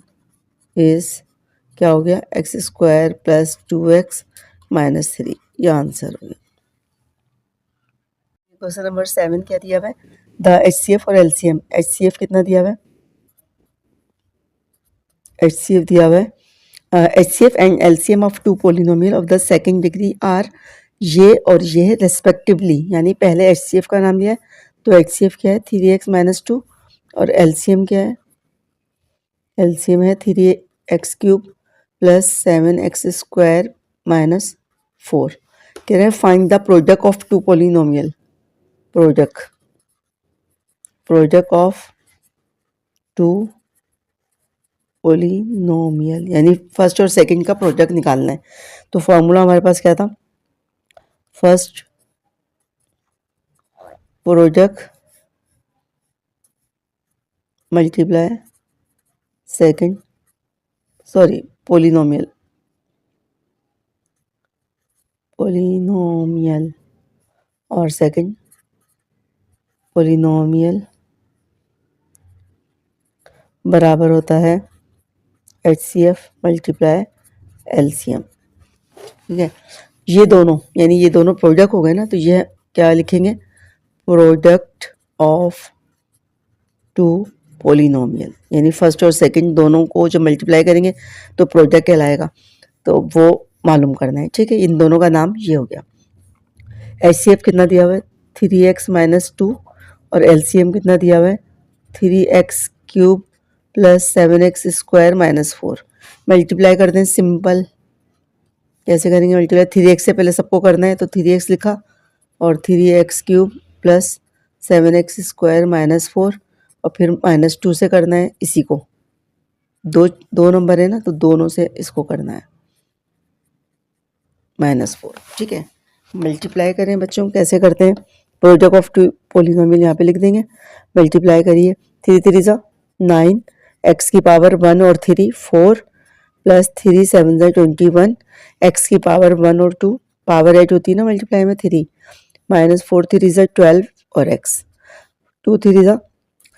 इज क्या हो गया, x square plus 2x minus 3, ये आंसर हो गया। क्वेश्चन नंबर 7 क्या दिया हुआ है, द HCF और LCM, HCF कितना दिया हुआ है, HCF दिया हुआ है, HCF and LCM of two polynomial of the second degree are, ये और ये रेस्पेक्टिवली, यानी पहले HCF का नाम लिया है तो HCF क्या है 3x माइनस 2 और LCM क्या है, LCM है 3x cube plus 7x square minus 4। कह रहे हैं find the product of two polynomial, product of two polynomial यानी फर्स्ट और सेकंड का प्रोडक्ट निकालना है। तो फॉर्मूला हमारे पास क्या था, first product multiply second polynomial और सेकंड पोलिनोमियल बराबर होता है HCF मल्टीप्लाई LCM, ठीक है। ये दोनों यानी ये दोनों प्रोडक्ट हो गए ना, तो ये क्या लिखेंगे, प्रोडक्ट ऑफ टू पोलिनोमियल, यानी फर्स्ट और सेकंड दोनों को जब मल्टीप्लाई करेंगे तो प्रोडक्ट कहलाएगा, तो वो मालूम करना है, ठीक है। इन दोनों का नाम ये हो गया। HCF कितना दिया हुआ है 3x माइनस 2 और LCM कितना दिया हुआ है 3x cube plus 7x square minus 4। Multiply कर दें, सिंपल कैसे करेंगे मल्टीप्लाई, 3x से पहले सबको करना है तो 3x लिखा और 3x cube plus 7x square minus 4 और फिर माइनस 2 से करना है, इसी को दो नंबर है ना तो दोनों से इसको करना है -4, ठीक है। मल्टीप्लाई करें बच्चों, कैसे करते हैं, प्रोडक्ट ऑफ टू पोलिनोमियल यहाँ पे लिख देंगे, मल्टीप्लाई करिए, 3 3 ज़ा 9, x की पावर 1 और 3 4 प्लस 3 7 ज़ा 21, x की पावर 1 और 2 पावर 8 होती है ना मल्टीप्लाई में 3, -4 3 ज़ा 12 और x 2 3 ज़ा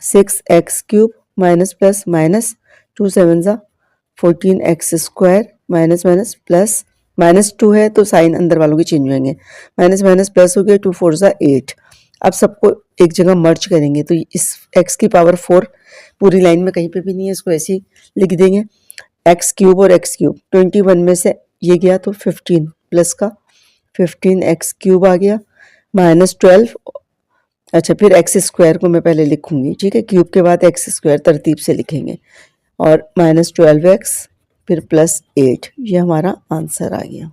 6x cube minus plus minus 2 7 ज़ा 14x square minus minus plus -2 है तो साइन अंदर वालों के चेंज होंगे, माइनस माइनस प्लस हो गया, 2 4 ज़ा 8। अब सबको एक जगह मर्ज करेंगे तो इस x की पावर 4 पूरी लाइन में कहीं पे भी नहीं है, इसको ऐसे ही लिख देंगे। x क्यूब और x क्यूब 21 में से ये गया तो 15 प्लस का 15x क्यूब आ गया माइनस 12। अच्छा फिर एक्स स्क्वायर को मैं पहले लिखूंगी, ठीक है, क्यूब के बाद एक्स स्क्वायर तरतीब से लिखेंगे और माइनस 12x फिर प्लस 8, ये हमारा आंसर आ गया।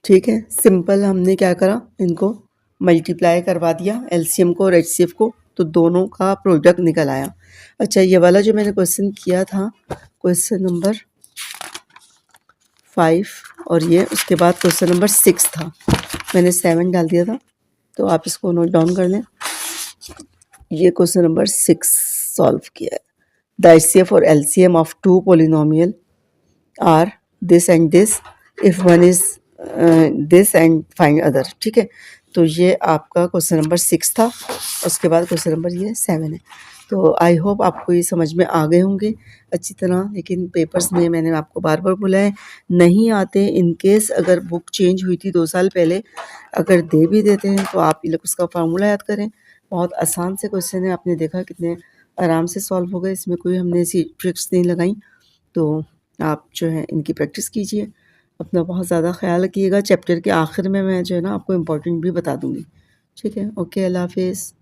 ठीक है, सिंपल हमने क्या करा, इनको मल्टीप्लाई करवा दिया एलसीएम को और एचसीएफ को, तो दोनों का प्रोडक्ट निकल आया। अच्छा ये वाला जो मैंने क्वेश्चन किया था, क्वेश्चन नंबर 5 और ये उसके बाद क्वेश्चन नंबर 6 था, मैंने 7 डाल दिया था, तो आप इसको नोट डाउन कर लें। ये क्वेश्चन नंबर 6 सॉल्व किया है। द एचसीएफ और LCM of two polynomial are this and this if one is this and find other. ठीक है, तो ये आपका क्वेश्चन नंबर 6 था, उसके बाद क्वेश्चन नंबर ये 7 है। तो आई होप आपको ये समझ में आ गए होंगे अच्छी तरह, लेकिन पेपर्स में मैंने आपको बार बार बोला है नहीं आते। इन केस अगर बुक चेंज हुई थी 2 साल पहले, अगर दे भी देते हैं तो आप उसका फार्मूला याद करें, बहुत आसान से क्वेश्चन है, आपने देखा कितने आराम से सॉल्व हो गए, इसमें कोई हमने ऐसी ट्रिक्स नहीं लगाई। तो आप जो है इनकी प्रैक्टिस कीजिए, अपना बहुत ज़्यादा ख्याल रखिएगा। चैप्टर के आखिर में मैं जो है ना आपको इम्पोर्टेंट भी बता दूँगी। ठीक है, ओके, अल्लाह हाफिज़।